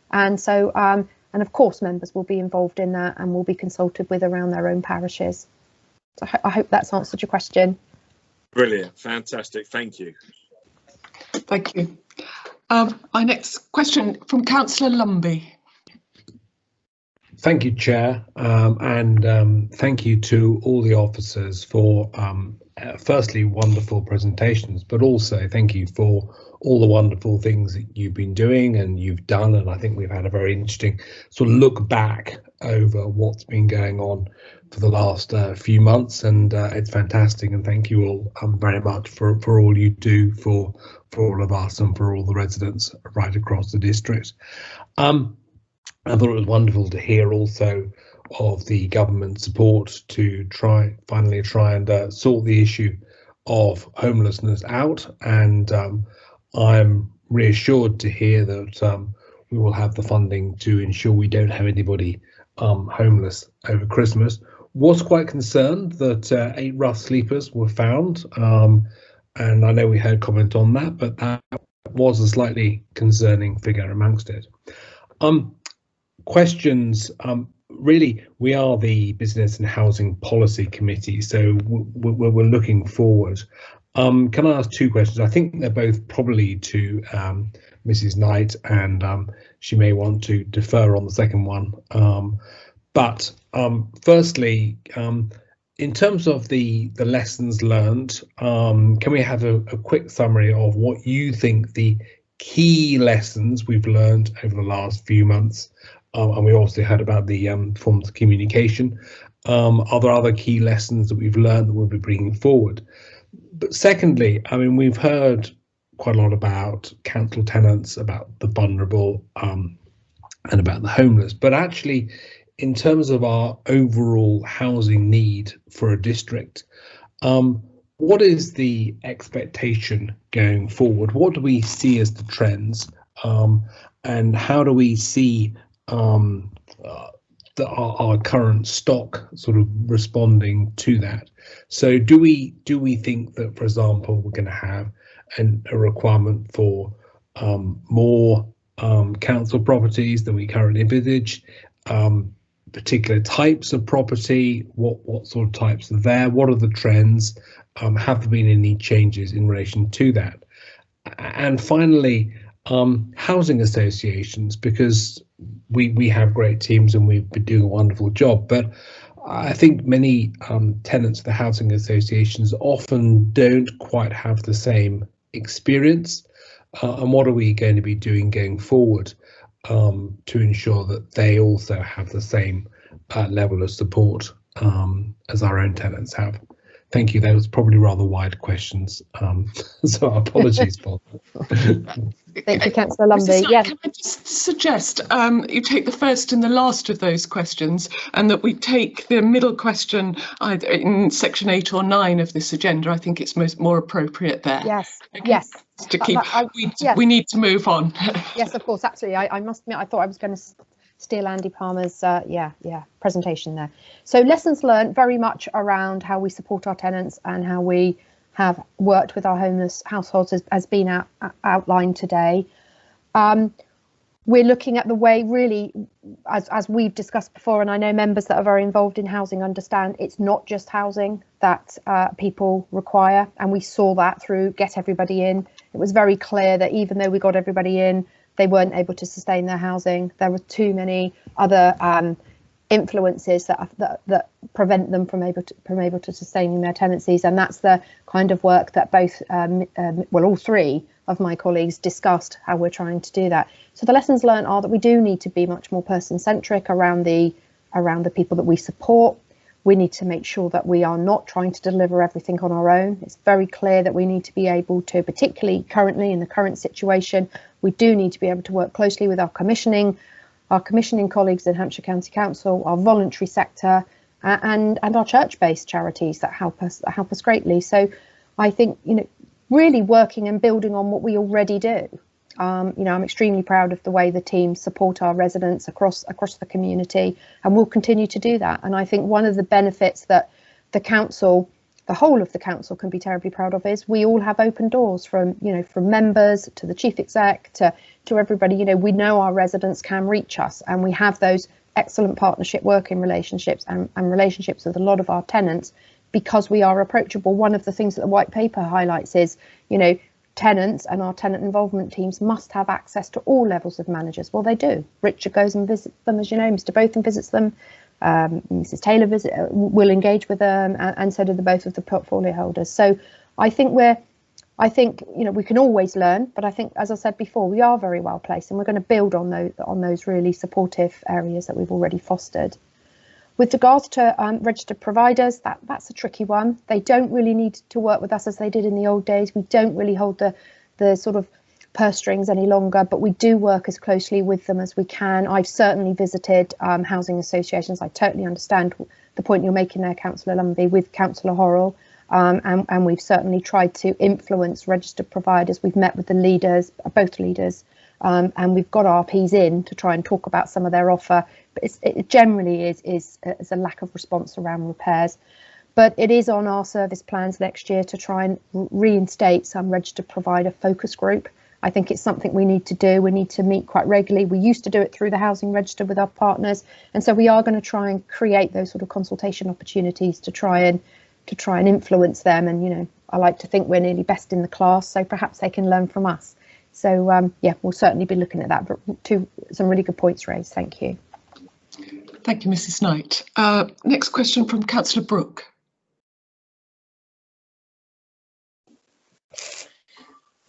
and so and of course members will be involved in that and will be consulted with around their own parishes. So I hope that's answered your question. Brilliant, fantastic, thank you. Thank you. Our next question from Councillor Lumbie. Thank you, Chair, and thank you to all the officers for firstly wonderful presentations, but also thank you for all the wonderful things that you've been doing and you've done. And I think we've had a very interesting sort of look back over what's been going on for the last few months, and it's fantastic. And thank you all very much for all you do for all of us and for all the residents right across the district. I thought it was wonderful to hear also of the government support to finally try and sort the issue of homelessness out, and I'm reassured to hear that we will have the funding to ensure we don't have anybody homeless over Christmas. Was quite concerned that 8 rough sleepers were found, and I know we had comment on that, but that was a slightly concerning figure amongst it. Questions. Really, we are the Business and Housing Policy Committee, so we're looking forward. Can I ask 2 questions? I think they're both probably to Mrs. Knight, and she may want to defer on the second one. But firstly, in terms of the lessons learned, can we have a quick summary of what you think the key lessons we've learned over the last few months? And we also heard about the forms of communication. Are there other key lessons that we've learned that we'll be bringing forward? But secondly, I mean, we've heard quite a lot about council tenants, about the vulnerable, and about the homeless. But actually, in terms of our overall housing need for a district, what is the expectation going forward? What do we see as the trends, and how do we see our current stock sort of responding to that? So do we think that, for example, we're going to have a requirement for more council properties than we currently envisage? Particular types of property, what sort of types are there? What are the trends? Have there been any changes in relation to that? And finally, housing associations, because we have great teams and we've been doing a wonderful job, but I think many tenants of the housing associations often don't quite have the same experience. And what are we going to be doing going forward to ensure that they also have the same level of support as our own tenants have? Thank you. That was probably rather wide questions, so apologies for that. Thank you, Councillor Lumbie. Yes. Can I just suggest you take the first and the last of those questions, and that we take the middle question either in section 8 or 9 of this agenda. I think it's more appropriate there. Yes. Okay. Yes. To keep, we need to move on. Yes, of course, absolutely. I must admit, I thought I was going to steal Andy Palmer's presentation there. So lessons learned very much around how we support our tenants and how we have worked with our homeless households has been outlined today. We're looking at the way, really, as we've discussed before, and I know members that are very involved in housing understand it's not just housing that people require, and we saw that through Get Everybody In. It was very clear that even though we got everybody in, they weren't able to sustain their housing. There were too many other influences that prevent them from able to sustaining their tenancies, and that's the kind of work that both well, all three of my colleagues discussed how we're trying to do that. So the lessons learned are that we do need to be much more person-centric around the people that we support. We need to make sure that we are not trying to deliver everything on our own. It's very clear that we need to be able to, particularly currently in the current situation, we do need to be able to work closely with our commissioning colleagues in Hampshire County Council, our voluntary sector, and our church-based charities that help us greatly. So I think, you know, really working and building on what we already do. You know, I'm extremely proud of the way the team support our residents across the community, and we'll continue to do that. And I think one of the benefits that the council, the whole of the council, can be terribly proud of is we all have open doors, from, you know, from members to the chief exec to everybody. You know, we know our residents can reach us, and we have those excellent partnership working relationships and relationships with a lot of our tenants because we are approachable. One of the things that the white paper highlights is, you know, tenants and our tenant involvement teams must have access to all levels of managers. Well, they do. Richard goes and visits them, as you know, Mr. Botham visits them, Mrs. Taylor will engage with them, and so do both of the portfolio holders. So I think you know, we can always learn, but I think, as I said before, we are very well placed, and we're going to build on those really supportive areas that we've already fostered. With regards to registered providers, that's a tricky one. They don't really need to work with us as they did in the old days. We don't really hold the sort of purse strings any longer, but we do work as closely with them as we can. I've certainly visited housing associations. I totally understand the point you're making there, Councillor Lumbie, with Councillor Horrell, and we've certainly tried to influence registered providers. We've met with the leaders, both leaders, and we've got RPs in to try and talk about some of their offer. But it generally is a lack of response around repairs. But it is on our service plans next year to try and reinstate some registered provider focus group. I think it's something we need to do. We need to meet quite regularly. We used to do it through the housing register with our partners, and so we are going to try and create those sort of consultation opportunities to try and influence them. And, you know, I like to think we're nearly best in the class, so perhaps they can learn from us. So yeah, we'll certainly be looking at that. But some really good points raised. Thank you. Thank you, Mrs. Knight. Next question from Councillor Brooke.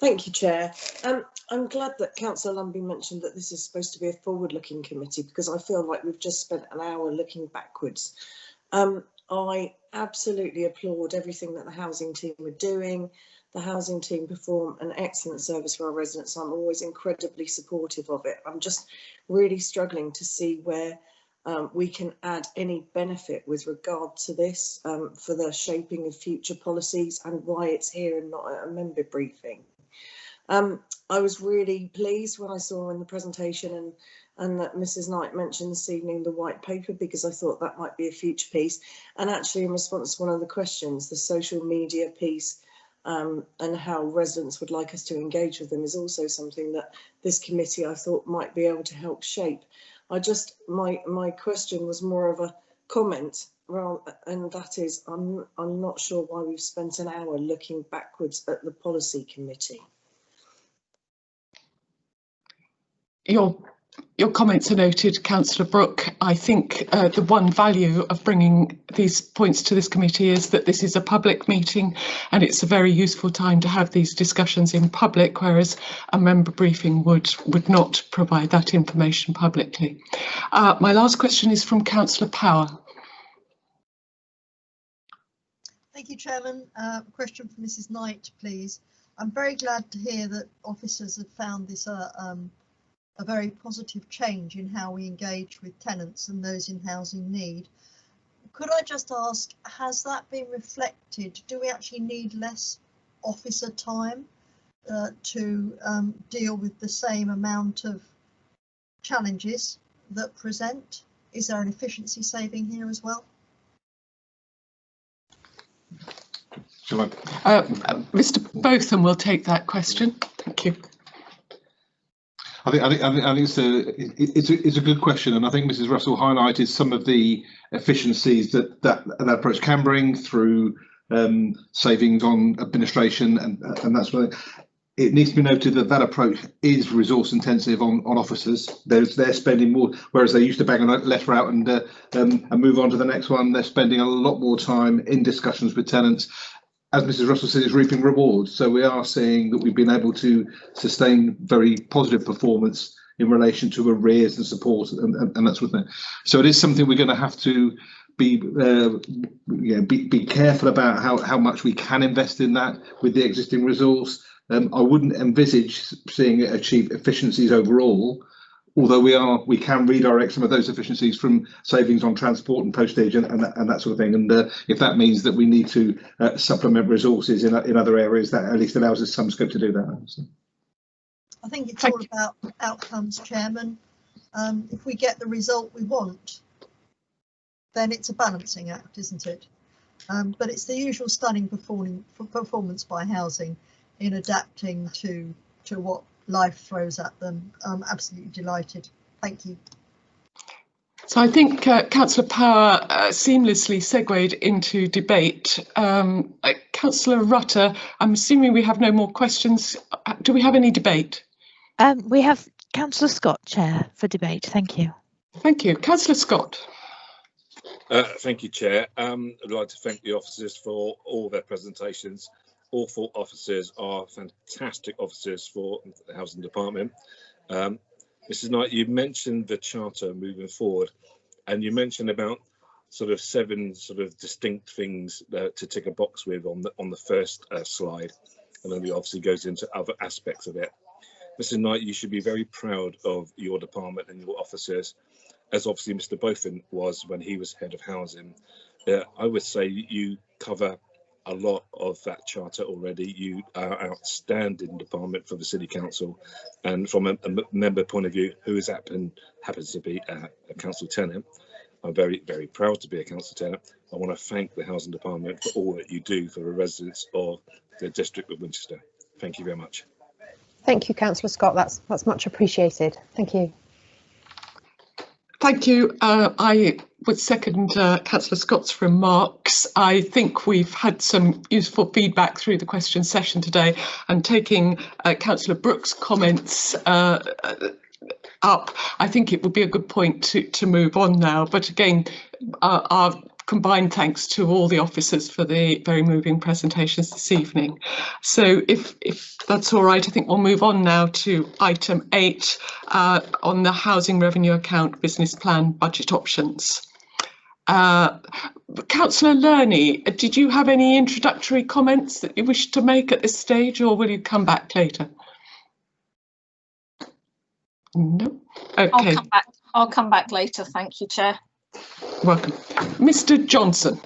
Thank you, Chair. I'm glad that Councillor Lumbie mentioned that this is supposed to be a forward-looking committee, because I feel like we've just spent an hour looking backwards. I absolutely applaud everything that the housing team are doing. The housing team perform an excellent service for our residents. I'm always incredibly supportive of it. I'm just really struggling to see where we can add any benefit with regard to this for the shaping of future policies, and why it's here and not at a member briefing. I was really pleased when I saw in the presentation and that Mrs. Knight mentioned this evening the white paper, because I thought that might be a future piece. And actually, in response to one of the questions, the social media piece and how residents would like us to engage with them is also something that this committee, I thought, might be able to help shape. My question was more of a comment, and that is, I'm not sure why we've spent an hour looking backwards at the policy committee. Your comments are noted, Councillor Brooke. I think the one value of bringing these points to this committee is that this is a public meeting, and it's a very useful time to have these discussions in public, whereas a member briefing would not provide that information publicly. My last question is from Councillor Power. Thank you, Chairman. Question for Mrs. Knight, please. I'm very glad to hear that officers have found this a very positive change in how we engage with tenants and those in housing need. Could I just ask, has that been reflected? Do we actually need less officer time to deal with the same amount of challenges that present? Is there an efficiency saving here as well? Mr. Botham will take that question. Thank you. I think it's a good question, and I think Mrs. Russell highlighted some of the efficiencies that approach can bring through savings on administration and that sort of thing. it needs to be noted that that approach is resource intensive on officers. They're spending more, whereas they used to bang a letter out and move on to the next one. They're spending a lot more time in discussions with tenants. As Mrs. Russell said, is reaping rewards. So we are seeing that we've been able to sustain very positive performance in relation to arrears and support and that sort of thing. So it is something we're going to have to be careful about how much we can invest in that with the existing resource. I wouldn't envisage seeing it achieve efficiencies overall, although we can redirect some of those efficiencies from savings on transport and postage and that sort of thing. And if that means that we need to supplement resources in other areas, that at least allows us some scope to do that. So. I think it's all about outcomes, Chairman. If we get the result we want, then it's a balancing act, isn't it? But it's the usual stunning performance by housing in adapting to what life throws at them. I'm absolutely delighted. Thank you. So I think Councillor Power seamlessly segued into debate. Councillor Rutter, I'm assuming we have no more questions. Do we have any debate? We have Councillor Scott, Chair, for debate. Thank you. Thank you. Councillor Scott. Thank you, Chair. I'd like to thank the officers for all their presentations. All 4 officers are fantastic officers for the Housing Department. Mrs. Knight, you mentioned the charter moving forward, and you mentioned about sort of 7 sort of distinct things to tick a box with on the first slide, and then it obviously goes into other aspects of it. Mrs. Knight, you should be very proud of your department and your officers, as obviously Mr. Botham was when he was head of housing. I would say you cover a lot of that charter already. You are outstanding department for the City Council, and from a member point of view who is happens to be a council tenant, I'm very, very proud to be a council tenant. I want to thank the Housing Department for all that you do for the residents of the District of Winchester. Thank you very much. Thank you, Councillor Scott. That's much appreciated. Thank you. Thank you. I would second Councillor Scott's remarks. I think we've had some useful feedback through the question session today, and taking Councillor Brooks' comments up, I think it would be a good point to move on now. But again, our combined thanks to all the officers for the very moving presentations this evening. So if that's all right, I think we'll move on now to item 8 on the housing revenue account business plan budget options. Councillor Lerney, did you have any introductory comments that you wish to make at this stage, or will you come back later? No. Okay. I'll come back later. Thank you, Chair. Welcome. Mr. Johnson.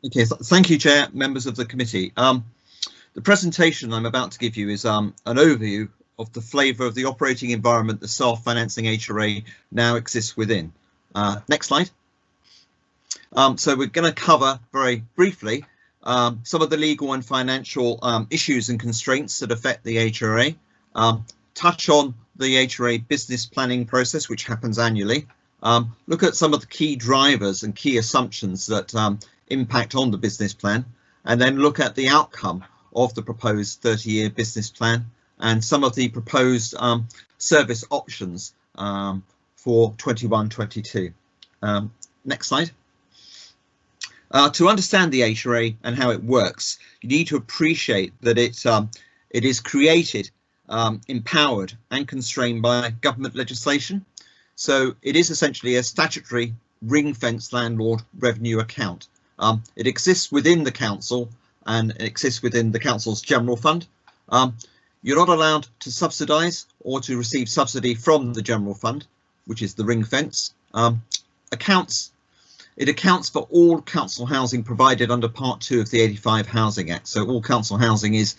Okay, thank you, Chair, members of the committee. The presentation I'm about to give you is an overview of the flavour of the operating environment the staff financing HRA now exists within. Next slide. So we're going to cover very briefly some of the legal and financial issues and constraints that affect the HRA, touch on the HRA business planning process, which happens annually, look at some of the key drivers and key assumptions that impact on the business plan, and then look at the outcome of the proposed 30-year business plan and some of the proposed service options for 21-22. Next slide. To understand the HRA and how it works, you need to appreciate that it is created, empowered and constrained by government legislation. So it is essentially a statutory ring-fenced landlord revenue account. It exists within the council and it exists within the council's general fund. You're not allowed to subsidise or to receive subsidy from the general fund, which is the ring fence. It accounts for all council housing provided under Part 2 of the 85 Housing Act. So all council housing is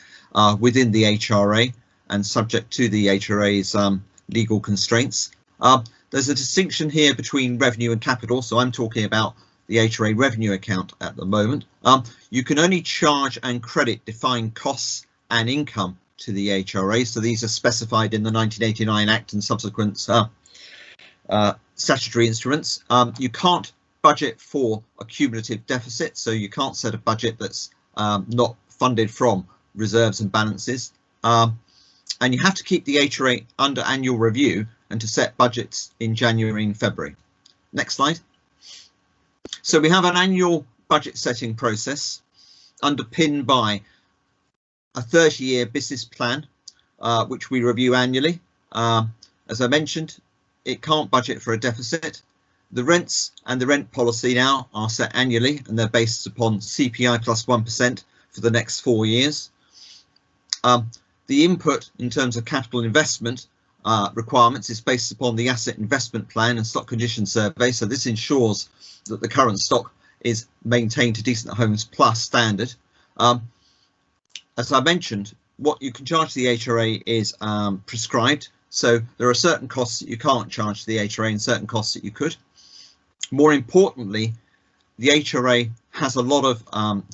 within the HRA and subject to the HRA's legal constraints. There's a distinction here between revenue and capital, so I'm talking about the HRA revenue account at the moment. You can only charge and credit defined costs and income to the HRA, so these are specified in the 1989 Act and subsequent statutory instruments. You can't budget for a cumulative deficit, so you can't set a budget that's not funded from reserves and balances. and you have to keep the HRA under annual review and to set budgets in January and February. Next slide. So we have an annual budget setting process underpinned by a 30-year business plan, which we review annually. As I mentioned, it can't budget for a deficit. The rents and the rent policy now are set annually, and they're based upon CPI plus 1% for the next 4 years. The input in terms of capital investment requirements is based upon the asset investment plan and stock condition survey. So this ensures that the current stock is maintained to Decent Homes Plus standard. As I mentioned, what you can charge the HRA is prescribed. So there are certain costs that you can't charge the HRA and certain costs that you could. More importantly, the HRA has a lot of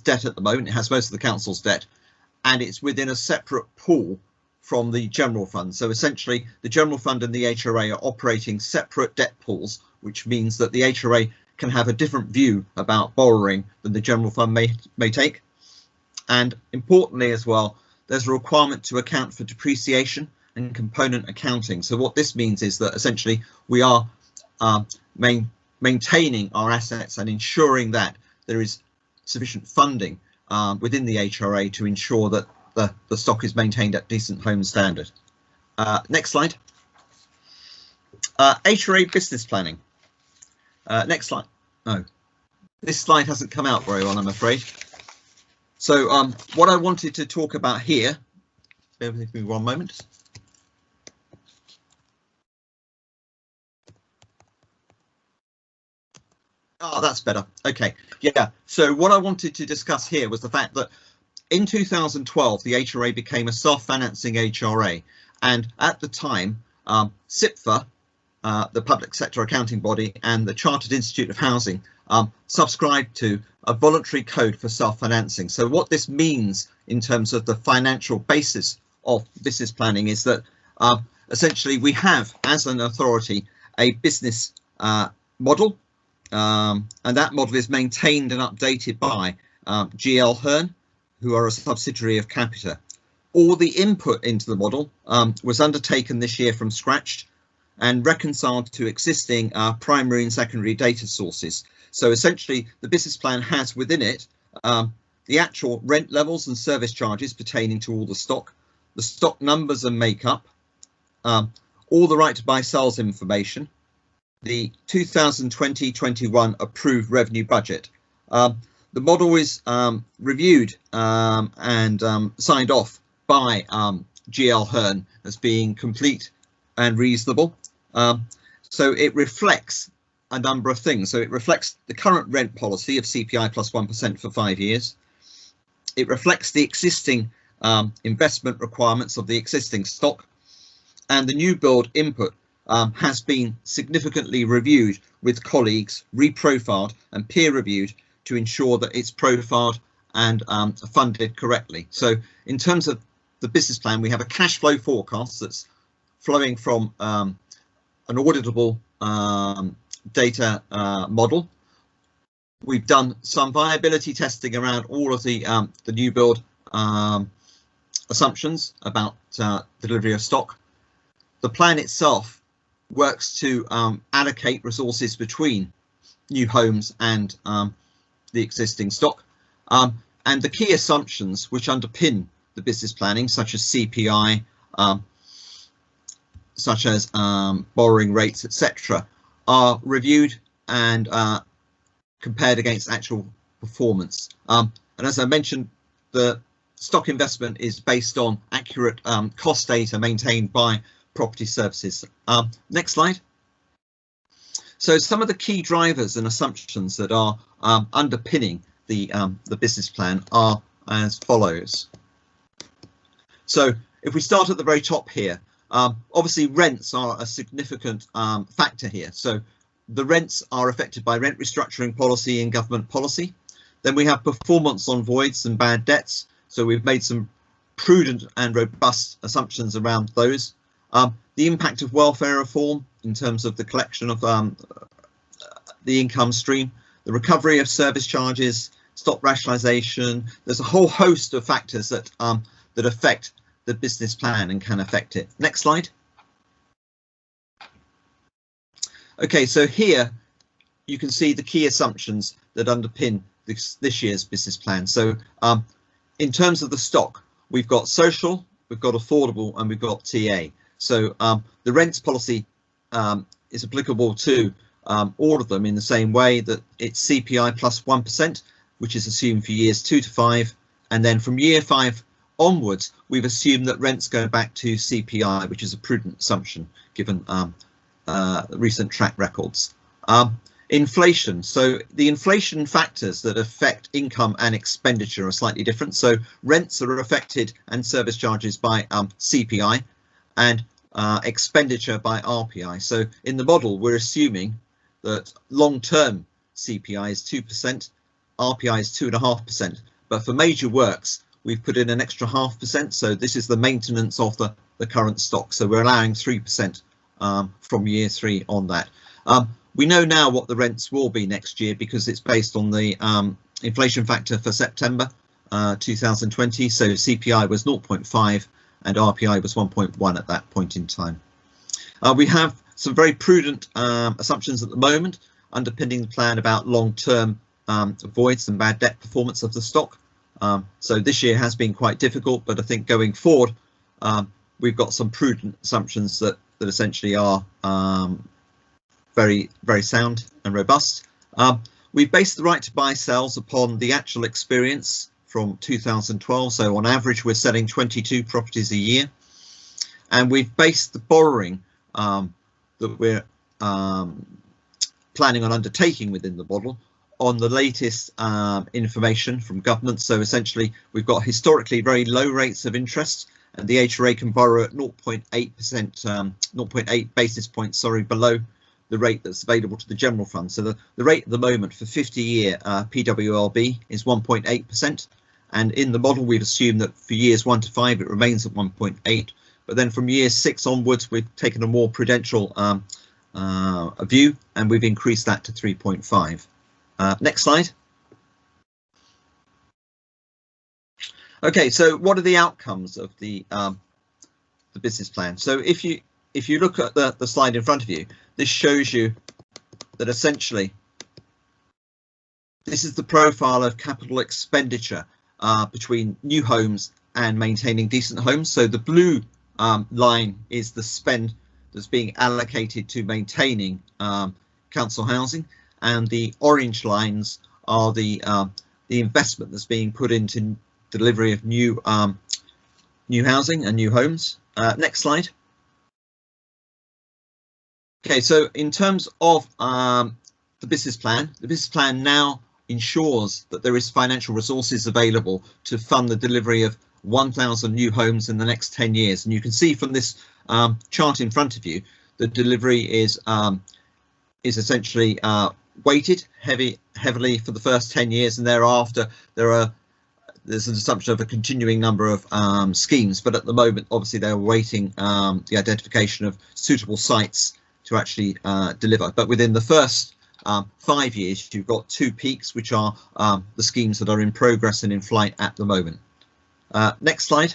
debt at the moment. It has most of the council's debt, and it's within a separate pool from the general fund. So essentially, the general fund and the HRA are operating separate debt pools, which means that the HRA can have a different view about borrowing than the general fund may take. And importantly as well, there's a requirement to account for depreciation and component accounting. So what this means is that essentially we are maintaining our assets and ensuring that there is sufficient funding within the HRA to ensure that the stock is maintained at Decent Homes standard. Next slide. HRA business planning. Next slide. No, this slide hasn't come out very well, I'm afraid. So what I wanted to talk about here, bear with me 1 moment. Oh, that's better. Okay, yeah. So what I wanted to discuss here was the fact that in 2012, the HRA became a self-financing HRA. And at the time, CIPFA, the public sector accounting body, and the Chartered Institute of Housing subscribed to a voluntary code for self-financing. So what this means in terms of the financial basis of business planning is that essentially we have, as an authority, a business model, and that model is maintained and updated by GL Hearn, who are a subsidiary of Capita. All the input into the model was undertaken this year from scratch and reconciled to existing primary and secondary data sources. So essentially the business plan has within it the actual rent levels and service charges pertaining to all the stock numbers and makeup, all the right to buy sales information, the 2020-21 approved revenue budget. The model is reviewed and signed off by GL Hearn as being complete and reasonable. So it reflects a number of things. So it reflects the current rent policy of CPI plus 1% for 5 years. It reflects the existing investment requirements of the existing stock, and the new build input has been significantly reviewed with colleagues, reprofiled and peer reviewed to ensure that it's profiled and funded correctly. So in terms of the business plan, we have a cash flow forecast that's flowing from an auditable data model. We've done some viability testing around all of the new build assumptions about delivery of stock. The plan itself works to allocate resources between new homes and the existing stock. And the key assumptions which underpin the business planning, such as CPI, such as borrowing rates, etc., are reviewed and compared against actual performance. And as I mentioned, the stock investment is based on accurate cost data maintained by Property Services. Next slide. So some of the key drivers and assumptions that are underpinning the business plan are as follows. So if we start at the very top here, obviously rents are a significant factor here. So the rents are affected by rent restructuring policy and government policy. Then we have performance on voids and bad debts. So we've made some prudent and robust assumptions around those. The impact of welfare reform in terms of the collection of the income stream, the recovery of service charges, stock rationalisation. There's a whole host of factors that that affect the business plan and can affect it. Next slide. Okay, so here you can see the key assumptions that underpin this year's business plan. So in terms of the stock, we've got social, we've got affordable, and we've got TA. So the rents policy is applicable to all of them in the same way, that it's CPI plus 1%, which is assumed for years 2 to 5. And then from year 5 onwards, we've assumed that rents go back to CPI, which is a prudent assumption given recent track records. Inflation. So the inflation factors that affect income and expenditure are slightly different. So rents are affected and service charges by CPI, and expenditure by RPI. So in the model, we're assuming that long-term CPI is 2%, RPI is 2.5%. But for major works, we've put in an extra 0.5%. So this is the maintenance of the current stock. So we're allowing 3% from year 3 on that. We know now what the rents will be next year because it's based on the inflation factor for September 2020. So CPI was 0.5 and RPI was 1.1 at that point in time. We have some very prudent assumptions at the moment underpinning the plan about long-term voids and bad debt performance of the stock. So this year has been quite difficult, but I think going forward, we've got some prudent assumptions that essentially are very, very sound and robust. We've based the right to buy sales upon the actual experience from 2012. So on average, we're selling 22 properties a year. And we've based the borrowing that we're planning on undertaking within the model on the latest information from government. So essentially, we've got historically very low rates of interest, and the HRA can borrow at 0.8%, 0.8 basis points, below the rate that's available to the general fund. So the rate at the moment for 50-year PWLB is 1.8%. And in the model, we've assumed that for years 1 to 5, it remains at 1.8. But then from year 6 onwards, we've taken a more prudential view, and we've increased that to 3.5. Next slide. Okay, so what are the outcomes of the business plan? So if you look at the slide in front of you, this shows you that essentially this is the profile of capital expenditure between new homes and maintaining decent homes. So the blue line is the spend that's being allocated to maintaining council housing, and the orange lines are the investment that's being put into delivery of new housing and new homes. Next slide. Okay, so in terms of the business plan now ensures that there is financial resources available to fund the delivery of 1,000 new homes in the next 10 years. And you can see from this chart in front of you, the delivery is essentially weighted heavily for the first 10 years, and thereafter there's an assumption of a continuing number of schemes, but at the moment, obviously, they're awaiting the identification of suitable sites to actually deliver. But within the first 5 years, you've got 2 peaks, which are the schemes that are in progress and in flight at the moment. Next slide.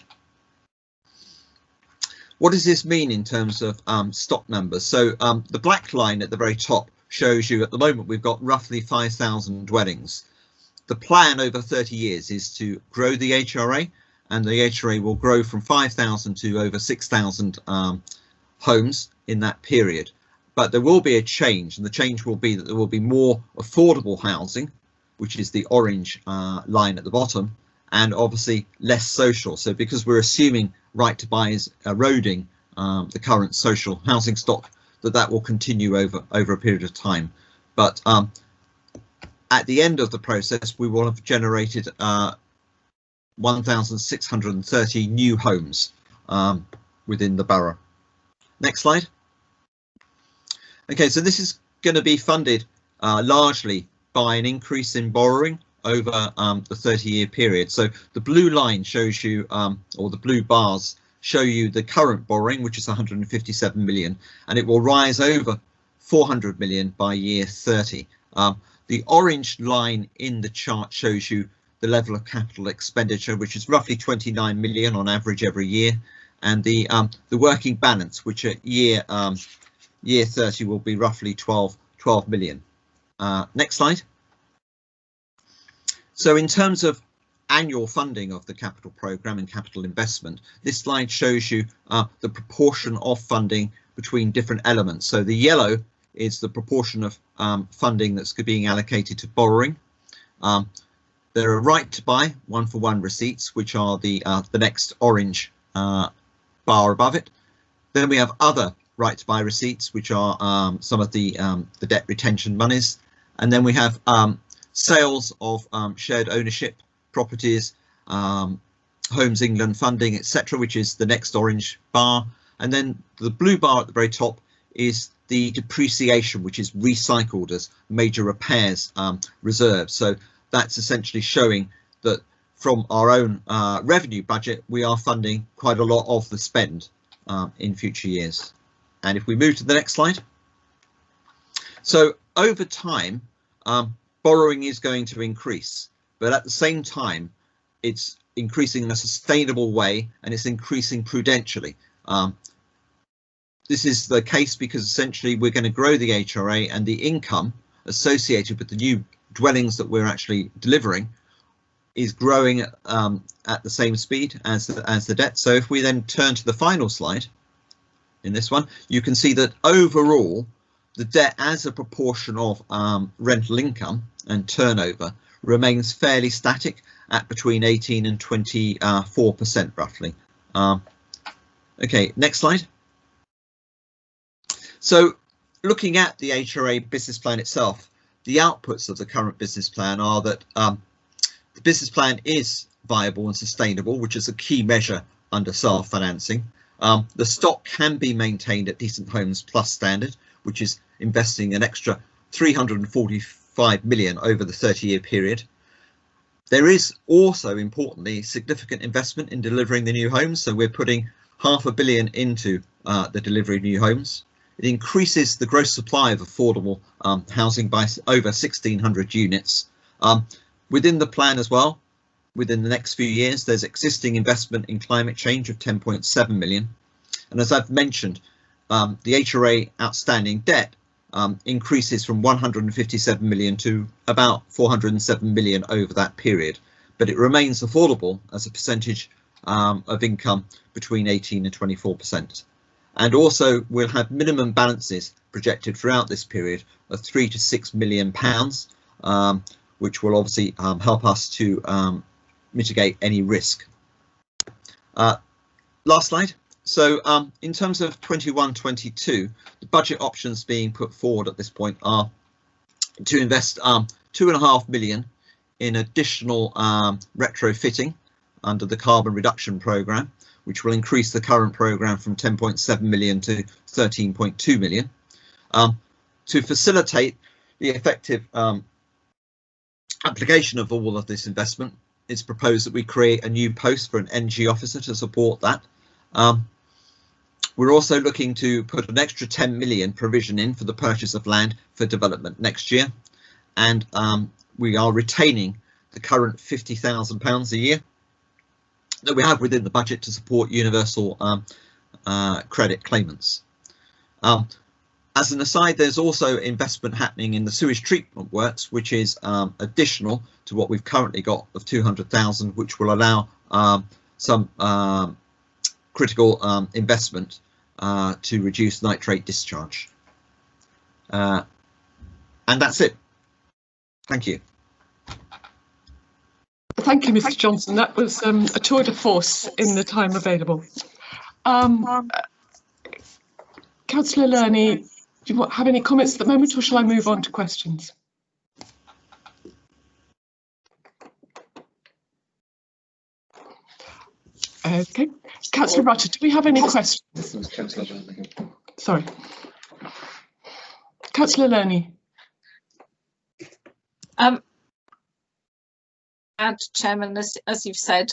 What does this mean in terms of stock numbers? So the black line at the very top shows you at the moment we've got roughly 5,000 dwellings. The plan over 30 years is to grow the HRA, and the HRA will grow from 5,000 to over 6,000 homes in that period. But there will be a change, and the change will be that there will be more affordable housing, which is the orange line at the bottom, and obviously less social. So because we're assuming right to buy is eroding the current social housing stock, that will continue over a period of time. But at the end of the process, we will have generated 1,630 new homes within the borough. Next slide. Okay, so this is going to be funded largely by an increase in borrowing over the 30-year period. So the blue line shows you, or the blue bars show you the current borrowing, which is 157 million, and it will rise over 400 million by year 30. The orange line in the chart shows you the level of capital expenditure, which is roughly 29 million on average every year, and the working balance, which at year 30 will be roughly 12 million. Next slide. So in terms of annual funding of the capital programme and capital investment, this slide shows you the proportion of funding between different elements. So the yellow is the proportion of funding that's being allocated to borrowing. There are right to buy, one-for-one receipts, which are the next orange bar above it. Then we have other right to buy receipts, which are some of the debt retention monies. And then we have sales of shared ownership properties, Homes England funding, etc., which is the next orange bar. And then the blue bar at the very top is the depreciation, which is recycled as major repairs reserves. So that's essentially showing that from our own revenue budget, we are funding quite a lot of the spend in future years. And if we move to the next slide. So over time, borrowing is going to increase, but at the same time, it's increasing in a sustainable way, and it's increasing prudentially. This is the case because essentially we're going to grow the HRA, and the income associated with the new dwellings that we're actually delivering is growing at the same speed as the debt. So if we then turn to the final slide, in this one, you can see that overall the debt as a proportion of rental income and turnover remains fairly static at between 18 and 24% roughly. Okay, next slide. So looking at the HRA business plan itself, the outputs of the current business plan are that the business plan is viable and sustainable, which is a key measure under self-financing. The stock can be maintained at Decent Homes Plus standard, which is investing an extra 345 million over the 30-year period. There is also, importantly, significant investment in delivering the new homes. So we're putting £500 million into the delivery of new homes. It increases the gross supply of affordable housing by over 1,600 units. Within the plan as well, within the next few years, there's existing investment in climate change of 10.7 million. And as I've mentioned, the HRA outstanding debt increases from 157 million to about 407 million over that period, but it remains affordable as a percentage of income between 18 and 24%. And also we'll have minimum balances projected throughout this period of £3 to £6 million, which will obviously help us to mitigate any risk. Last slide. So in terms of 21-22, the budget options being put forward at this point are to invest £2.5 million in additional retrofitting under the carbon reduction programme, which will increase the current programme from 10.7 million to 13.2 million. To facilitate the effective application of all of this investment, it's proposed that we create a new post for an energy officer to support that. We're also looking to put an extra 10 million provision in for the purchase of land for development next year, and we are retaining the current £50,000 a year that we have within the budget to support universal credit claimants. As an aside, there's also investment happening in the sewage treatment works, which is additional to what we've currently got of 200,000, which will allow some critical investment to reduce nitrate discharge. And that's it. Thank you. Thank you, Mr. Johnson. That was a tour de force in the time available. Councillor Lerney, do you have any comments at the moment, or shall I move on to questions? Okay. Councillor Rutter, do we have any questions? Sorry. Councillor Lerney. And Chairman, as you've said,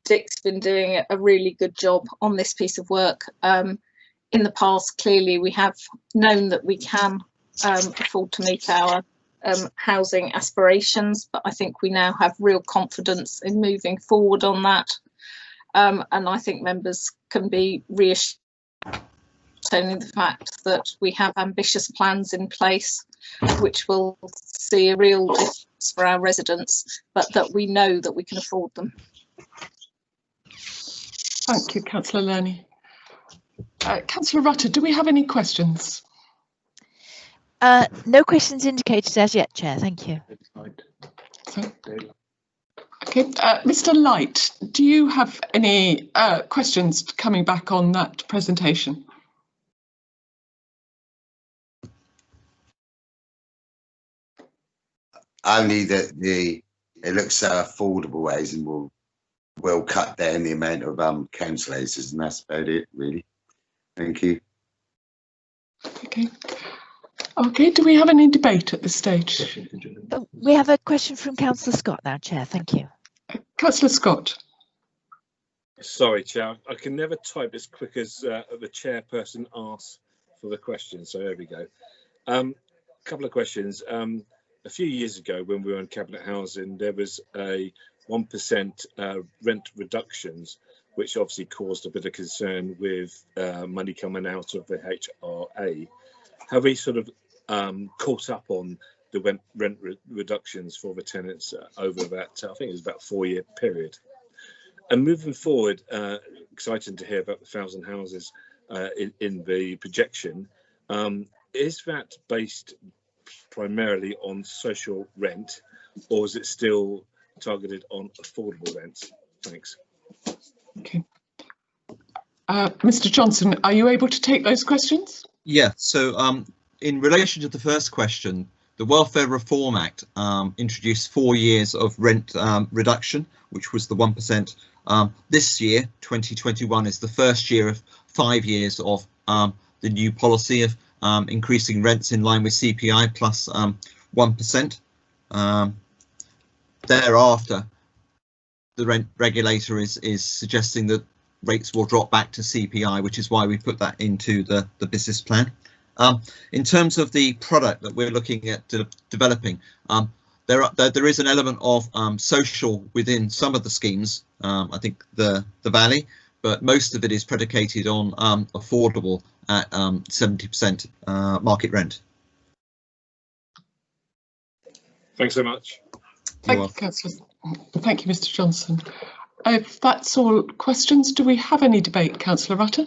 Dick's been doing a really good job on this piece of work. In the past, clearly we have known that we can afford to meet our housing aspirations, but I think we now have real confidence in moving forward on that. And I think members can be reassured in the fact that we have ambitious plans in place which will see a real difference for our residents, but that we know that we can afford them. Thank you, Councillor Lerney. Councillor Rutter, do we have any questions? No questions indicated as yet, Chair. Thank you. Okay, Mr. Light, do you have any questions coming back on that presentation? Only that it looks so affordable as and will cut down the amount of cancellators, and that's about it really. Thank you. Okay. Okay, do we have any debate at this stage? We have a question from Councillor Scott now, Chair. Thank you. Councillor Scott. Sorry, Chair, I can never type as quick as the chairperson asks for the question, so there we go. Couple of questions. A few years ago, when we were in Cabinet Housing, there was a 1% rent reductions, which obviously caused a bit of concern with money coming out of the HRA. Have we sort of caught up on the rent reductions for the tenants over that, I think it was about 4-year period? And moving forward, exciting to hear about the 1,000 houses in the projection. Is that based primarily on social rent, or is it still targeted on affordable rents? Thanks. Okay. Mr. Johnson, are you able to take those questions? Yeah, so in relation to the first question, the Welfare Reform Act introduced 4 years of rent reduction, which was the 1%. This year, 2021, is the first year of 5 years of the new policy of increasing rents in line with CPI plus 1%. Thereafter, the rent regulator is suggesting that rates will drop back to CPI, which is why we put that into the business plan. In terms of the product that we're looking at developing, there is an element of social within some of the schemes, I think the Valley, but most of it is predicated on affordable at 70% market rent. Thanks so much. Thank you, Councillor. Thank you, Mr. Johnson. If that's all questions, do we have any debate, Councillor Rutter?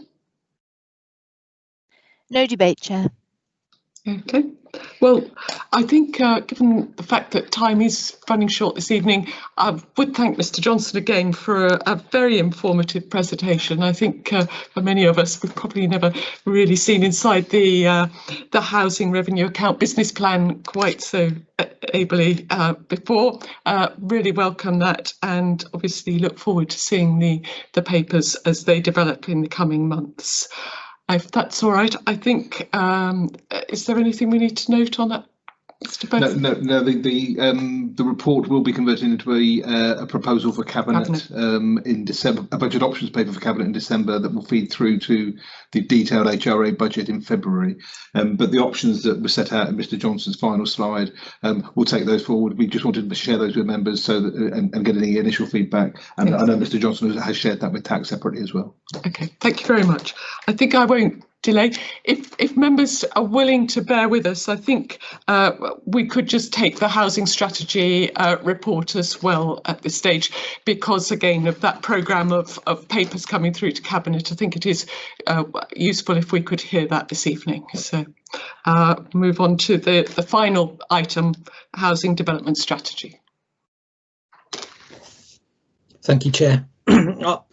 No debate, Chair. Okay. Well, I think given the fact that time is running short this evening, I would thank Mr. Johnson again for a very informative presentation. I think for many of us, we've probably never really seen inside the housing revenue account business plan quite so ably before. Really welcome that, and obviously look forward to seeing the papers as they develop in the coming months. If that's all right, I think, is there anything we need to note on that, Mr. Benson? No. The report will be converted into a proposal for cabinet in December, a budget options paper for cabinet in December that will feed through to the detailed HRA budget in February. But the options that were set out in Mr. Johnson's final slide, we'll take those forward. We just wanted to share those with members so that and get any initial feedback. And yes. I know Mr. Johnson has shared that with TAC separately as well. Okay, thank you very much. I think I won't delay. If members are willing to bear with us, I think we could just take the housing strategy report as well at this stage, because again of that programme of papers coming through to cabinet, I think it is useful if we could hear that this evening. So move on to the final item, housing development strategy. Thank you, Chair.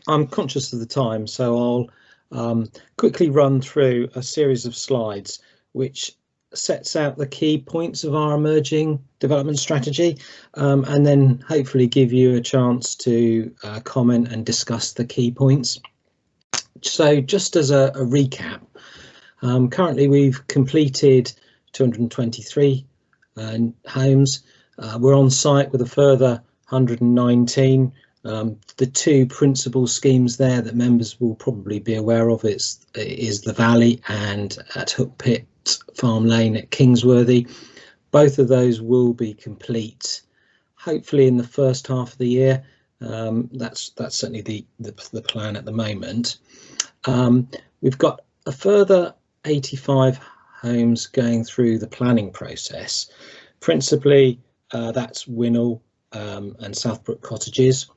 I'm conscious of the time, so I'll quickly run through a series of slides which sets out the key points of our emerging development strategy, and then hopefully give you a chance to comment and discuss the key points. So just as a recap, currently we've completed 223 homes. We're on site with a further 119. The two principal schemes there that members will probably be aware of is the Valley and at Hook Pit Farm Lane at Kingsworthy. Both of those will be complete, hopefully in the first half of the year. That's certainly the plan at the moment. We've got a further 85 homes going through the planning process. Principally, that's Winnell and Southbrook Cottages,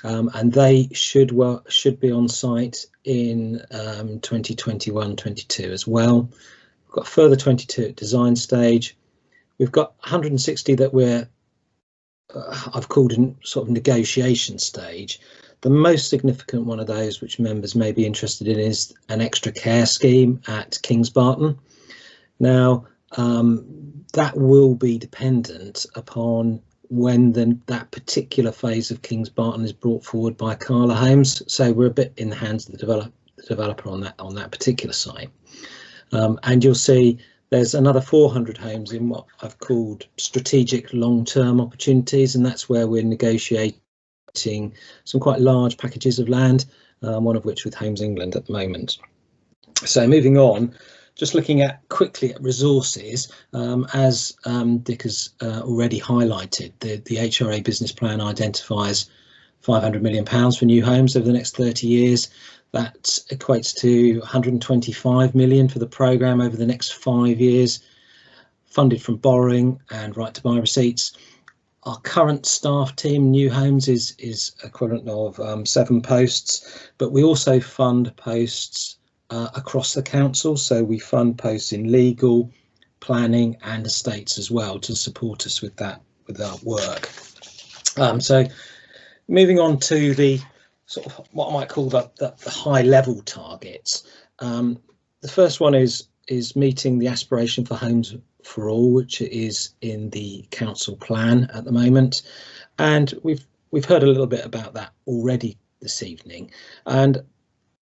and they should be on site in 2021-22 as well. We've got a further 22 at design stage. We've got 160 that I've called in sort of negotiation stage. The most significant one of those, which members may be interested in, is an extra care scheme at Kingsbarton. Now, that will be dependent upon when that particular phase of Kingsbarton is brought forward by Cala Homes. So we're a bit in the hands of the developer on that particular site. And you'll see there's another 400 homes in what I've called strategic long-term opportunities, and that's where we're negotiating some quite large packages of land, one of which with Homes England at the moment. So moving on, just looking quickly at resources, as Dick has already highlighted, the HRA business plan identifies £500 million for new homes over the next 30 years. That equates to 125 million for the programme over the next 5 years, funded from borrowing and right to buy receipts. Our current staff team, New Homes, is equivalent of 7 posts, but we also fund posts across the council. So we fund posts in legal, planning and estates as well to support us with that work. So moving on to the sort of what I might call the high level targets. The first one is meeting the aspiration for Homes for All, which is in the council plan at the moment, and we've heard a little bit about that already this evening. And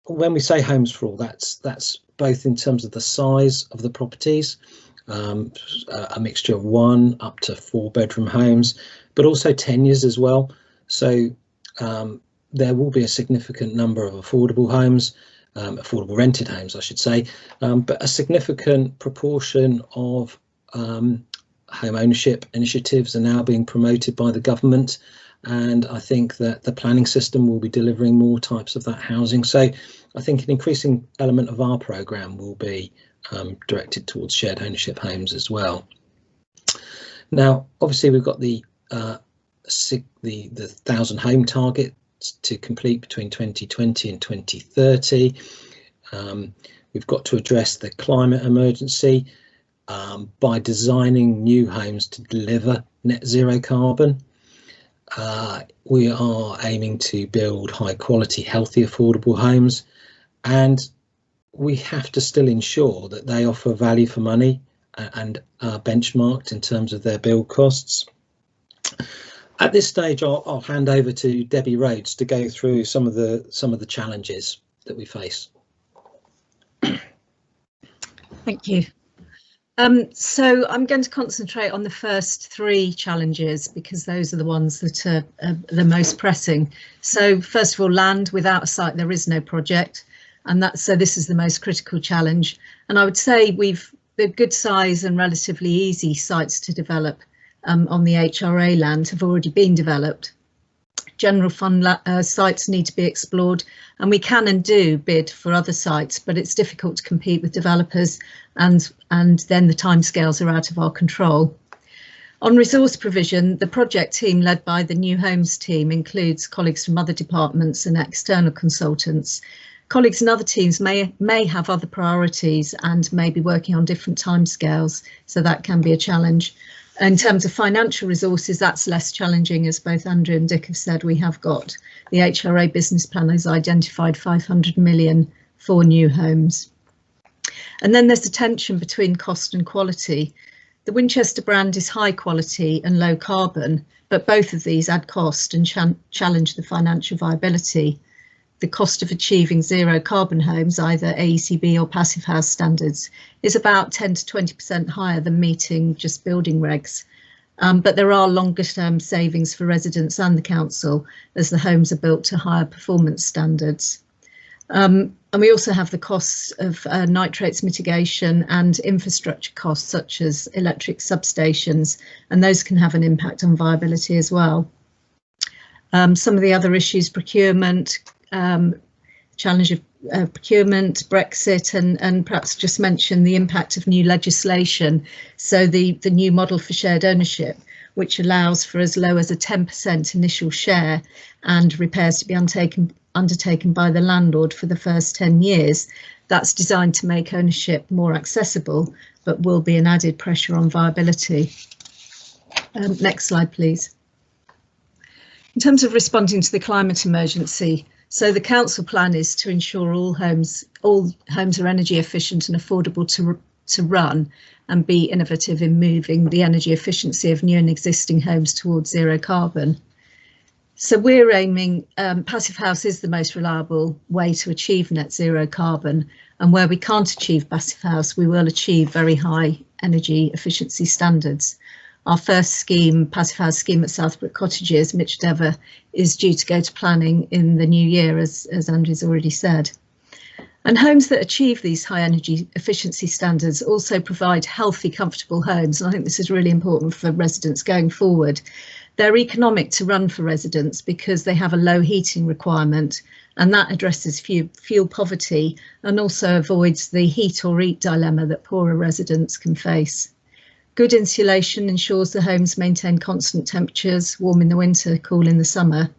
when we say Homes for All, that's both in terms of the size of the properties, a mixture of 1 up to 4 bedroom homes, but also tenures as well. So there will be a significant number of affordable homes, affordable rented homes, I should say, but a significant proportion of home ownership initiatives are now being promoted by the government, and I think that the planning system will be delivering more types of that housing. So I think an increasing element of our programme will be directed towards shared ownership homes as well. Now, obviously, we've got the 1,000 home target to complete between 2020 and 2030. We've got to address the climate emergency by designing new homes to deliver net zero carbon. We are aiming to build high quality, healthy, affordable homes, and we have to still ensure that they offer value for money and are benchmarked in terms of their build costs. At this stage, I'll hand over to Debbie Rhodes to go through some of the challenges that we face. Thank you. So I'm going to concentrate on the first 3 challenges because those are the ones that are the most pressing. So first of all, land. Without a site, there is no project, and so this is the most critical challenge. And I would say the good size and relatively easy sites to develop on the HRA land have already been developed. General fund sites need to be explored, and we can and do bid for other sites, but it's difficult to compete with developers, and then the timescales are out of our control. On resource provision, the project team led by the New Homes team includes colleagues from other departments and external consultants. Colleagues in other teams may have other priorities and may be working on different timescales, so that can be a challenge. In terms of financial resources, that's less challenging, as both Andrew and Dick have said. We have got the HRA business plan has identified 500 million for new homes. And then there's the tension between cost and quality. The Winchester brand is high quality and low carbon, but both of these add cost and challenge the financial viability. The cost of achieving zero carbon homes, either AECB or Passive House standards, is about 10 to 20% higher than meeting just building regs. But there are longer term savings for residents and the council as the homes are built to higher performance standards. And we also have the costs of nitrates mitigation and infrastructure costs such as electric substations, and those can have an impact on viability as well. Some of the other issues, procurement, challenge of procurement, Brexit, and perhaps just mention the impact of new legislation. So the new model for shared ownership, which allows for as low as a 10% initial share and repairs to be undertaken by the landlord for the first 10 years. That's designed to make ownership more accessible, but will be an added pressure on viability. Next slide, please. In terms of responding to the climate emergency, so the council plan is to ensure all homes are energy efficient and affordable to run, and be innovative in moving the energy efficiency of new and existing homes towards zero carbon. So we're aiming, Passive House is the most reliable way to achieve net zero carbon, and where we can't achieve Passive House, we will achieve very high energy efficiency standards. Our first scheme, Passive House scheme at Southbrook Cottages, Mitch Dever, is due to go to planning in the new year, as Andrew's already said. And homes that achieve these high energy efficiency standards also provide healthy, comfortable homes. And I think this is really important for residents going forward. They're economic to run for residents because they have a low heating requirement, and that addresses fuel poverty and also avoids the heat or eat dilemma that poorer residents can face. Good insulation ensures the homes maintain constant temperatures, warm in the winter, cool in the summer.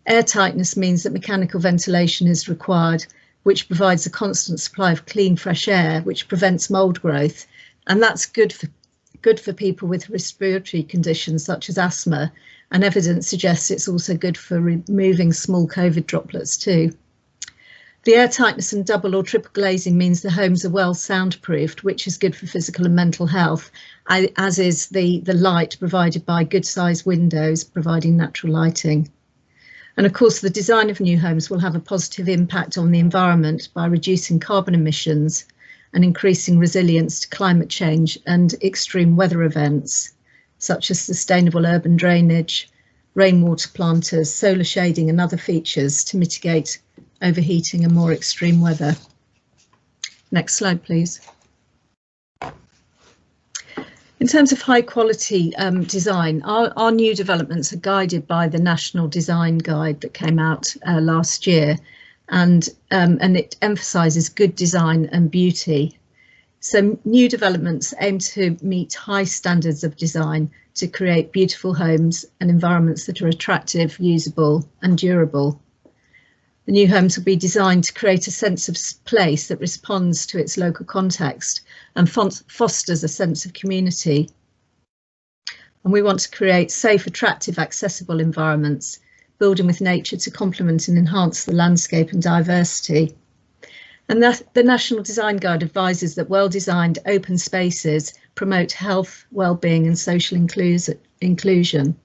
Air tightness means that mechanical ventilation is required, which provides a constant supply of clean, fresh air, which prevents mould growth. And that's good for people with respiratory conditions such as asthma, and evidence suggests it's also good for removing small COVID droplets too. The air tightness and double or triple glazing means the homes are well soundproofed, which is good for physical and mental health, as is the light provided by good sized windows, providing natural lighting. And of course, the design of new homes will have a positive impact on the environment by reducing carbon emissions and increasing resilience to climate change and extreme weather events, such as sustainable urban drainage, rainwater planters, solar shading and other features to mitigate overheating and more extreme weather. Next slide, please. In terms of high quality design, our new developments are guided by the National Design Guide that came out last year, and it emphasises good design and beauty. So new developments aim to meet high standards of design to create beautiful homes and environments that are attractive, usable and durable. The new homes will be designed to create a sense of place that responds to its local context and fosters a sense of community. And we want to create safe, attractive, accessible environments, building with nature to complement and enhance the landscape and diversity. And the National Design Guide advises that well-designed open spaces promote health, well-being and social inclusion.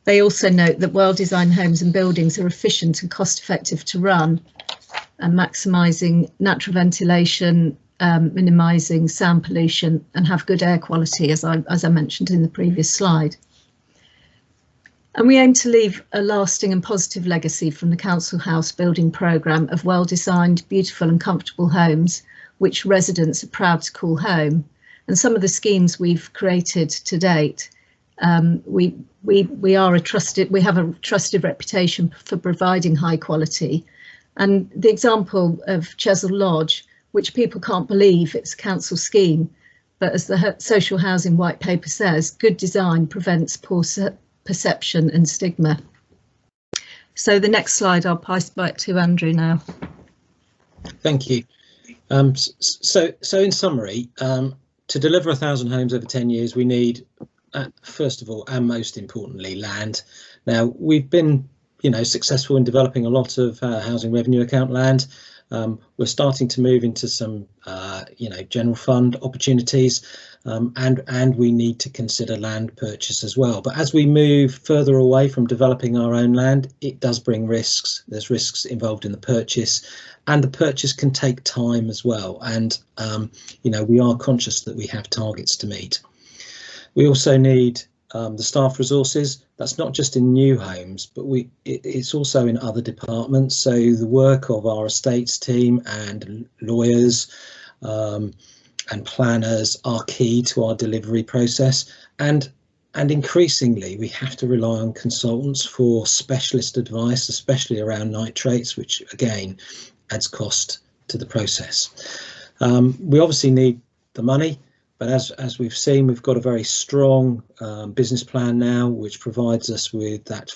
They also note that well-designed homes and buildings are efficient and cost-effective to run, and maximising natural ventilation, minimising sound pollution, and have good air quality, as I mentioned in the previous slide. And we aim to leave a lasting and positive legacy from the Council House building programme of well-designed, beautiful and comfortable homes, which residents are proud to call home. And some of the schemes we've created to date, we have a trusted reputation for providing high quality. And the example of Chesil Lodge, which people can't believe it's a council scheme, but as the social housing white paper says, good design prevents poor perception and stigma. So the next slide, I'll pass back to Andrew now. Thank you. So in summary, to deliver 1,000 homes over 10 years, we need, first of all, and most importantly, land. Now, we've been, successful in developing a lot of housing revenue account land. We're starting to move into some, general fund opportunities, and we need to consider land purchase as well. But as we move further away from developing our own land, it does bring risks. There's risks involved in the purchase, and the purchase can take time as well. And, we are conscious that we have targets to meet. We also need the staff resources. That's not just in new homes, but it's also in other departments. So the work of our estates team and lawyers and planners are key to our delivery process. And increasingly, we have to rely on consultants for specialist advice, especially around nitrates, which again adds cost to the process. We obviously need the money, but as we've seen, we've got a very strong business plan now, which provides us with that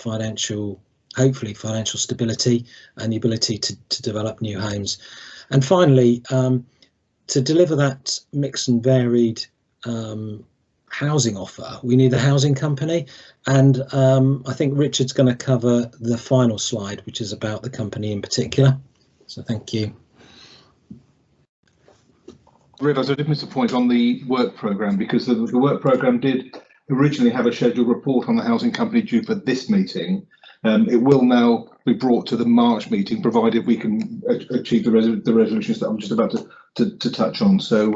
hopefully financial stability and the ability to develop new homes. And finally, to deliver that mixed and varied housing offer, we need a housing company, and I think Richard's going to cover the final slide, which is about the company in particular. So thank you. I realise I did miss a point on the work programme, because the work programme did originally have a scheduled report on the housing company due for this meeting. It will now be brought to the March meeting, provided we can achieve the resolutions that I'm just about to touch on. So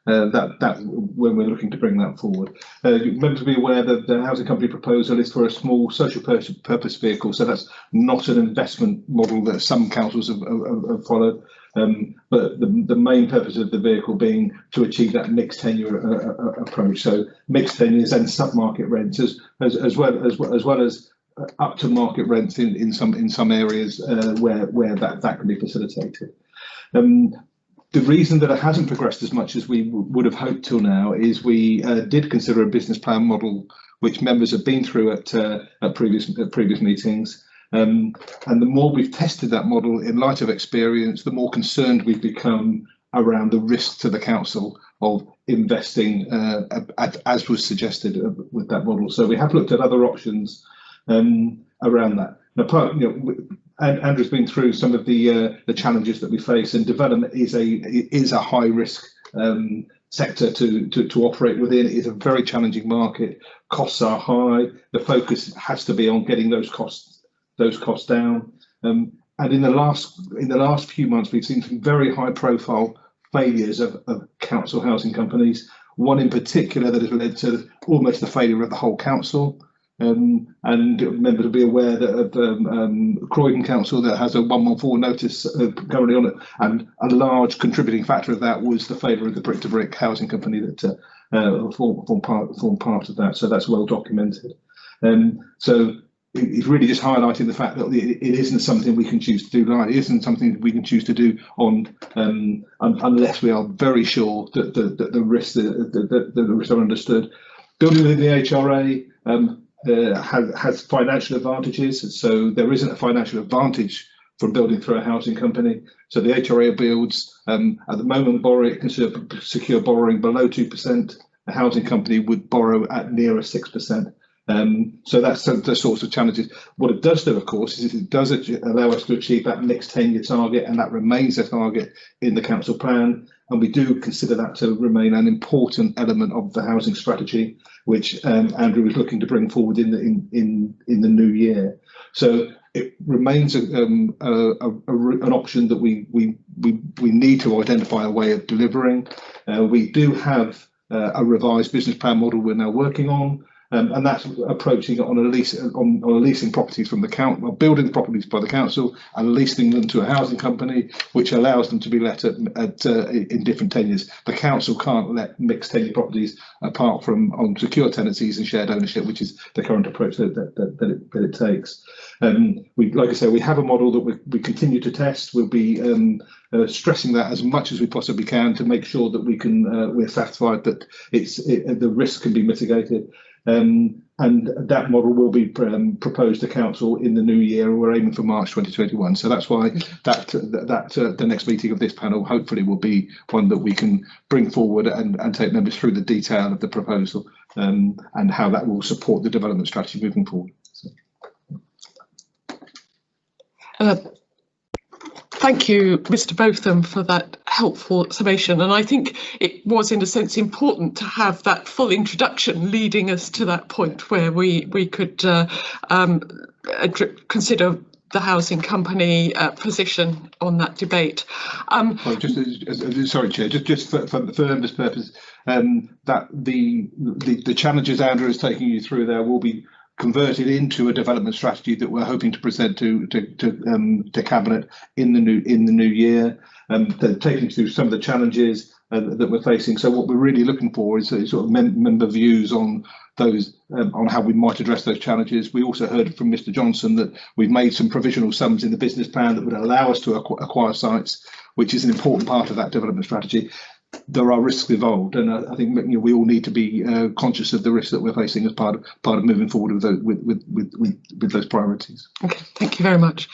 that when we're looking to bring that forward. Remember to be aware that the housing company proposal is for a small social purpose vehicle, so that's not an investment model that some councils have followed. But the main purpose of the vehicle being to achieve that mixed tenure approach. So mixed tenures and sub-market rents as well as up to market rents in some areas where that can be facilitated. The reason that it hasn't progressed as much as we would have hoped till now is we did consider a business plan model, which members have been through at previous meetings. And the more we've tested that model in light of experience, the more concerned we've become around the risk to the council of investing as was suggested with that model. So we have looked at other options around that. Now, and Andrew's been through some of the challenges that we face, and development is a high risk sector to operate within. It is a very challenging market. Costs are high. The focus has to be on getting those costs down. And in the last few months, we've seen some very high profile failures of council housing companies. One in particular that has led to almost the failure of the whole council. And remember to be aware that Croydon Council that has a 114 notice currently on it, and a large contributing factor of that was the failure of the Brick to Brick housing company that formed part of that. So that's well documented. So it's really just highlighting the fact that it isn't something we can choose to do lightly. It isn't something we can choose to do unless we are very sure that the risks are understood. Building within the HRA has financial advantages, so there isn't a financial advantage from building through a housing company. So the HRA builds at the moment it can secure borrowing below 2%. A housing company would borrow at nearer 6%. So that's the sorts of challenges. What it does do, of course, is it does allow us to achieve that mixed tenure target, and that remains a target in the council plan. And we do consider that to remain an important element of the housing strategy, which Andrew is looking to bring forward in the new year. So it remains an option that we need to identify a way of delivering. We do have a revised business plan model we're now working on. And that's approaching it on leasing properties from the council, building properties by the council and leasing them to a housing company, which allows them to be let in different tenures. The council can't let mixed tenure properties apart from on secure tenancies and shared ownership, which is the current approach that it takes. Like I say, we have a model that we continue to test. We'll be stressing that as much as we possibly can to make sure that we're satisfied that the risk can be mitigated. And that model will be proposed to council in the new year, and we're aiming for March 2021. So that's why the next meeting of this panel hopefully will be one that we can bring forward and take members through the detail of the proposal and how that will support the development strategy moving forward. So. Thank you, Mr. Botham, for that helpful summation. And I think it was, in a sense, important to have that full introduction leading us to that point where we could consider the housing company position on that debate. Well, sorry, Chair, just for members' purpose, that the challenges Andrew is taking you through there will be converted into a development strategy that we're hoping to present to Cabinet in the new year, taking through some of the challenges that we're facing. So what we're really looking for is sort of member views on those, on how we might address those challenges. We also heard from Mr. Johnson that we've made some provisional sums in the business plan that would allow us to acquire sites, which is an important part of that development strategy. There are risks involved, and I think we all need to be conscious of the risks that we're facing as part of moving forward with those priorities. Okay, thank you very much.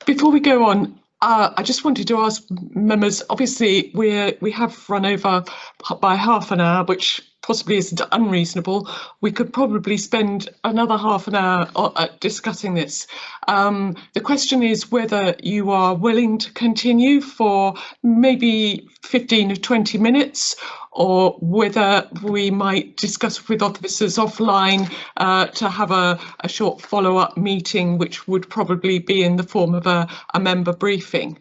Before we go on, I just wanted to ask members, obviously we have run over by half an hour, which possibly isn't unreasonable. We could probably spend another half an hour discussing this. The question is whether you are willing to continue for maybe 15 or 20 minutes, or whether we might discuss with officers offline to have a short follow-up meeting, which would probably be in the form of a member briefing.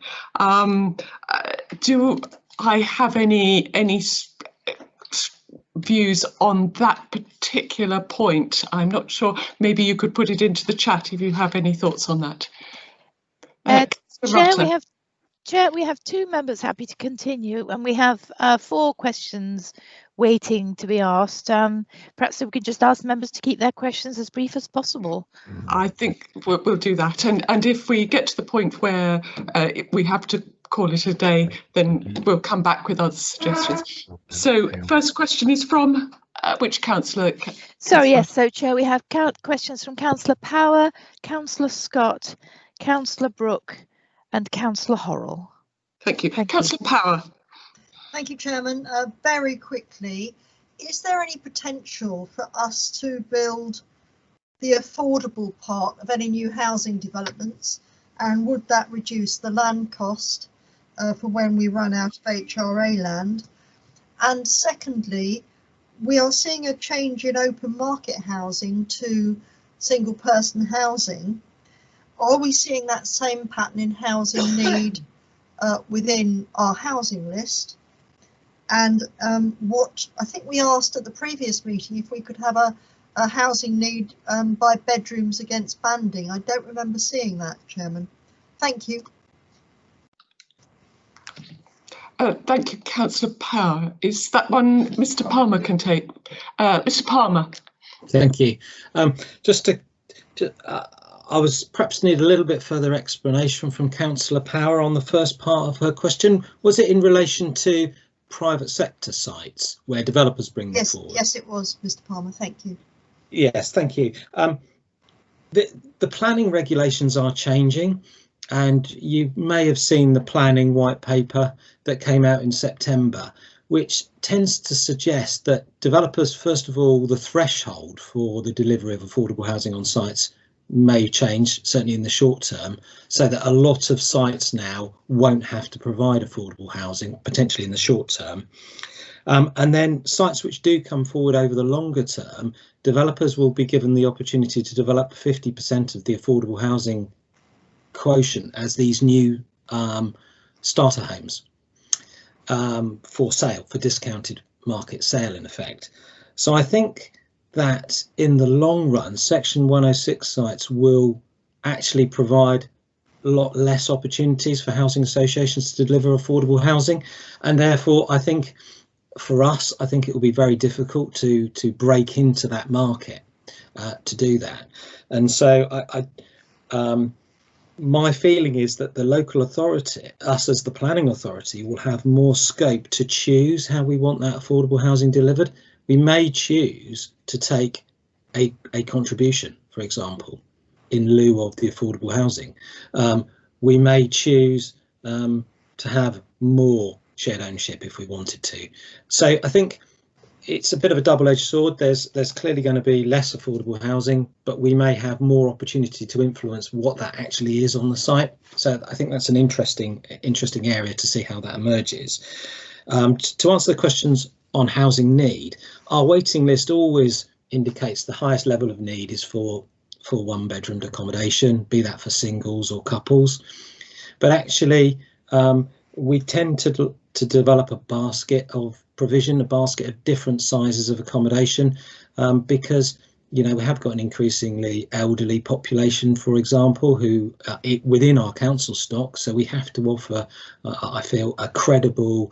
Do I have any views on that particular point? I'm not sure. Maybe you could put it into the chat if you have any thoughts on that. Chair, we have two members happy to continue, and we have 4 questions waiting to be asked. Perhaps we could just ask members to keep their questions as brief as possible. I think we'll do that, and if we get to the point where we have to call it a day, then we'll come back with other suggestions. So first question is from which councillor? Sorry, yes, so Chair, we have questions from Councillor Power, Councillor Scott, Councillor Brooke and Councillor Horrell. Thank you. Councillor Power. Thank you, Chairman. Very quickly, is there any potential for us to build the affordable part of any new housing developments, and would that reduce the land cost for when we run out of HRA land? And secondly, we are seeing a change in open market housing to single person housing. Are we seeing that same pattern in housing need within our housing list? And what I think we asked at the previous meeting, if we could have a housing need by bedrooms against banding. I don't remember seeing that, Chairman. Thank you. Thank you, Councillor Power. Is that one Mr. Palmer can take? Mr. Palmer. Thank you. I was perhaps need a little bit further explanation from Councillor Power on the first part of her question. Was it in relation to private sector sites where developers bring them forward? Yes, it was, Mr. Palmer. Thank you. Yes, thank you. The planning regulations are changing, and you may have seen the planning white paper that came out in September, which tends to suggest that developers, first of all, the threshold for the delivery of affordable housing on sites may change, certainly in the short term, so that a lot of sites now won't have to provide affordable housing, potentially in the short term. And then sites which do come forward over the longer term, developers will be given the opportunity to develop 50% of the affordable housing quotient as these new starter homes for sale, for discounted market sale in effect. So I think that in the long run, Section 106 sites will actually provide a lot less opportunities for housing associations to deliver affordable housing, and therefore I think for us, I think it will be very difficult to break into that market to do that. And so my feeling is that the local authority, us as the planning authority, will have more scope to choose how we want that affordable housing delivered. We may choose to take a contribution, for example, in lieu of the affordable housing. We may choose to have more shared ownership if we wanted to. So I think it's a bit of a double-edged sword. There's clearly going to be less affordable housing, but we may have more opportunity to influence what that actually is on the site. So I think that's an interesting area to see how that emerges. To answer the questions on housing need, our waiting list always indicates the highest level of need is for for one-bedroomed accommodation, be that for singles or couples. But actually, we tend to develop a basket of provision, a basket of different sizes of accommodation, because we have got an increasingly elderly population, for example, who within our council stock. So we have to offer, I feel, a credible,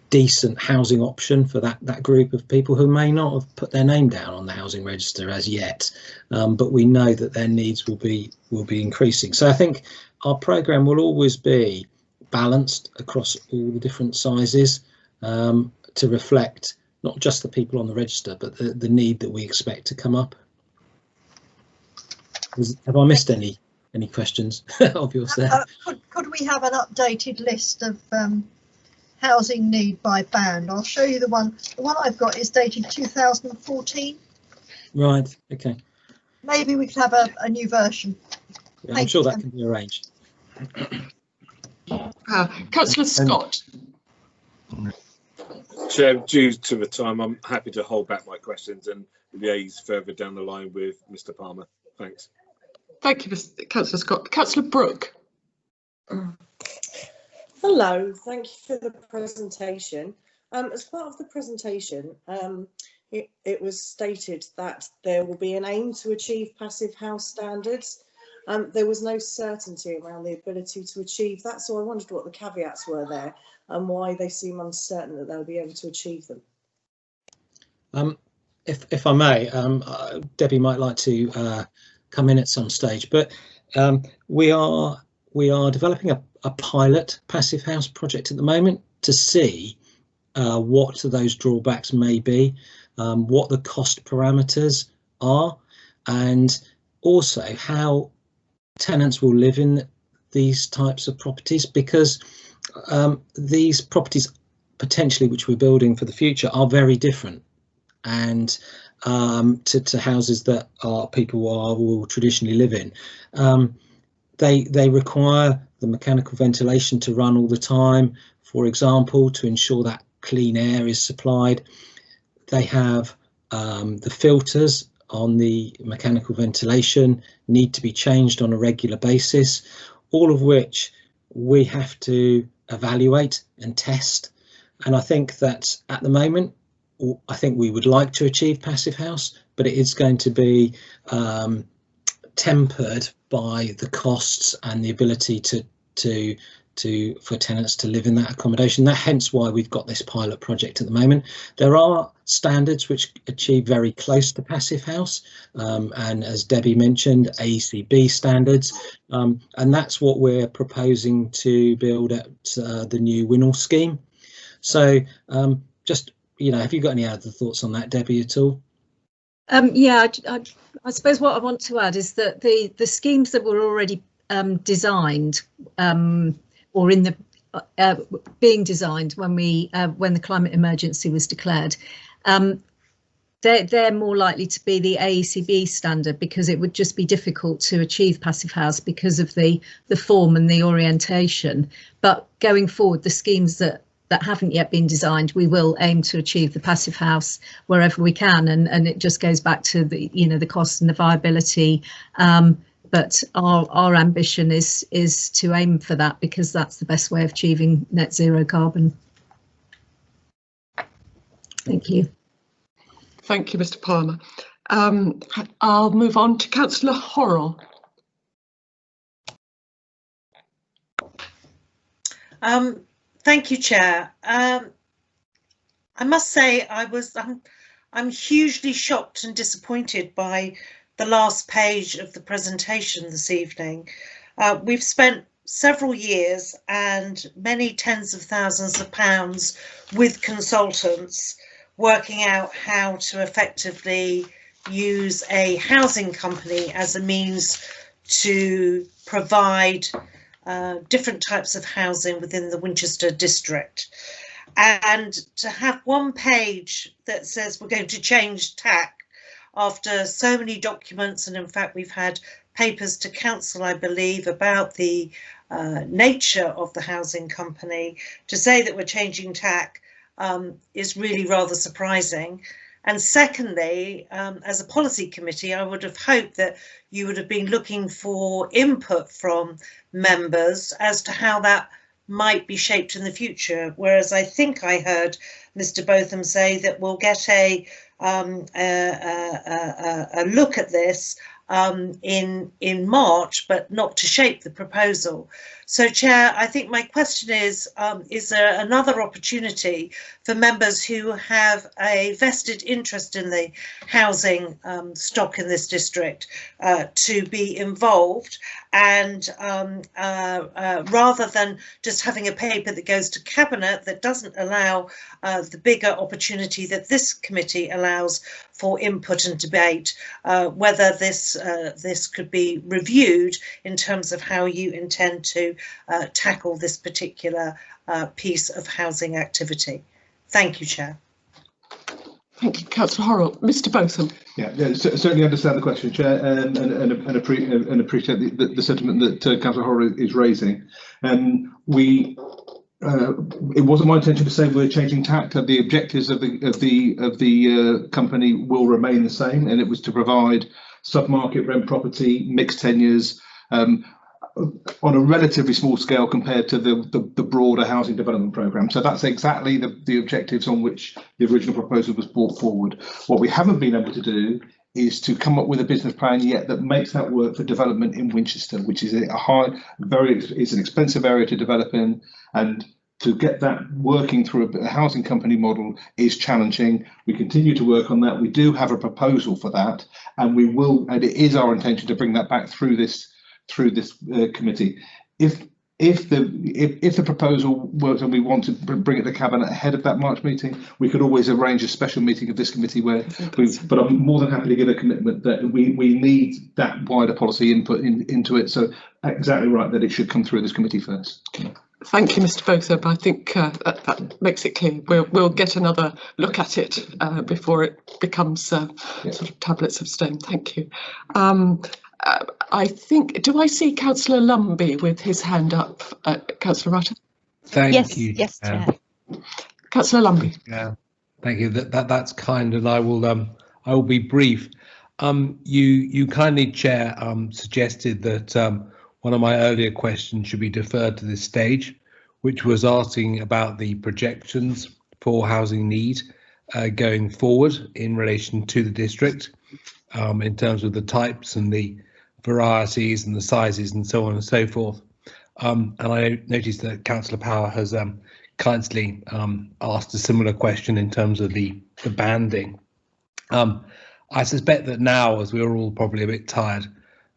decent housing option for that group of people who may not have put their name down on the housing register as yet, but we know that their needs will be increasing. So I think our programme will always be balanced across all the different sizes, to reflect not just the people on the register, but the need that we expect to come up. Have I missed any questions of yours there? Could we have an updated list of housing need by band? I'll show you the one. The one I've got is dated 2014. Right. Okay. Maybe we could have a new version. Yeah, I'm sure that can be arranged. Councillor Scott. Chair, due to the time, I'm happy to hold back my questions and liaise further down the line with Mr. Palmer. Thanks. Thank you, Councillor Scott. Councillor Brooke. Hello, thank you for the presentation. As part of the presentation, it was stated that there will be an aim to achieve passive house standards. There was no certainty around the ability to achieve that, so I wondered what the caveats were there and why they seem uncertain that they'll be able to achieve them. If I may, Debbie might like to come in at some stage, but we are developing a pilot passive house project at the moment to see what those drawbacks may be, what the cost parameters are, and also how tenants will live in these types of properties, because these properties potentially which we're building for the future are very different and to houses that people will traditionally live in. They require the mechanical ventilation to run all the time, for example, to ensure that clean air is supplied. They have the filters on the mechanical ventilation need to be changed on a regular basis, all of which we have to evaluate and test. And I think that at the moment, I think we would like to achieve passive house, but it is going to be tempered by the costs and the ability for tenants to live in that accommodation. Hence why we've got this pilot project at the moment. There are standards which achieve very close to passive house, and as Debbie mentioned, AECB standards, and that's what we're proposing to build at the new Winnall scheme. So just, have you got any other thoughts on that, Debbie, at all? Yeah, I suppose what I want to add is that the schemes that were already designed or in the being designed when the climate emergency was declared, they're more likely to be the AECB standard, because it would just be difficult to achieve passive house because of the form and the orientation. But going forward, the schemes that haven't yet been designed, we will aim to achieve the passive house wherever we can, and it just goes back to the cost and the viability. But our ambition is to aim for that, because that's the best way of achieving net zero carbon. Thank you. Thank you, Mr. Palmer. I'll move on to Councillor Horrell. Thank you, Chair. I must say I'm hugely shocked and disappointed by the last page of the presentation this evening. We've spent several years and many tens of thousands of pounds with consultants working out how to effectively use a housing company as a means to provide different types of housing within the Winchester district. And to have one page that says we're going to change tack after so many documents, and in fact we've had papers to council, I believe, about the nature of the housing company, to say that we're changing tack is really rather surprising. And secondly, as a policy committee, I would have hoped that you would have been looking for input from members as to how that might be shaped in the future. Whereas I think I heard Mr. Botham say that we'll get a look at this in March, but not to shape the proposal. So, Chair, I think my question is there another opportunity for members who have a vested interest in the housing stock in this district to be involved, and rather than just having a paper that goes to Cabinet that doesn't allow the bigger opportunity that this committee allows for input and debate, whether this could be reviewed in terms of how you intend to tackle this particular piece of housing activity. Thank you, Chair. Thank you, Councillor Horrell. Mr. Botham. Yeah, certainly understand the question, Chair, and appreciate the sentiment that Councillor Horrell is raising. It wasn't my intention to say we're changing tack. The objectives of the company will remain the same, and it was to provide sub-market rent property, mixed tenures, on a relatively small scale compared to the broader housing development programme. So that's exactly the objectives on which the original proposal was brought forward. What we haven't been able to do is to come up with a business plan yet that makes that work for development in Winchester, which is it's an expensive area to develop in, and to get that working through a housing company model is challenging. We continue to work on that. We do have a proposal for that, and it is our intention to bring that back through this committee. If the proposal works and we want to bring it to Cabinet ahead of that March meeting, we could always arrange a special meeting of this committee but I'm more than happy to give a commitment that we need that wider policy input into it. So exactly right, that it should come through this committee first. Thank you, Mr. Botham. I think that makes it clear. We'll get another look at it before it becomes sort of tablets of stone. Thank you. I think, do I see Councillor Lumby with his hand up? Councillor Rutter? Thank you. Yes, Chair. Councillor Lumby. Yeah, thank you. That's kind, and I will be brief. You kindly, Chair, suggested that one of my earlier questions should be deferred to this stage, which was asking about the projections for housing need going forward in relation to the district, in terms of the types and the varieties and the sizes and so on and so forth. And I noticed that Councillor Power has kindly asked a similar question in terms of the banding. I suspect that now, as we're all probably a bit tired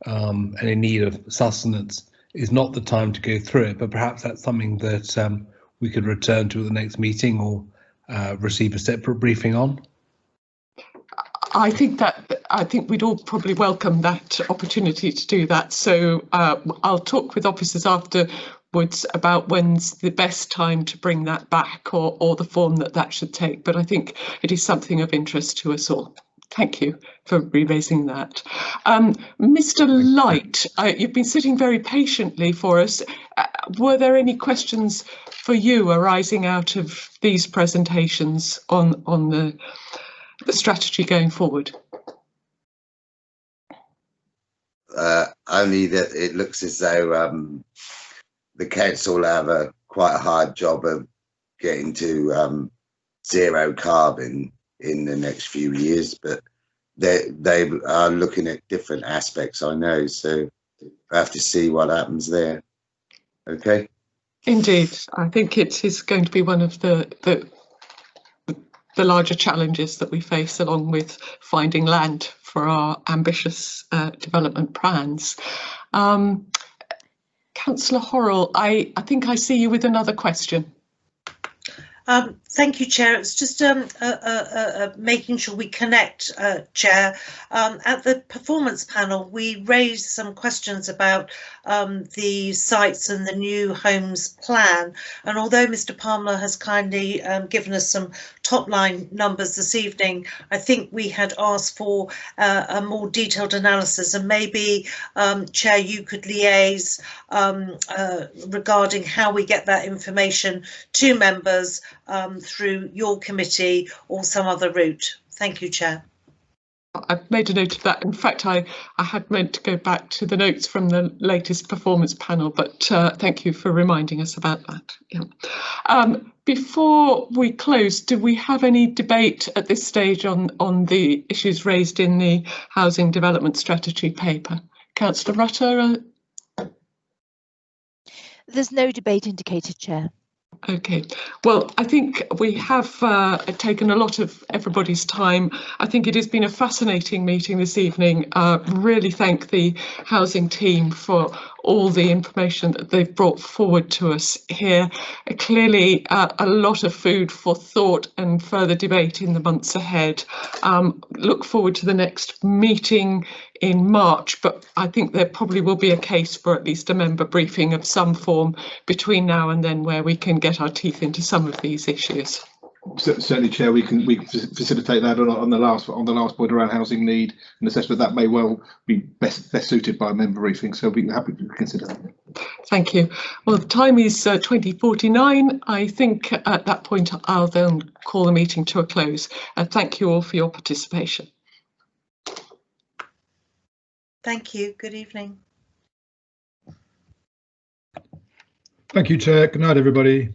and in need of sustenance, is not the time to go through it, but perhaps that's something that we could return to at the next meeting or receive a separate briefing on. I think we'd all probably welcome that opportunity to do that. So I'll talk with officers afterwards about when's the best time to bring that back, or the form that should take. But I think it is something of interest to us all. Thank you for re-raising that. Mr. Light, you've been sitting very patiently for us. Were there any questions for you arising out of these presentations on the strategy going forward? Only that it looks as though the council have quite a hard job of getting to zero carbon in the next few years, but they are looking at different aspects, I know, so I have to see what happens there. Okay. Indeed, I think it is going to be one of the larger challenges that we face, along with finding land for our ambitious development plans. Councillor Horrell, I think I see you with another question. Thank you, Chair. It's just making sure we connect, Chair. At the performance panel, we raised some questions about the sites and the new homes plan. And although Mr. Palmer has kindly given us some top line numbers this evening, I think we had asked for a more detailed analysis, and maybe, Chair, you could liaise regarding how we get that information to members through your committee or some other route. Thank you, Chair. I've made a note of that. In fact, I had meant to go back to the notes from the latest performance panel, but thank you for reminding us about that. Yeah. Before we close, do we have any debate at this stage on the issues raised in the Housing Development Strategy paper? Councillor Rutter? There's no debate indicated, Chair. Okay, well, I think we have taken a lot of everybody's time. I think it has been a fascinating meeting this evening. Really thank the housing team for all the information that they've brought forward to us here. Clearly a lot of food for thought and further debate in the months ahead. Look forward to the next meeting in March, but I think there probably will be a case for at least a member briefing of some form between now and then, where we can get our teeth into some of these issues. Certainly, Chair, we can facilitate that on the last point around housing need and assessment. That may well be best suited by a member briefing, so we're happy to consider that. Thank you. Well, the time is 20:49. I think at that point I'll then call the meeting to a close. Thank you all for your participation. Thank you. Good evening. Thank you, Chair. Good night, everybody.